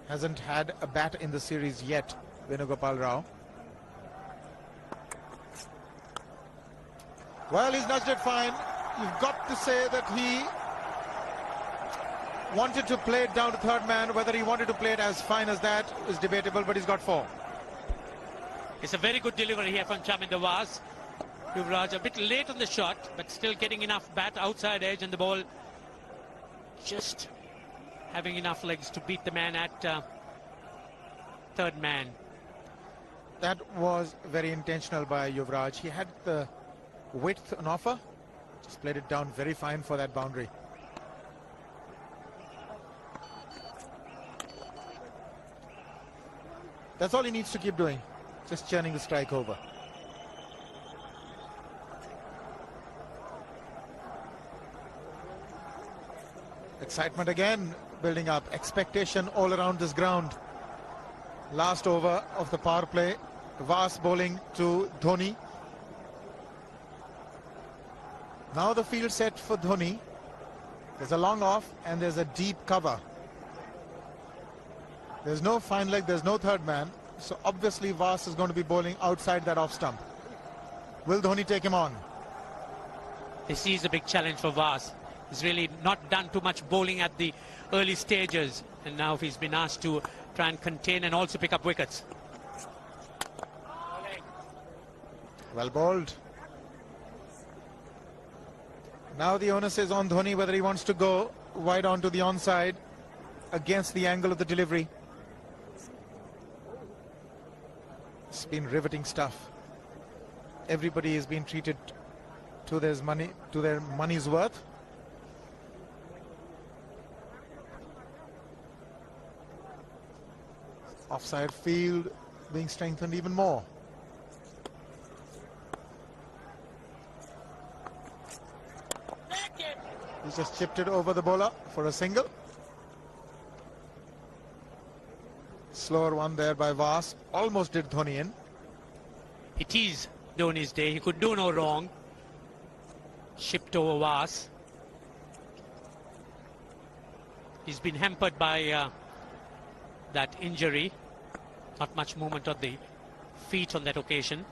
Hasn't had a bat in the series yet, Venugopal Rao. Well, he's nudged it fine. You've got to say that he wanted to play it down to third man. Whether he wanted to play it as fine as that is debatable, but he's got 4. It's a very good delivery here from Chaminda Vas. Yuvraj a bit late on the shot, but still getting enough bat outside edge, and the ball just having enough legs to beat the man at third man. That was very intentional by Yuvraj. He had the width on offer. Just played it down very fine for that boundary. That's all he needs to keep doing. Just churning the strike over. Excitement again building up. Expectation all around this ground. Last over of the power play. Vas bowling to Dhoni. Now the field set for Dhoni. There's a long off and there's a deep cover. There's no fine leg, there's no third man. So obviously Vas is going to be bowling outside that off stump. Will Dhoni take him on? This is a big challenge for Vas. He's really not done too much bowling at the early stages, and now he's been asked to try and contain and also pick up wickets. Well bowled. Now the onus is on Dhoni whether he wants to go wide onto the onside against the angle of the delivery. It's been riveting stuff. Everybody has been treated to their money's worth. Offside field being strengthened even more. He's just chipped it over the bowler for a single. Slower one there by Vas. Almost did Dhoni in. It is Dhoni's day. He could do no wrong. Shipped over Vas. He's been hampered by that injury. Not much movement of the feet on that occasion.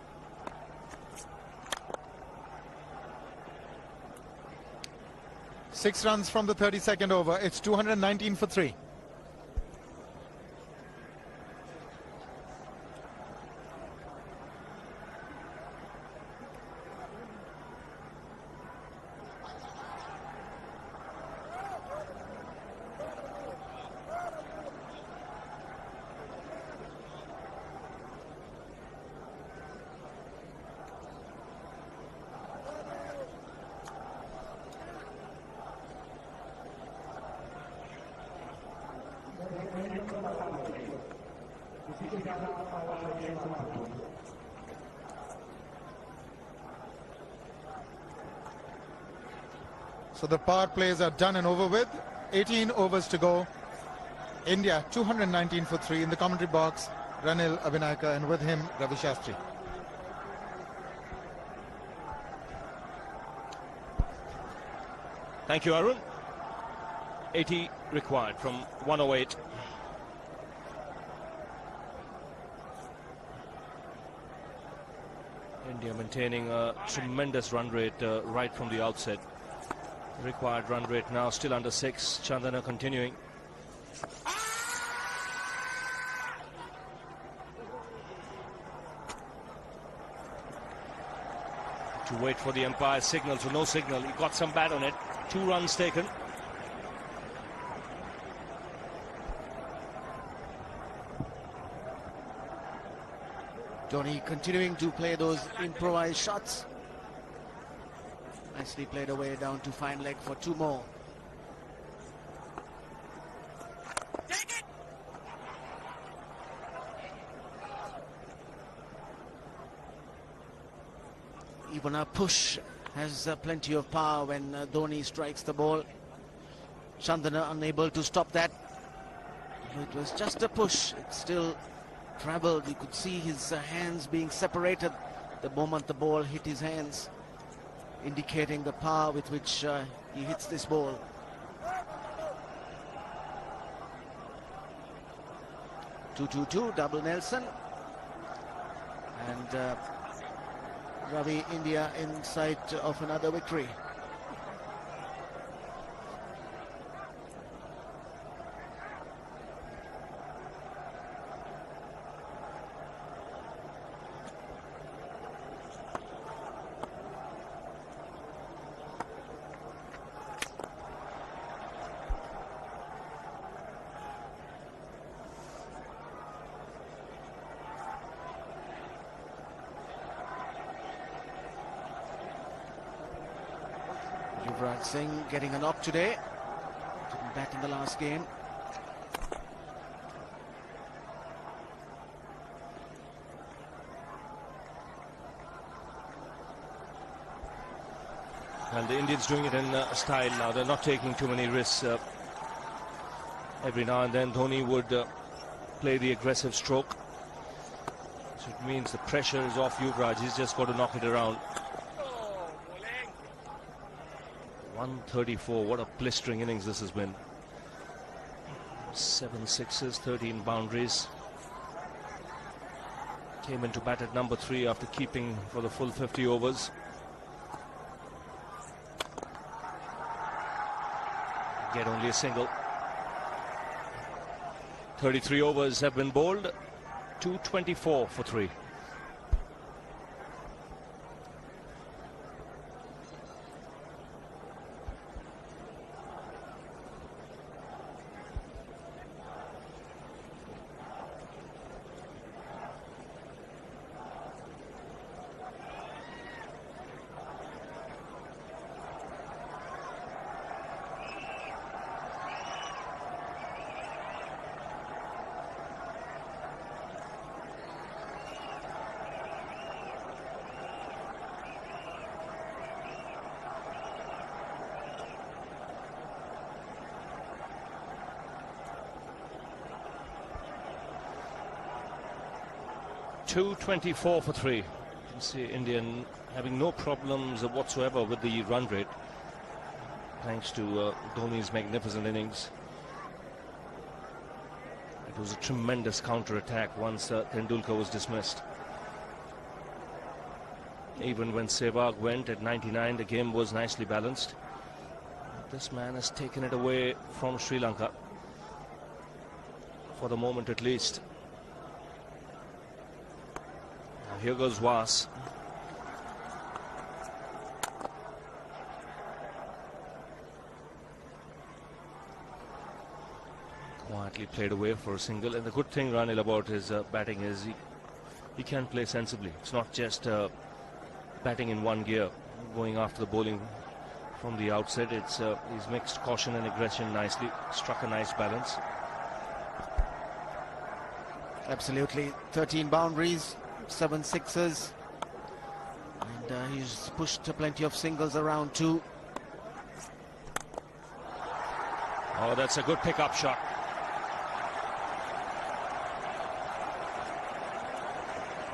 Six runs from the 32nd over. It's 219 for 3. So the power plays are done and over with. 18 overs to go. India 219 for 3. In the commentary box, Ranil Abhinayaka, and with him Ravi Shastri. Thank you, Arun. 80 required from 108. India maintaining a tremendous run rate right from the outset. Required run rate now still under 6. Chandana continuing. To wait for the umpire's signal, so no signal. He got some bat on it. 2 runs taken. Dhoni continuing to play those improvised shots. Nicely played away down to fine leg for 2 more. Even a push has plenty of power when Dhoni strikes the ball. Chandana unable to stop that. It was just a push. It still traveled. You could see his hands being separated the moment the ball hit his hands, indicating the power with which he hits this ball. Two, double Nelson. And Ravi, India in sight of another victory. Yuvraj Singh getting a knock today. Didn't bat in the last game. And the Indians doing it in style now. They're not taking too many risks. Every now and then Dhoni would play the aggressive stroke. So it means the pressure is off Yuvraj. He's just got to knock it around. 134. What a blistering innings this has been. 7 sixes, 13 boundaries. Came into bat at number 3 after keeping for the full 50 overs. get only a single. 33 overs have been bowled. 224 for 3. .224 for 3. You can see Indian having no problems whatsoever with the run rate, thanks to Dhoni's magnificent innings. It was a tremendous counter-attack once Tendulkar was dismissed. Even when Sehwag went at 99, the game was nicely balanced. This man has taken it away from Sri Lanka, for the moment at least. Here goes Vas. Quietly played away for a single. And the good thing, Ranil, about his batting is he can play sensibly. It's not just batting in one gear, going after the bowling from the outset. It's he's mixed caution and aggression nicely. Struck a nice balance. Absolutely. 13 boundaries. 7 sixes, and he's pushed plenty of singles around too. Oh, that's a good pickup shot.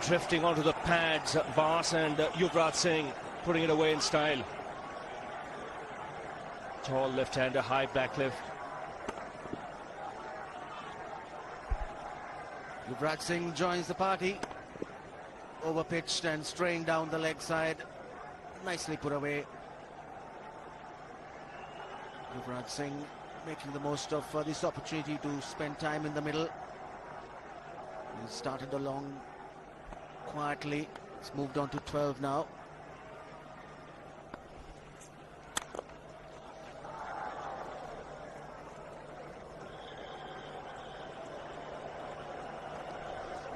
Drifting onto the pads, Vas and Yuvraj Singh putting it away in style. Tall left-hander, high back lift. Yuvraj Singh joins the party. Overpitched and straying down the leg side. Nicely put away. Yuvraj Singh making the most of this opportunity to spend time in the middle. He started along quietly. It's moved on to 12 now.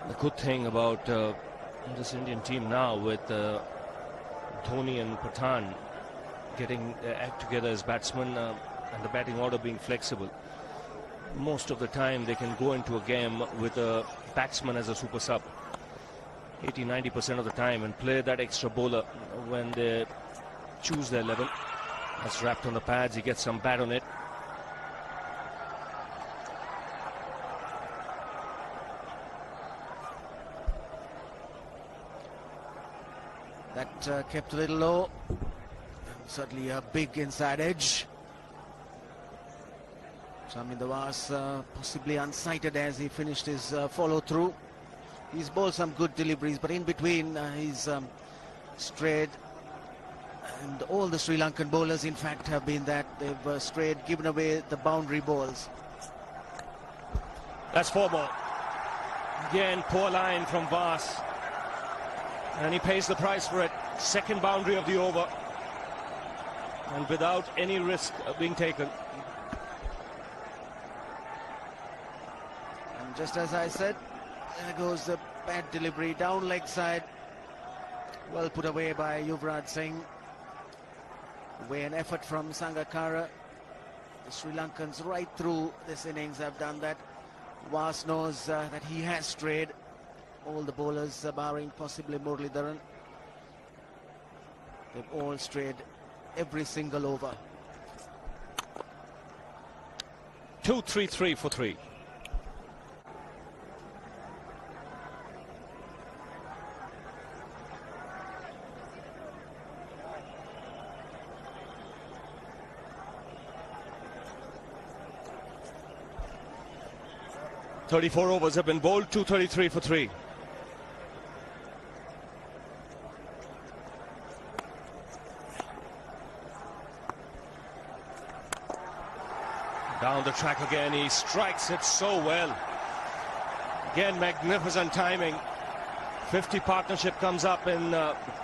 The good thing about this Indian team now, with Dhoni and Pathan getting their act together as batsmen, and the batting order being flexible, most of the time they can go into a game with a batsman as a super sub 80-90% of the time, and play that extra bowler when they choose their 11. That's wrapped on the pads. He gets some bat on it. That kept a little low. Certainly a big inside edge. Shamin Vas possibly unsighted as he finished his follow-through. He's bowled some good deliveries, but in between he's strayed. And all the Sri Lankan bowlers, in fact, have been that. They've strayed, given away the boundary balls. That's 4 more. Again, poor line from Vas. And he pays the price for it. Second boundary of the over. And without any risk of being taken. And just as I said, there goes the bad delivery down leg side. Well put away by Yuvraj Singh. Away an effort from Sangakkara. The Sri Lankans right through this innings have done that. Vas knows that he has strayed. All the bowlers, barring possibly Muralidharan, they've all strayed every single over. 2-3-3 for 3. .34 overs have been bowled. 233 for 3. Down the track again, he strikes it so well. Again, magnificent timing. 50 partnership comes up in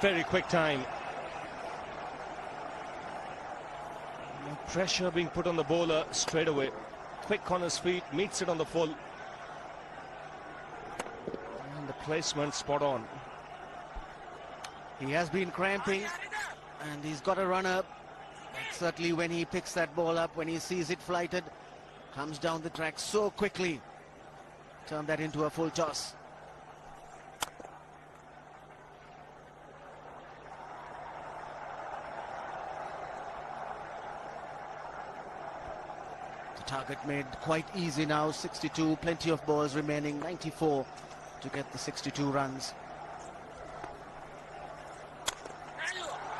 very quick time. Pressure being put on the bowler straight away. Quick on his feet, meets it on the full. And the placement spot on. He has been cramping and he's got a runner. And certainly when he picks that ball up, when he sees it flighted, comes down the track so quickly. Turn that into a full toss. The target made quite easy now, 62, plenty of balls remaining, 94 to get the 62 runs.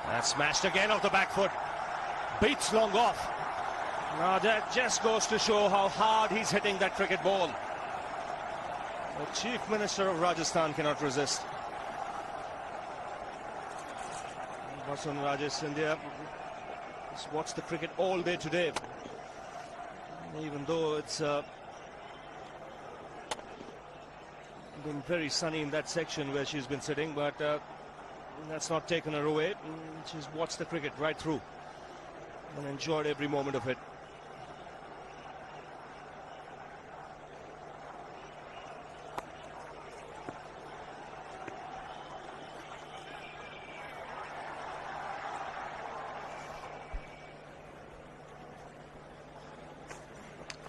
That's smashed again off the back foot. Beats long off. Now that just goes to show how hard he's hitting that cricket ball. The Chief Minister of Rajasthan cannot resist. Vasun Rajesh Scindia has watched the cricket all day today. Even though it's been very sunny in that section where she's been sitting, but that's not taken her away. She's watched the cricket right through and enjoyed every moment of it.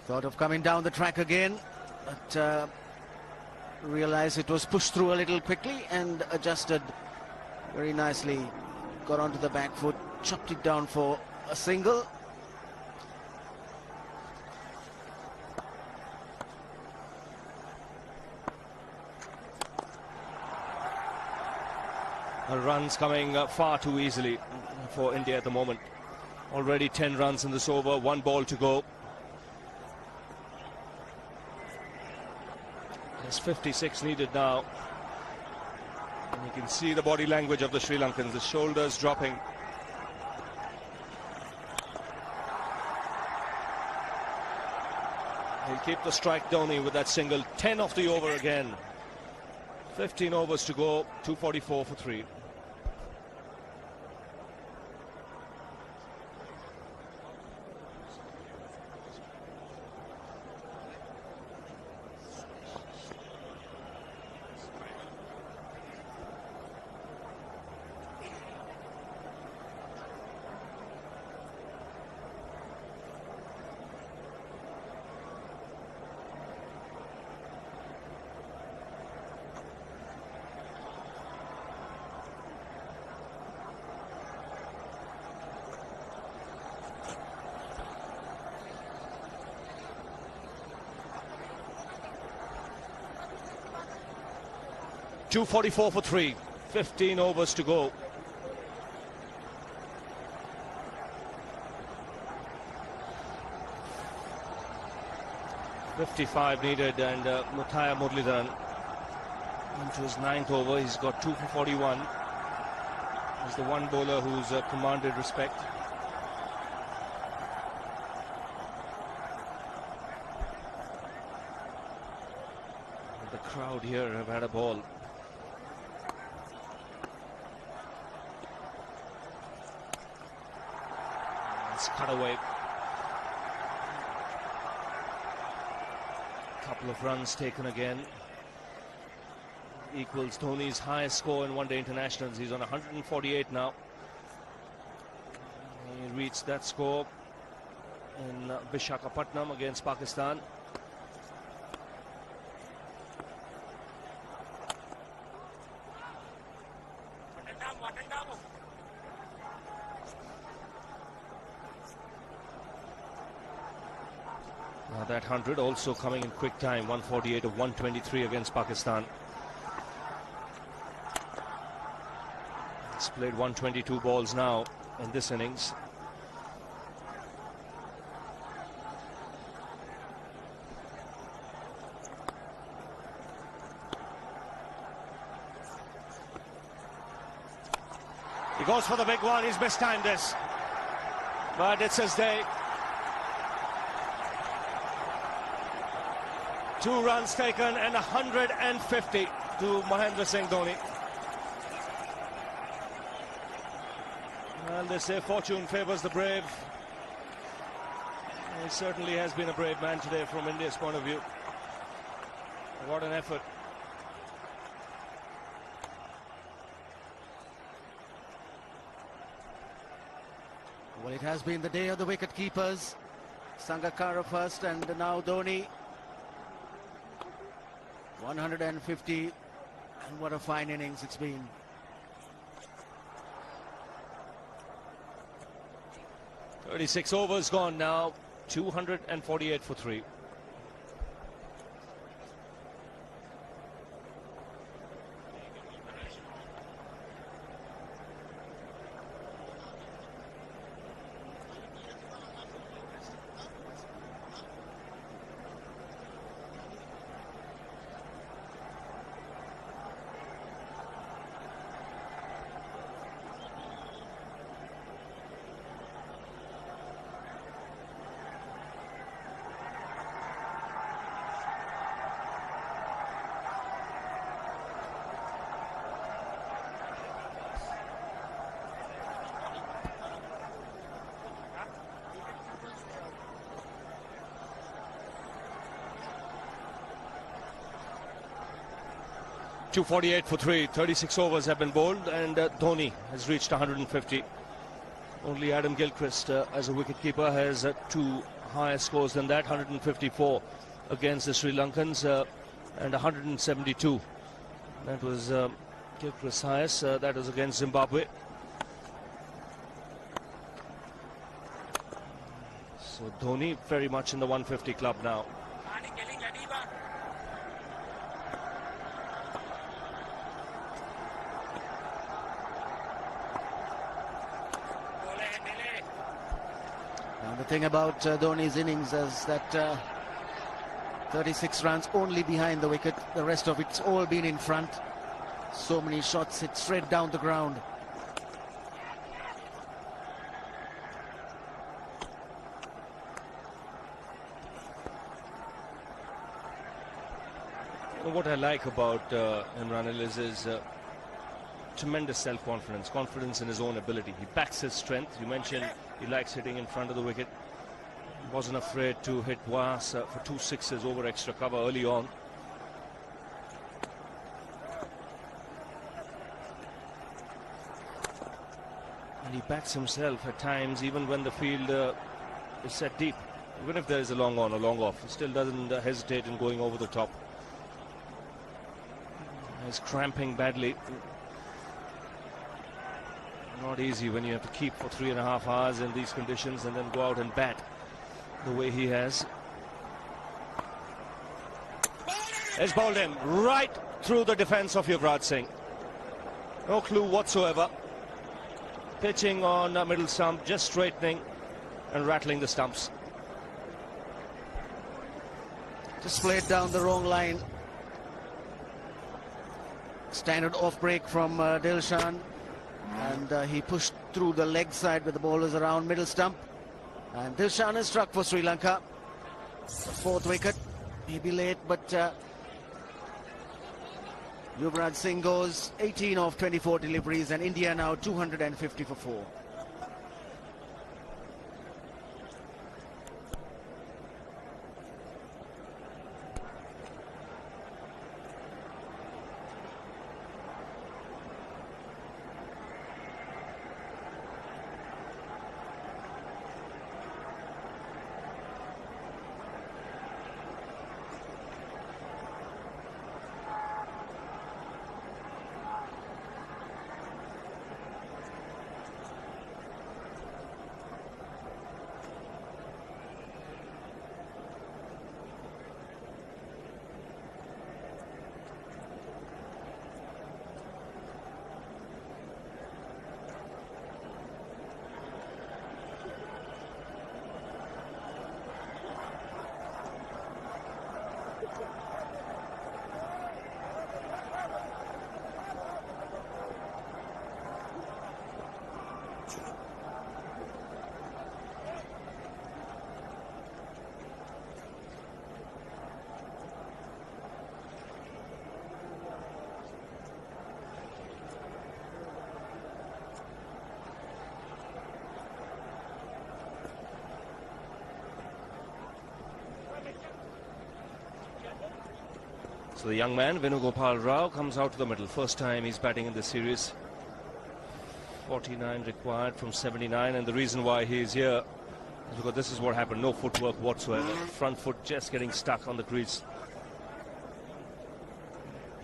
Thought of coming down the track again, but realized it was pushed through a little quickly and adjusted very nicely. Got onto the back foot, chopped it down for a single. Her runs coming far too easily for India at the moment. Already 10 runs in this over, 1 ball to go. There's 56 needed now. And you can see the body language of the Sri Lankans, the shoulders dropping. He'll keep the strike, Dhoni, with that single. 10 off the over again. 15 overs to go, 244 for 3. .244 for 3, 15 overs to go. .55 needed, and Muthaiya Muralidharan into his 9th over. He's got 2 for 41. He's the one bowler who's commanded respect. The crowd here have had a ball. It's cut away. Couple of runs taken again. Equals Dhoni's highest score in one-day internationals. He's on 148 now. He reached that score in Visakhapatnam against Pakistan. Now that 100 also coming in quick time, 148 of 123 against Pakistan. He's played 122 balls now in this innings. He goes for the big one. He's mistimed this, but it's his day. 2 runs taken and 150 to Mahendra Singh Dhoni. Well, they say fortune favours the brave. He certainly has been a brave man today from India's point of view. What an effort. Well, it has been the day of the wicket keepers. Sangakkara first and now Dhoni. 150, and what a fine innings it's been. "36 overs gone now, 248 for 3. .248 for 3. 36 overs have been bowled, and Dhoni has reached 150. Only Adam Gilchrist, as a wicketkeeper, has 2 higher scores than that. 154 against the Sri Lankans and 172. That was Gilchrist's highest. That was against Zimbabwe. So Dhoni very much in the 150 club now. And the thing about Dhoni's innings is that 36 runs only behind the wicket. The rest of it's all been in front. So many shots hit straight down the ground. What I like about Imran is his tremendous self-confidence, confidence in his own ability. He backs his strength. You mentioned he likes hitting in front of the wicket. He wasn't afraid to hit Was for 2 sixes over extra cover early on. And he backs himself at times, even when the field is set deep. Even if there is a long on or long off, he still doesn't hesitate in going over the top. He's cramping badly. Not easy when you have to keep for 3.5 hours in these conditions and then go out and bat the way he has. Has bowled him right through the defence of Yuvraj Singh. No clue whatsoever. Pitching on middle stump, just straightening and rattling the stumps. Just played down the wrong line. Standard off break from Dilshan, and he pushed through the leg side with the bowlers around middle stump, and Dilshan is struck for Sri Lanka. 4th wicket, maybe late, but Yuvraj Singh goes 18 of 24 deliveries, and India now 250 for 4. So the young man, Venugopal Rao, comes out to the middle. First time he's batting in this series. 49 required from 79, and the reason why he's here is because this is what happened. No footwork whatsoever. Front foot just getting stuck on the crease.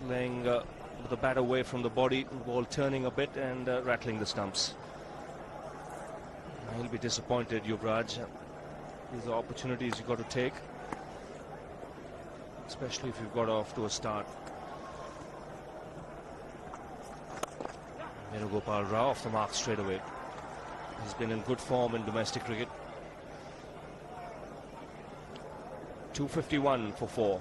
Playing with the bat away from the body, ball turning a bit and rattling the stumps. He'll be disappointed, Yuvraj. These are opportunities you've got to take, especially if you've got off to a start. Venugopal Rao off the mark straight away. He's been in good form in domestic cricket. 251 for 4.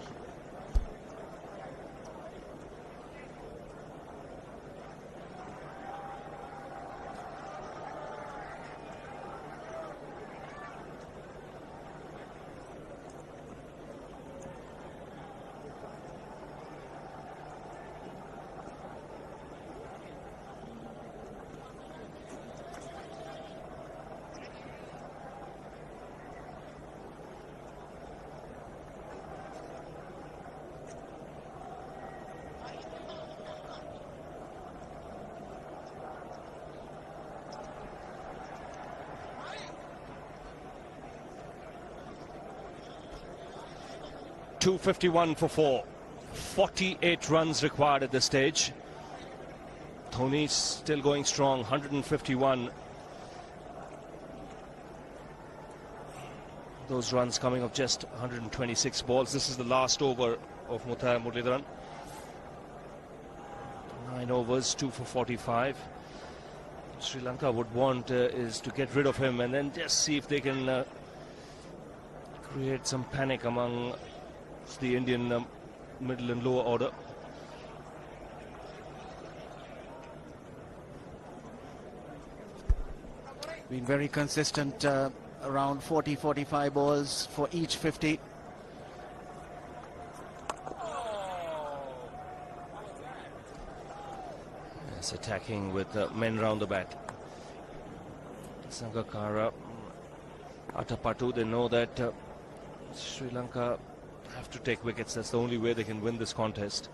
.251 for 4. 48 runs required at this stage. Dhoni still going strong, 151. Those runs coming off just 126 balls. This is the last over of Muralidharan. 9 overs, 2 for 45. Sri Lanka would want is to get rid of him and then just see if they can create some panic among the Indian middle and lower order. Been very consistent, around 40-45 balls for each 50. Yes, attacking with men round the bat. Sangakkara, Atapattu, they know that Sri Lanka have to take wickets. That's the only way they can win this contest.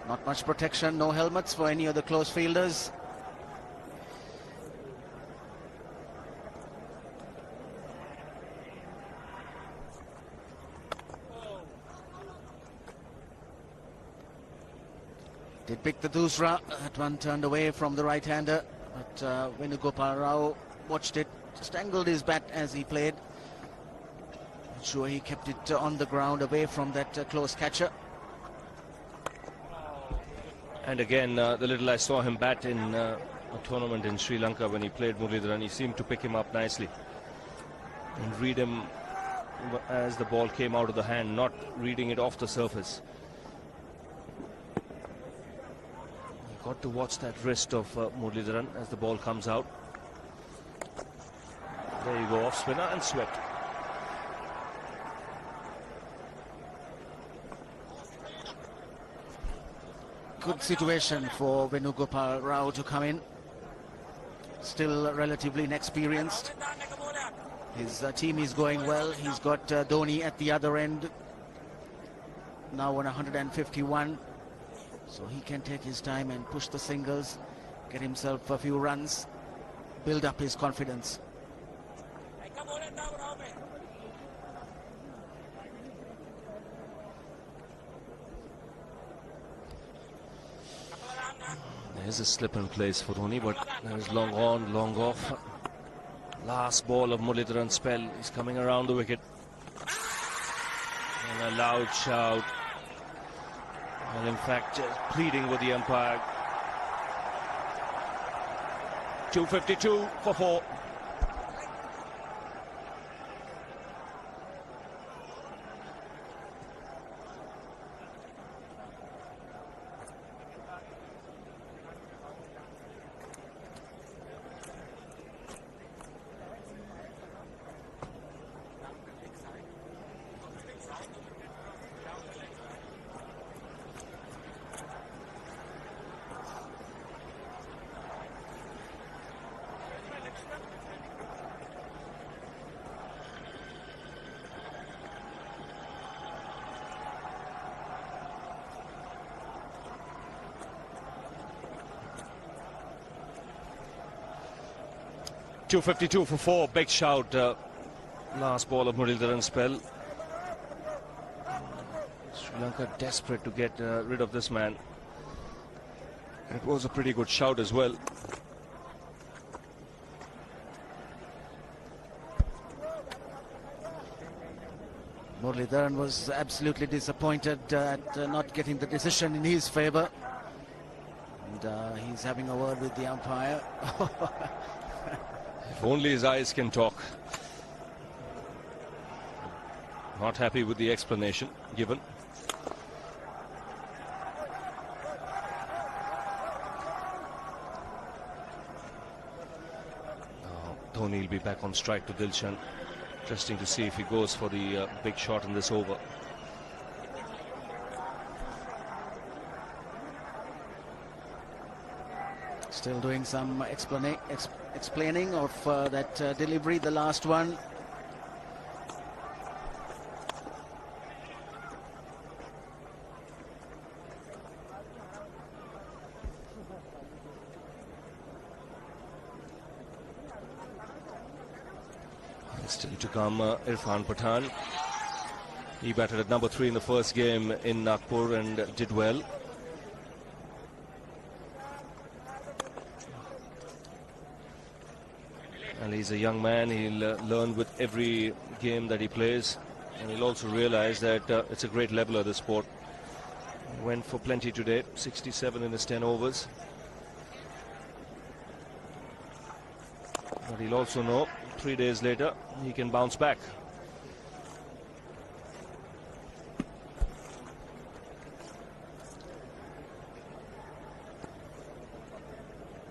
Not much protection, no helmets for any of the close fielders. Did pick the doosra. That one turned away from the right-hander, but Venugopal Rao watched it, just angled his bat as he played. Not sure he kept it on the ground away from that close catcher. And again, the little I saw him bat in a tournament in Sri Lanka when he played Muralidharan, he seemed to pick him up nicely and read him as the ball came out of the hand, not reading it off the surface. Got to watch that wrist of Muralidharan as the ball comes out. There you go, off spinner and swept. Good situation for Venugopal Rao to come in. Still relatively inexperienced. His team is going well. He's got Dhoni at the other end, now on 151. So he can take his time and push the singles, get himself a few runs, build up his confidence. There's a slip in place for Dhoni, but there's long on, long off. Last ball of Muralidharan's spell. He's coming around the wicket. And a loud shout. And in fact, just pleading with the umpire. 252 for 4. 252 for 4. Big shout. Last ball of Muralidharan's spell. Sri Lanka desperate to get rid of this man. It was a pretty good shout as well. Muralidharan was absolutely disappointed at not getting the decision in his favour. And he's having a word with the umpire. If only his eyes can talk. Not happy with the explanation given. Dhoni will be back on strike to Dilshan. Interesting to see if he goes for the big shot in this over. Still doing some explaining of that delivery, the last one. Still to come, Irfan Pathan. He batted at number 3 in the first game in Nagpur and did well. And he's a young man. He'll learn with every game that he plays. And he'll also realize that it's a great leveler, this sport. He went for plenty today, 67 in his 10 overs. But he'll also know 3 days later he can bounce back.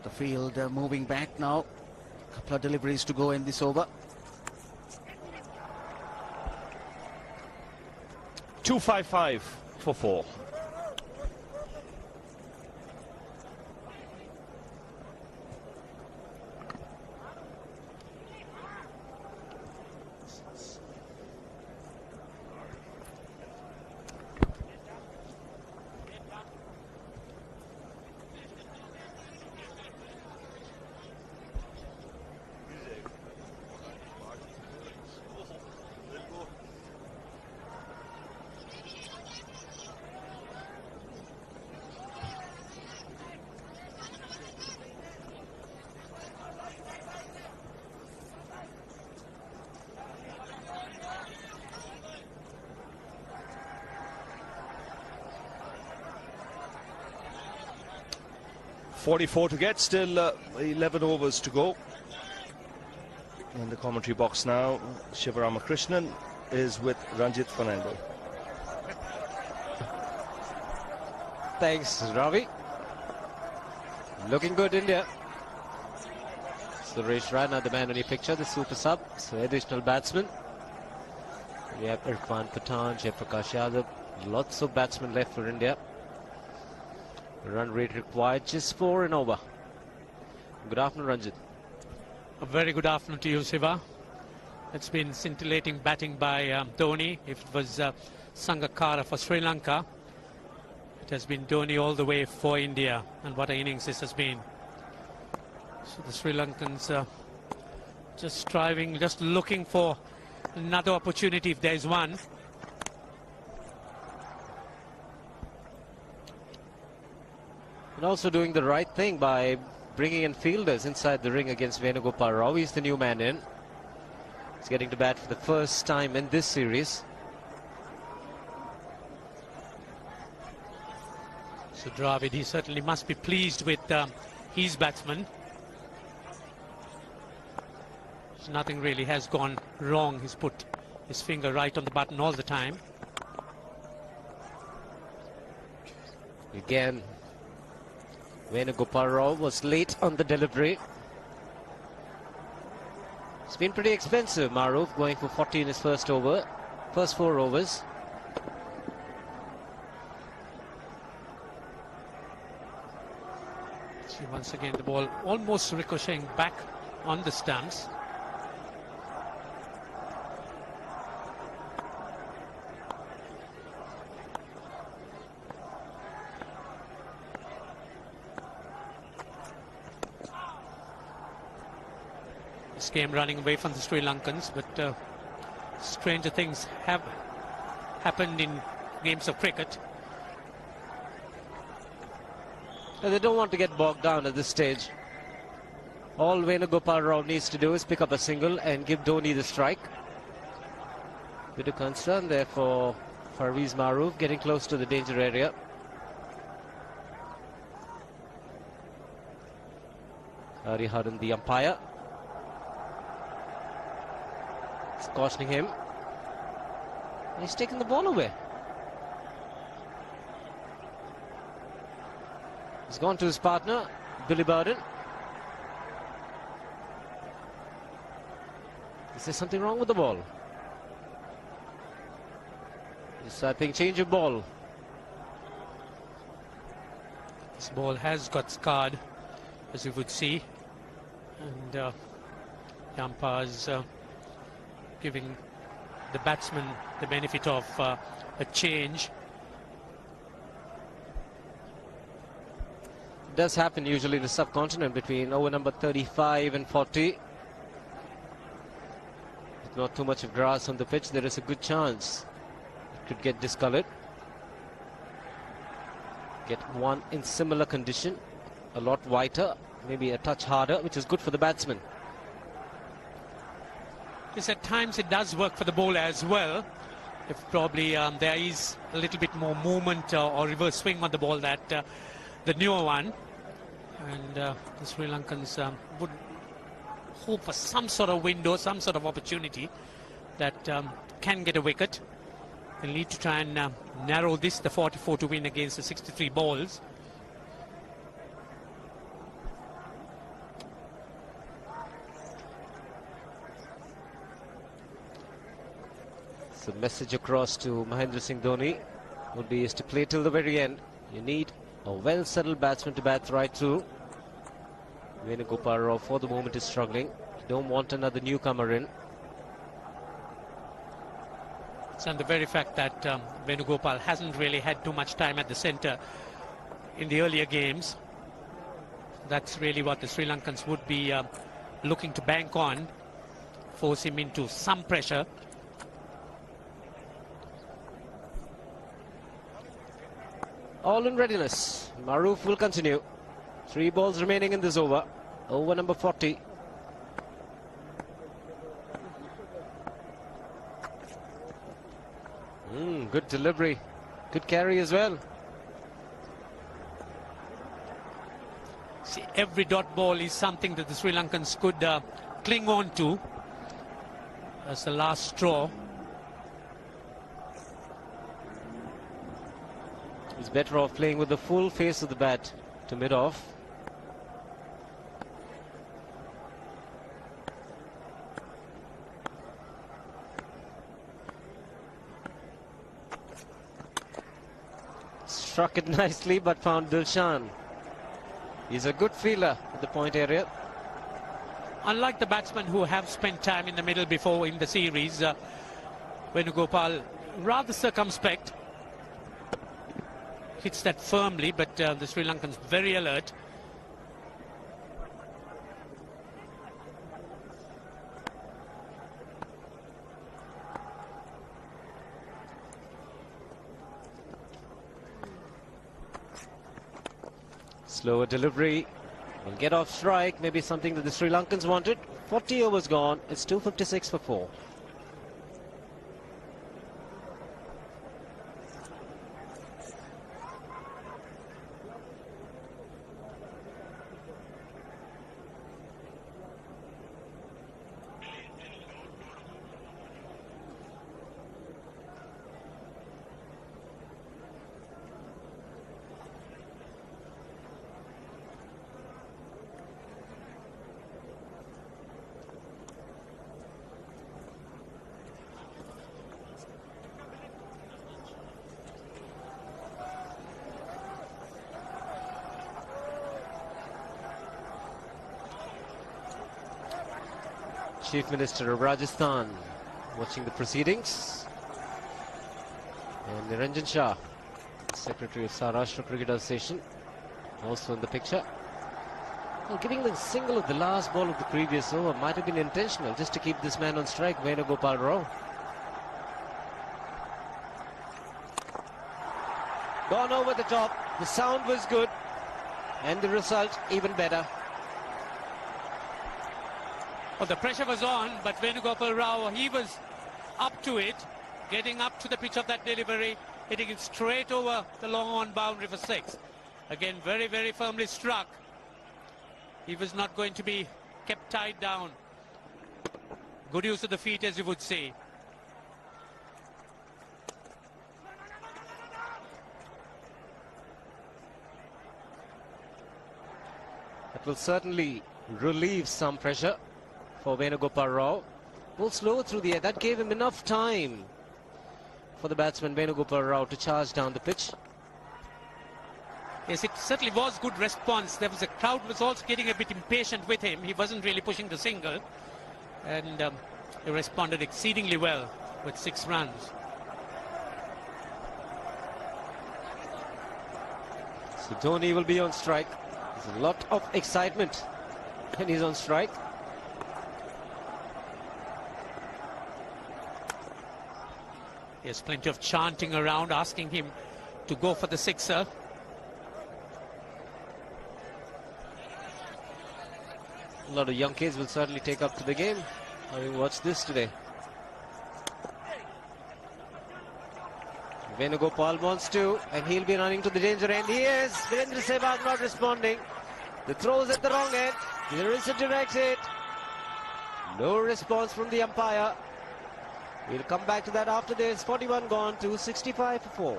The field moving back now. A couple of deliveries to go in this over. 255 for 4. .44 to get, still 11 overs to go. In the commentary box now, Shivaramakrishnan is with Ranjit Fernando. Thanks, Ravi. Looking good, India. Suresh Raina, the man on your picture, the super sub. So additional batsmen. We have Irfan Pathan, Jaiprakash Yadav. Lots of batsmen left for India. Run rate required just 4 and over. Good afternoon, Ranjit. A very good afternoon to you, Siva. It's been scintillating batting by Dhoni. If it was Sangakkara for Sri Lanka, it has been Dhoni all the way for India. And what an innings this has been. So the Sri Lankans just striving, just looking for another opportunity if there is one. And also doing the right thing by bringing in fielders inside the ring against Venugopal Rao. He's the new man in. He's getting to bat for the first time in this series. So Dravid, he certainly must be pleased with his batsman. So nothing really has gone wrong. He's put his finger right on the button all the time. Again, Venugopal Rao was late on the delivery. It's been pretty expensive, Maruf, going for 40 in his first 4 overs. See, once again, the ball almost ricocheting back on the stumps. This game running away from the Sri Lankans, but stranger things have happened in games of cricket. They don't want to get bogged down at this stage. All Venugopal Rao needs to do is pick up a single and give Dhoni the strike. Bit of concern there for Parvez Maroof, getting close to the danger area. Hariharan, the umpire, is cautioning him. He's taking the ball away. He's gone to his partner, Billy Burden. Is there something wrong with the ball? Yes, I think change of ball. This ball has got scarred, as you would see, and the umpires giving the batsman the benefit of a change. It does happen usually in the subcontinent between over number 35 and 40. With not too much of grass on the pitch, there is a good chance it could get discolored. Get one in similar condition, a lot whiter, maybe a touch harder, which is good for the batsman. Yes, at times it does work for the bowler as well. If probably there is a little bit more movement or reverse swing on the ball that the newer one, and the Sri Lankans would hope for some sort of window, some sort of opportunity that can get a wicket. They'll need to try and narrow this, the 44 to win against the 63 balls. So message across to Mahendra Singh Dhoni would be is to play till the very end. You need a well-settled batsman to bat right through. Venugopal Rao for the moment is struggling. You don't want another newcomer in. And the very fact that Venugopal hasn't really had too much time at the centre in the earlier games, that's really what the Sri Lankans would be looking to bank on, force him into some pressure. All in readiness. Maroof will continue. 3 balls remaining in this over. Over number 40. Good delivery. Good carry as well. See, every dot ball is something that the Sri Lankans could cling on to as the last straw. He's better off playing with the full face of the bat to mid-off. Struck it nicely but found Dilshan. He's a good fielder at the point area. Unlike the batsmen who have spent time in the middle before in the series, Venugopal rather circumspect. Hits that firmly, but the Sri Lankans very alert. Slower delivery. Will get off strike. Maybe something that the Sri Lankans wanted. 40 overs gone. It's 256 for 4. Chief Minister of Rajasthan watching the proceedings, and Niranjan Shah, Secretary of Saurashtra Cricket Association, also in the picture. Well, giving the single of the last ball of the previous over might have been intentional, just to keep this man on strike, Venugopal Rao. Gone over the top. The sound was good, and the result even better. Well, the pressure was on, but Venugopal Rao, he was up to it, getting up to the pitch of that delivery, hitting it straight over the long on boundary for 6. Again, very, very firmly struck. He was not going to be kept tied down. Good use of the feet, as you would say. That will certainly relieve some pressure for Venugopal Rao. Pulled slow through the air. That gave him enough time for the batsman Venugopal Rao to charge down the pitch. Yes, it certainly was good response. There was a crowd was also getting a bit impatient with him. He wasn't really pushing the single, and he responded exceedingly well with 6 runs. So Dhoni will be on strike. There's a lot of excitement when he's on strike. There's plenty of chanting around asking him to go for the sixer. A lot of young kids will certainly take up to the game, having watched this today. Venugopal wants to, and he'll be running to the danger end. He is. Virendra Sehwag not responding. The throw's at the wrong end. There is a direct hit. No response from the umpire. We'll come back to that after this. 41 gone to 65 for 4.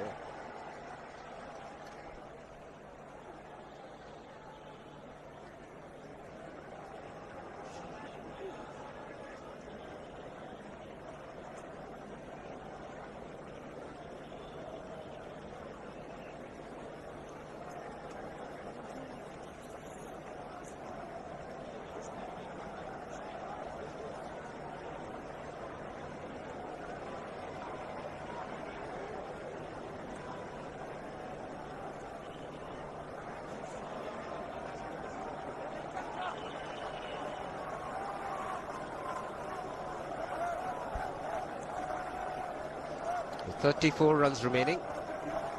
With 34 runs remaining,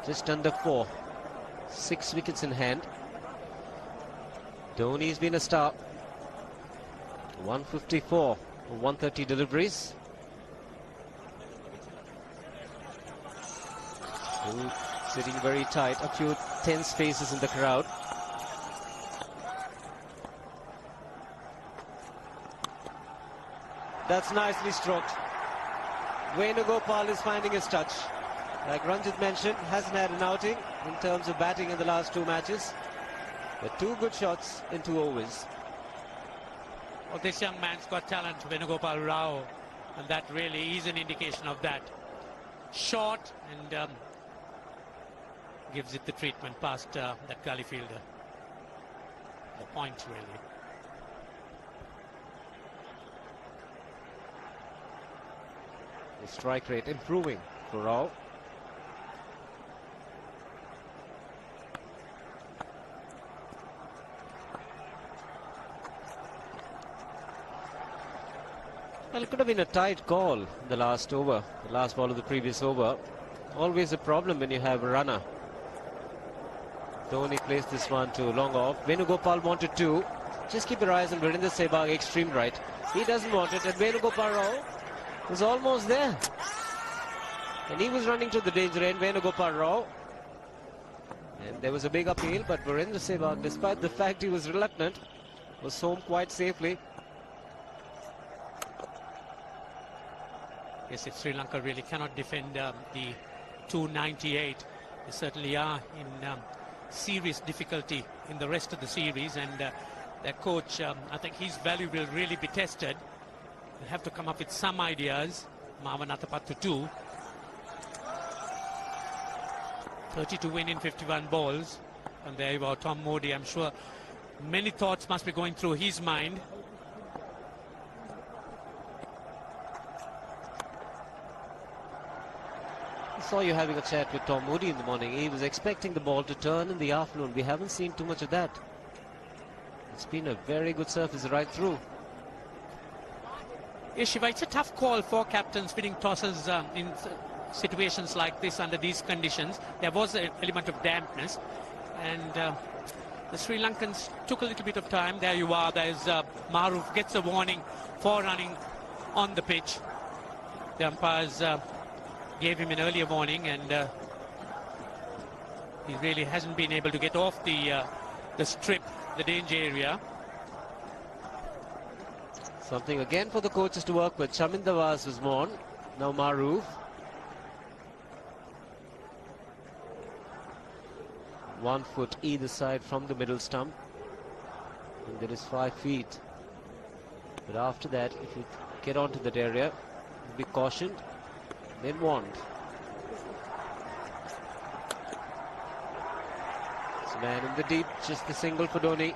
just under 4, 6 wickets in hand. Dhoni's been a star. 154 for 130 deliveries. Still sitting very tight, a few tense faces in the crowd. That's nicely stroked. Venugopal is finding his touch. Like Ranjit mentioned, hasn't had an outing in terms of batting in the last 2 matches. But 2 good shots in 2 overs. Well, this young man's got talent, Venugopal Rao, and that really is an indication of that. Short and gives it the treatment past that gully fielder. The point, really. The strike rate improving for Rao. Well, it could have been a tight call in the last over, the last ball of the previous over. Always a problem when you have a runner. Dhoni placed this one to long off. Venugopal wanted to. Just keep your eyes on Virendra Sehwag, extreme right. He doesn't want it, and Venugopal Rao was almost there. And he was running to the danger end, Venugopal Rao. And there was a big appeal, but Virendra Sehwag, despite the fact he was reluctant, was home quite safely. Yes, if Sri Lanka really cannot defend the 298, they certainly are in serious difficulty in the rest of the series, and their coach, I think his value will really be tested. They'll have to come up with some ideas. Marwan Athapattu too. 30 to win in 51 balls. And there you are, Tom Modi. I'm sure many thoughts must be going through his mind. I saw you having a chat with Tom Modi in the morning. He was expecting the ball to turn in the afternoon. We haven't seen too much of that. It's been a very good surface right through. Yes, Shiva, it's a tough call for captains winning tosses in situations like this under these conditions. There was an element of dampness, and the Sri Lankans took a little bit of time. There you are. There's Maruf gets a warning for running on the pitch. The umpires gave him an earlier warning, and he really hasn't been able to get off the strip, the danger area. Something again for the coaches to work with. Chamin Dawaz was on. Now Maruf. 1 foot either side from the middle stump. And there is 5 feet. But after that, if you get onto that area, be cautioned. Then wand. It's a man in the deep, just the single for Dhoni.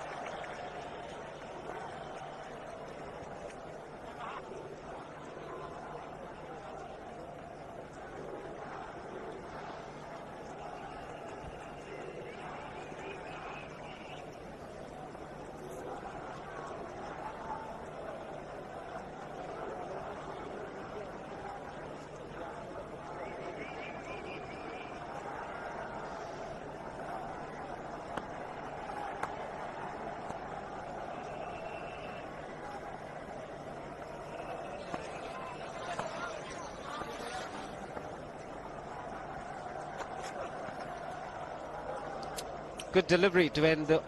Good delivery to end the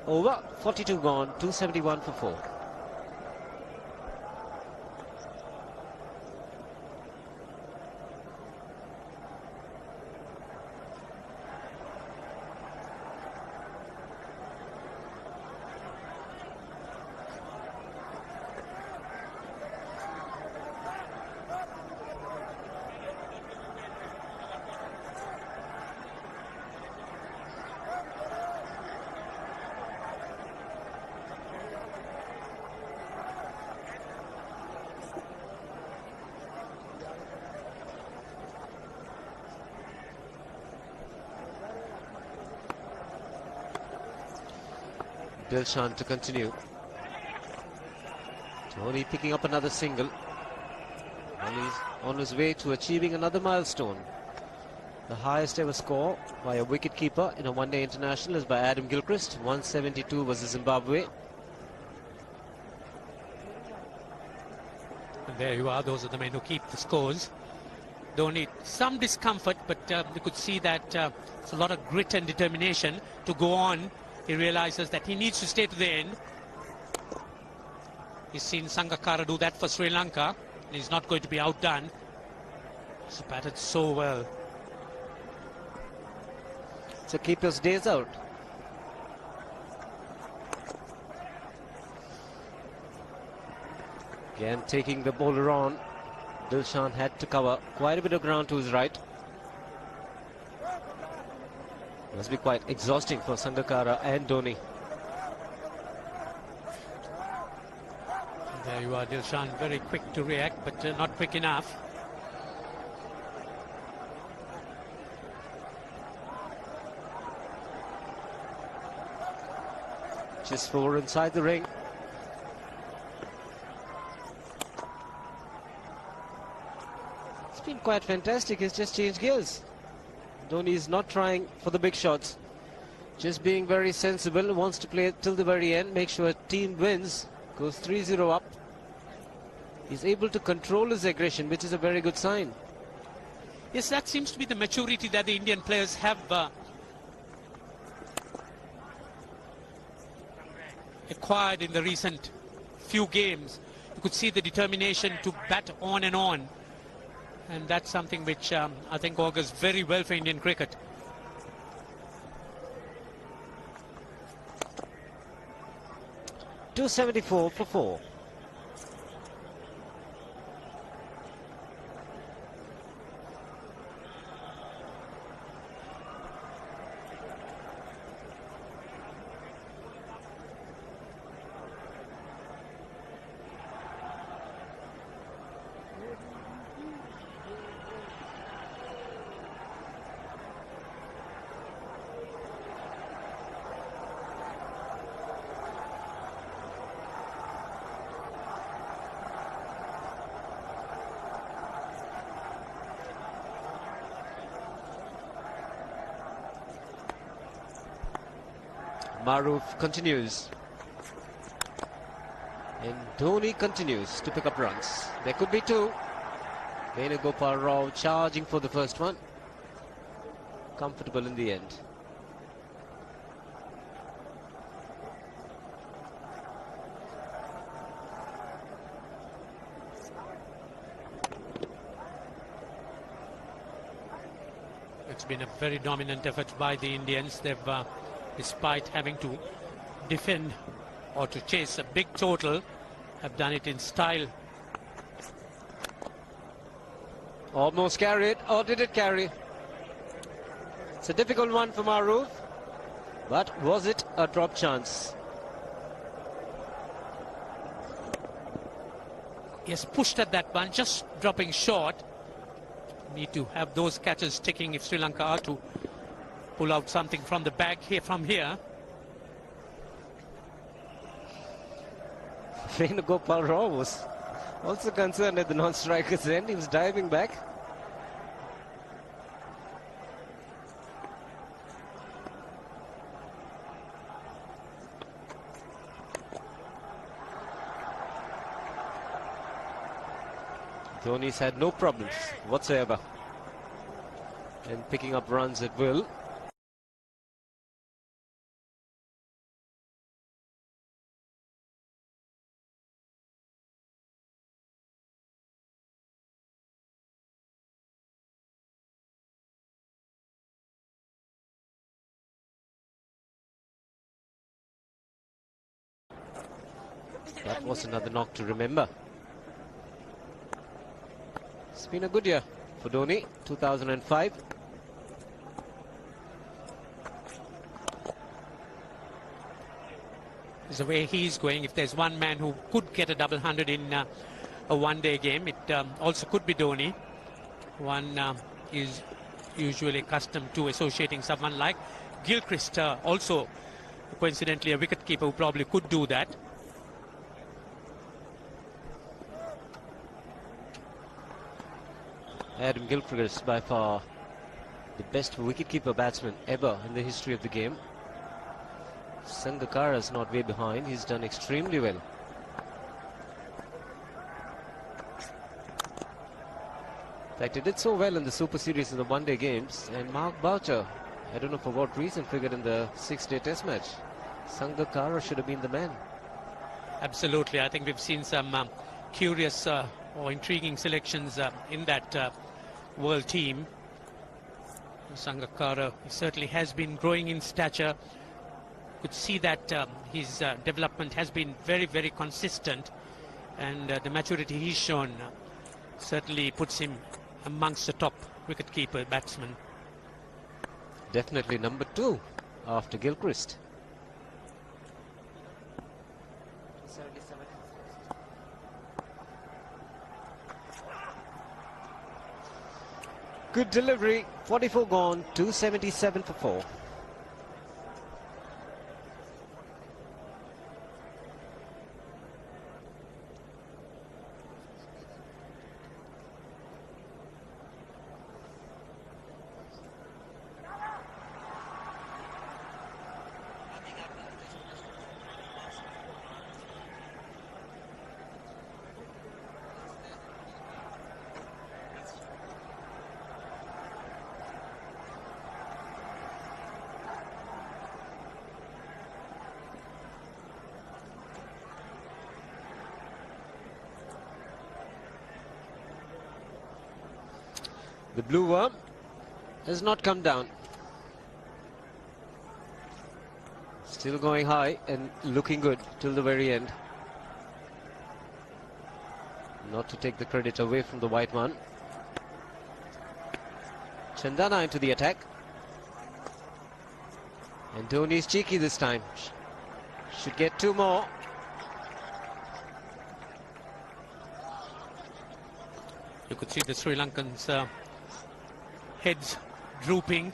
over. 42 gone, 271 for 4. Dilshan to continue. Dhoni picking up another single. And he's on his way to achieving another milestone. The highest ever score by a wicketkeeper in a one-day international is by Adam Gilchrist. 172 was Zimbabwe. And there you are. Those are the men who keep the scores. Dhoni, some discomfort, but you could see that it's a lot of grit and determination to go on. He realizes that he needs to stay to the end. He's seen Sangakkara do that for Sri Lanka. And he's not going to be outdone. He's batted so well. So keeper's days out. Again taking the bowler on. Dilshan had to cover quite a bit of ground to his right. Must be quite exhausting for Sangakkara and Dhoni. There you are, Dilshan, very quick to react, but not quick enough. Just 4 inside the ring. It's been quite fantastic. He's just changed gears. Dhoni is not trying for the big shots. Just being very sensible. Wants to play till the very end. Make sure team wins. Goes 3-0 up. He's able to control his aggression, which is a very good sign. Yes, that seems to be the maturity that the Indian players have acquired in the recent few games. You could see the determination to bat on and on. And that's something which I think augurs very well for Indian cricket. .274 for 4. Maruf continues. And Dhoni continues to pick up runs. There could be two. Venugopal Rao charging for the first one. Comfortable in the end. It's been a very dominant effort by the Indians. They've, despite having to defend or to chase a big total, have done it in style. Almost carried, or did it carry? It's a difficult one for Maruf, but was it a drop chance? Yes, pushed at that one, just dropping short. Need to have those catches sticking if Sri Lanka are to pull out something from the bag here from here. Venugopal Rao was also concerned at the non-striker's end. He was diving back. Dhoni's had no problems whatsoever in picking up runs at will. That was another knock to remember. It's been a good year for Dhoni, 2005. The way he's going, if there's one man who could get a double hundred in a one-day game, it also could be Dhoni. One is usually accustomed to associating someone like Gilchrist, also coincidentally a wicketkeeper who probably could do that. Adam Gilchrist, by far the best wicketkeeper batsman ever in the history of the game. Sangakkara's not way behind. He's done extremely well. In fact, he did so well in the Super Series in the one-day games. And Mark Boucher, I don't know for what reason, figured in the six-day test match. Sangakkara should have been the man. Absolutely. I think we've seen some curious or intriguing selections in that world team. Sangakkara certainly has been growing in stature. Could see that his development has been very, very consistent, and the maturity he's shown certainly puts him amongst the top wicketkeeper batsmen. Definitely number 2 after Gilchrist. Good delivery, 44 gone, 277 for 4. The blue worm has not come down. Still going high and looking good till the very end. Not to take the credit away from the white one. Chandana into the attack. And Dhoni's cheeky this time. Should get 2 more. You could see the Sri Lankans' heads drooping.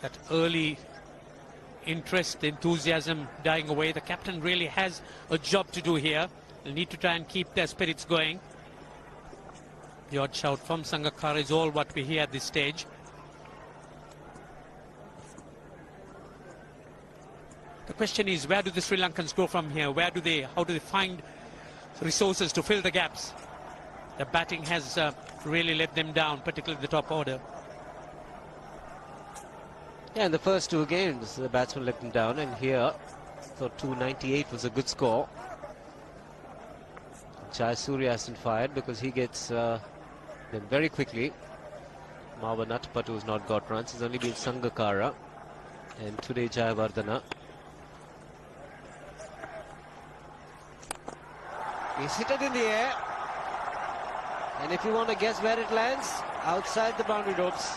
That early interest, enthusiasm dying away. The captain really has a job to do here. They'll need to try and keep their spirits going. The odd shout from Sangakkara is all what we hear at this stage. question is, where do the Sri Lankans go from here? How do they find resources to fill the gaps? The batting has really let them down, particularly the top order. Yeah, in the first two games, the batsman let them down, and here, thought 298 was a good score. Jayasuriya hasn't fired because he gets them very quickly. Marwa Natapatu has not got runs. It's only been Sangakkara and today Jayawardena. He's hit it in the air, and if you want to guess where it lands, outside the boundary ropes.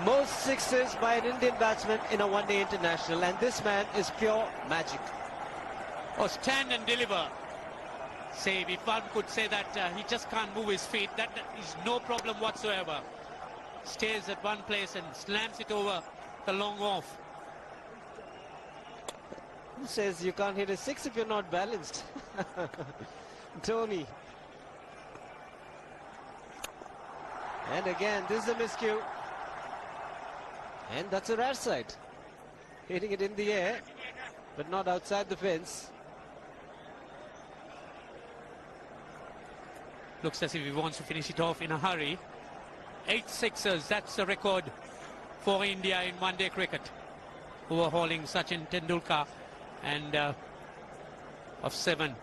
Most sixes by an Indian batsman in a one-day international, and this man is pure magic. Oh, stand and deliver. Save, if one could say that he just can't move his feet, that is no problem whatsoever. Stays at one place and slams it over the long off. Who says you can't hit a six if you're not balanced? Dhoni. And again, this is a miscue. And that's a rare sight. Hitting it in the air, but not outside the fence. Looks as if he wants to finish it off in a hurry. 8 sixes, that's the record for India in one-day cricket. Overhauling Sachin Tendulkar and of 7.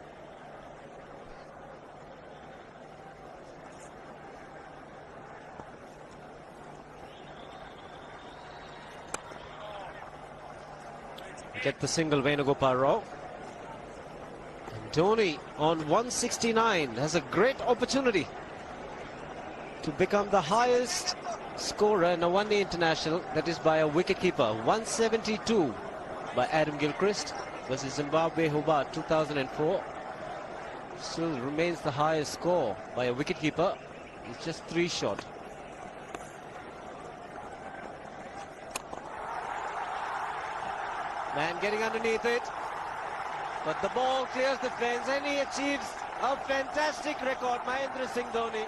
Get the single, Venugopal Rao. And Dhoni on 169 has a great opportunity to become the highest scorer in a one-day international, that is by a wicketkeeper. 172 by Adam Gilchrist versus Zimbabwe Hobart 2004. Still remains the highest score by a wicketkeeper. He's just 3 short. Man getting underneath it, but the ball clears the fence and he achieves a fantastic record. Mahendra Singh Dhoni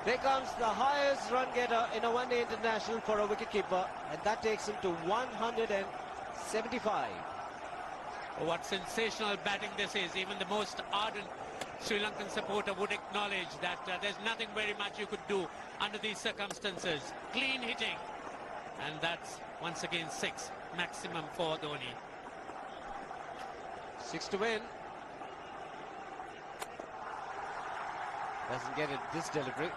becomes the highest run getter in a one-day international for a wicketkeeper, and that takes him to 175. Oh, what sensational batting this is. Even the most ardent Sri Lankan supporter would acknowledge that there's nothing very much you could do under these circumstances. Clean hitting, and that's once again 6 maximum for Dhoni. 6 to win. Doesn't get it this delivery.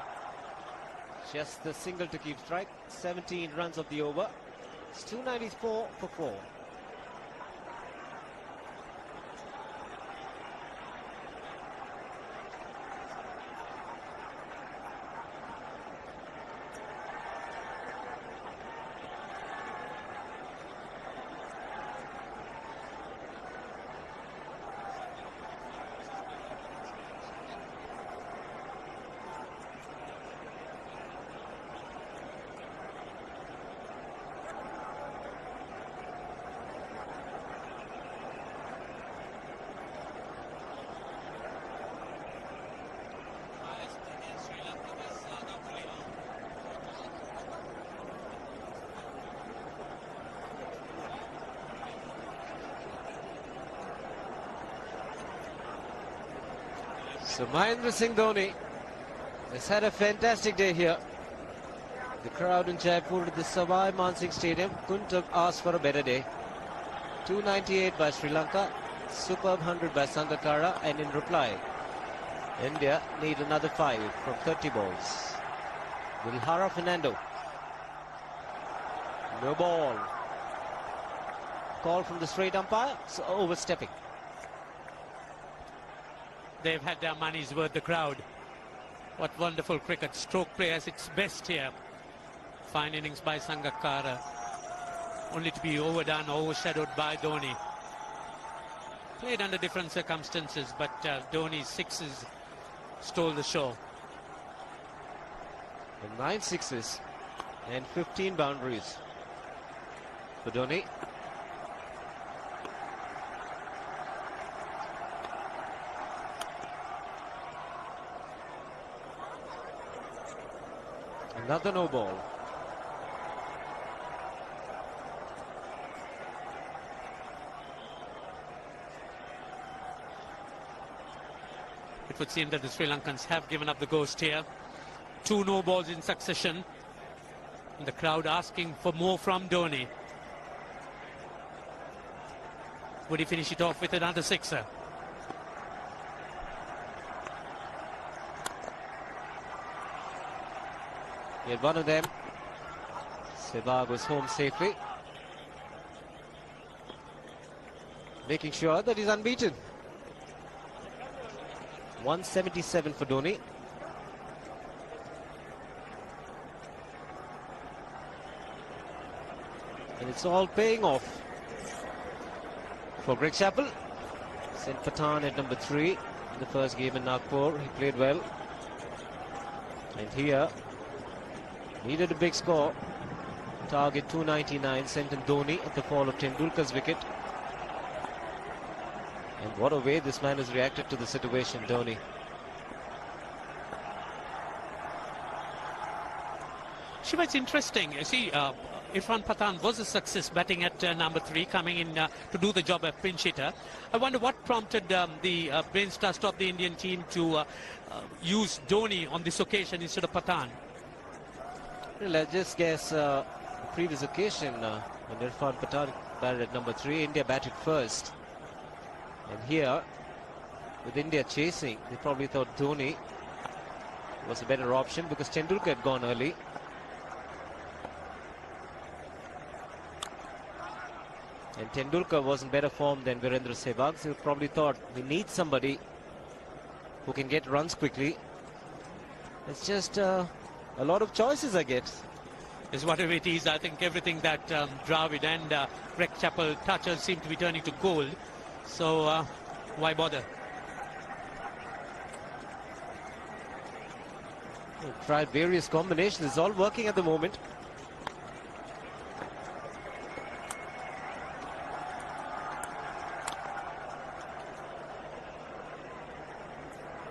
Just the single to keep strike. 17 runs of the over. It's 294 for 4. So Mahendra Singh Dhoni has had a fantastic day here. The crowd in Jaipur at the Savai Mansingh Stadium couldn't have asked for a better day. 298 by Sri Lanka, superb 100 by Sangakkara, and in reply, India need another 5 from 30 balls. Wilhara Fernando. No ball. Call from the straight umpire, so overstepping. They've had their money's worth, the crowd. What wonderful cricket. Stroke play at its best here. Fine innings by Sangakkara. Only to be overdone, overshadowed by Dhoni. Played under different circumstances, but Dhoni's 6s stole the show. And 9 sixes and 15 boundaries for Dhoni. Another no ball. It would seem that the Sri Lankans have given up the ghost here. 2 no balls in succession. And the crowd asking for more from Dhoni. Would he finish it off with another sixer? He had one of them. Sehwag was home safely, making sure that he's unbeaten. 177 for Dhoni. And it's all paying off for Greg Chappell. Sent Pathan at number 3 in the first game in Nagpur. He played well. And here, needed a big score. Target 299, sent in Dhoni at the fall of Tendulkar's wicket. And what a way this man has reacted to the situation, Dhoni. Shiva, it's interesting. You see, Irfan Pathan was a success batting at number 3, coming in to do the job of pinch hitter. I wonder what prompted the brains trust of the Indian team to use Dhoni on this occasion instead of Pathan. Well, I just guess the previous occasion when Irfan Pathan batted at number 3, India batted first. And here, with India chasing, they probably thought Dhoni was a better option because Tendulkar had gone early. And Tendulkar was in better form than Virendra Sehwag, so they probably thought we need somebody who can get runs quickly. It's just a lot of choices, I guess. Is whatever it is, I think everything that Dravid and Greg Chappell touches seem to be turning to gold. So why bother? They've tried various combinations. It's all working at the moment.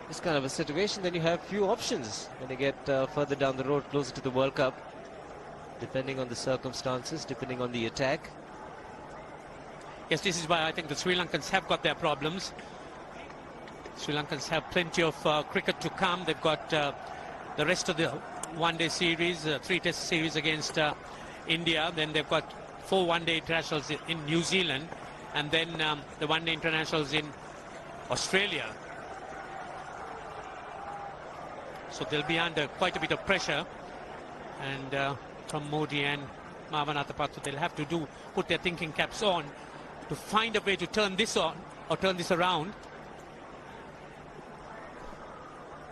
This kind of a situation, then you have few options when you get further down the road, closer to the World Cup, depending on the circumstances, depending on the attack. Yes, this is why I think the Sri Lankans have got their problems. Sri Lankans have plenty of cricket to come. They've got the rest of the one-day series, 3-test series against India. Then they've got 4 one-day internationals in New Zealand, and then the one-day internationals in Australia. So they'll be under quite a bit of pressure. And from Modi and Mavanatapattu, they'll have to put their thinking caps on to find a way to turn this on or turn this around.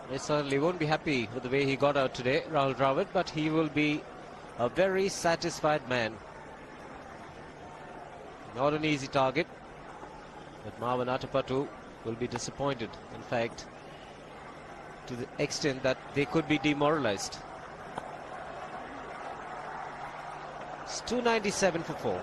They certainly won't be happy with the way he got out today, Rahul Dravid, but he will be a very satisfied man. Not an easy target, but Mavanatapattu will be disappointed, in fact, to the extent that they could be demoralized. It's 297 for 4.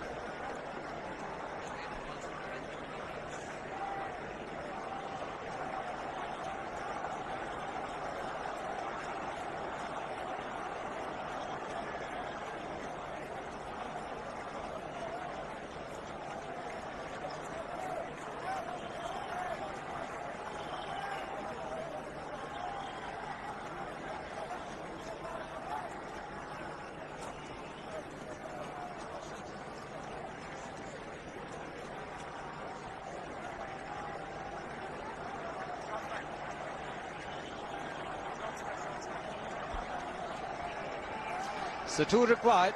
So 2 required.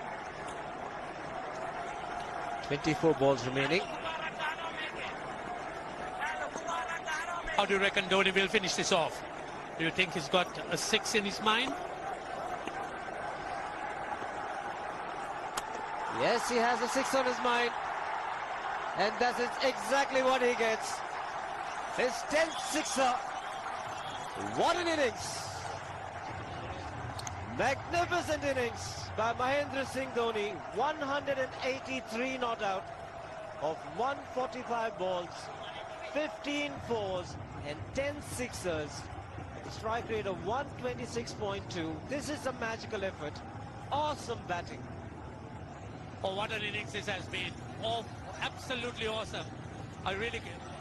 24 balls remaining. How do you reckon Dhoni will finish this off? Do you think he's got a 6 in his mind? Yes, he has a 6 on his mind. And that is exactly what he gets. His 10th sixer. What an innings. Magnificent innings by Mahendra Singh Dhoni. 183 not out of 145 balls, 15 fours and 10 sixers. A strike rate of 126.2. This is a magical effort. Awesome batting. Oh, what an innings this has been. Oh, absolutely awesome.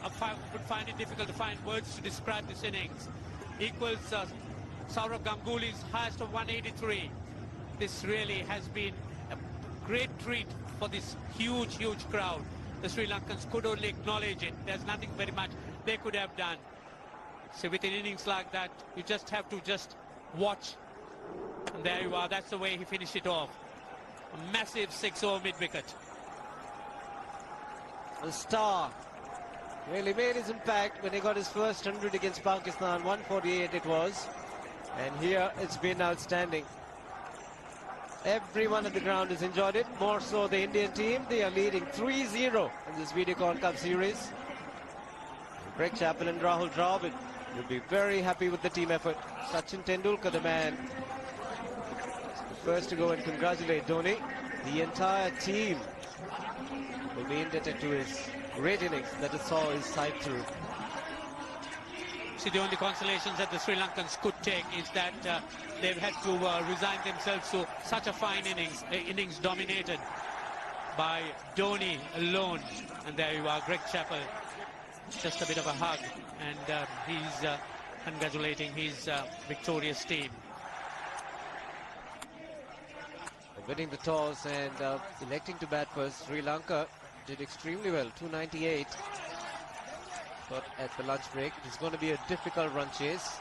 would find it difficult to find words to describe this innings. Equals Saurav Ganguly's highest of 183. This really has been a great treat for this huge, huge crowd. The Sri Lankans could only acknowledge it. There's nothing very much they could have done. So with an innings like that, you just have to just watch. And there you are. That's the way he finished it off. A massive 6-over mid-wicket. The star really made his impact when he got his first 100 against Pakistan. 148 it was. And here it's been outstanding. Everyone at the ground has enjoyed it. More so the Indian team. They are leading 3-0 in this Videocon Cup series. Greg Chappell and Rahul Dravid will be very happy with the team effort. Sachin Tendulkar, the man, the first to go and congratulate Dhoni. The entire team will be indebted to his great innings that it saw his side through. See, the only consolations that the Sri Lankans could take is that they've had to resign themselves to such a fine innings dominated by Dhoni alone. And there you are, Greg Chappell, just a bit of a hug, and he's congratulating his victorious team. Winning the toss and electing to bat first, Sri Lanka did extremely well, 298. But at the lunch break, it's going to be a difficult run chase.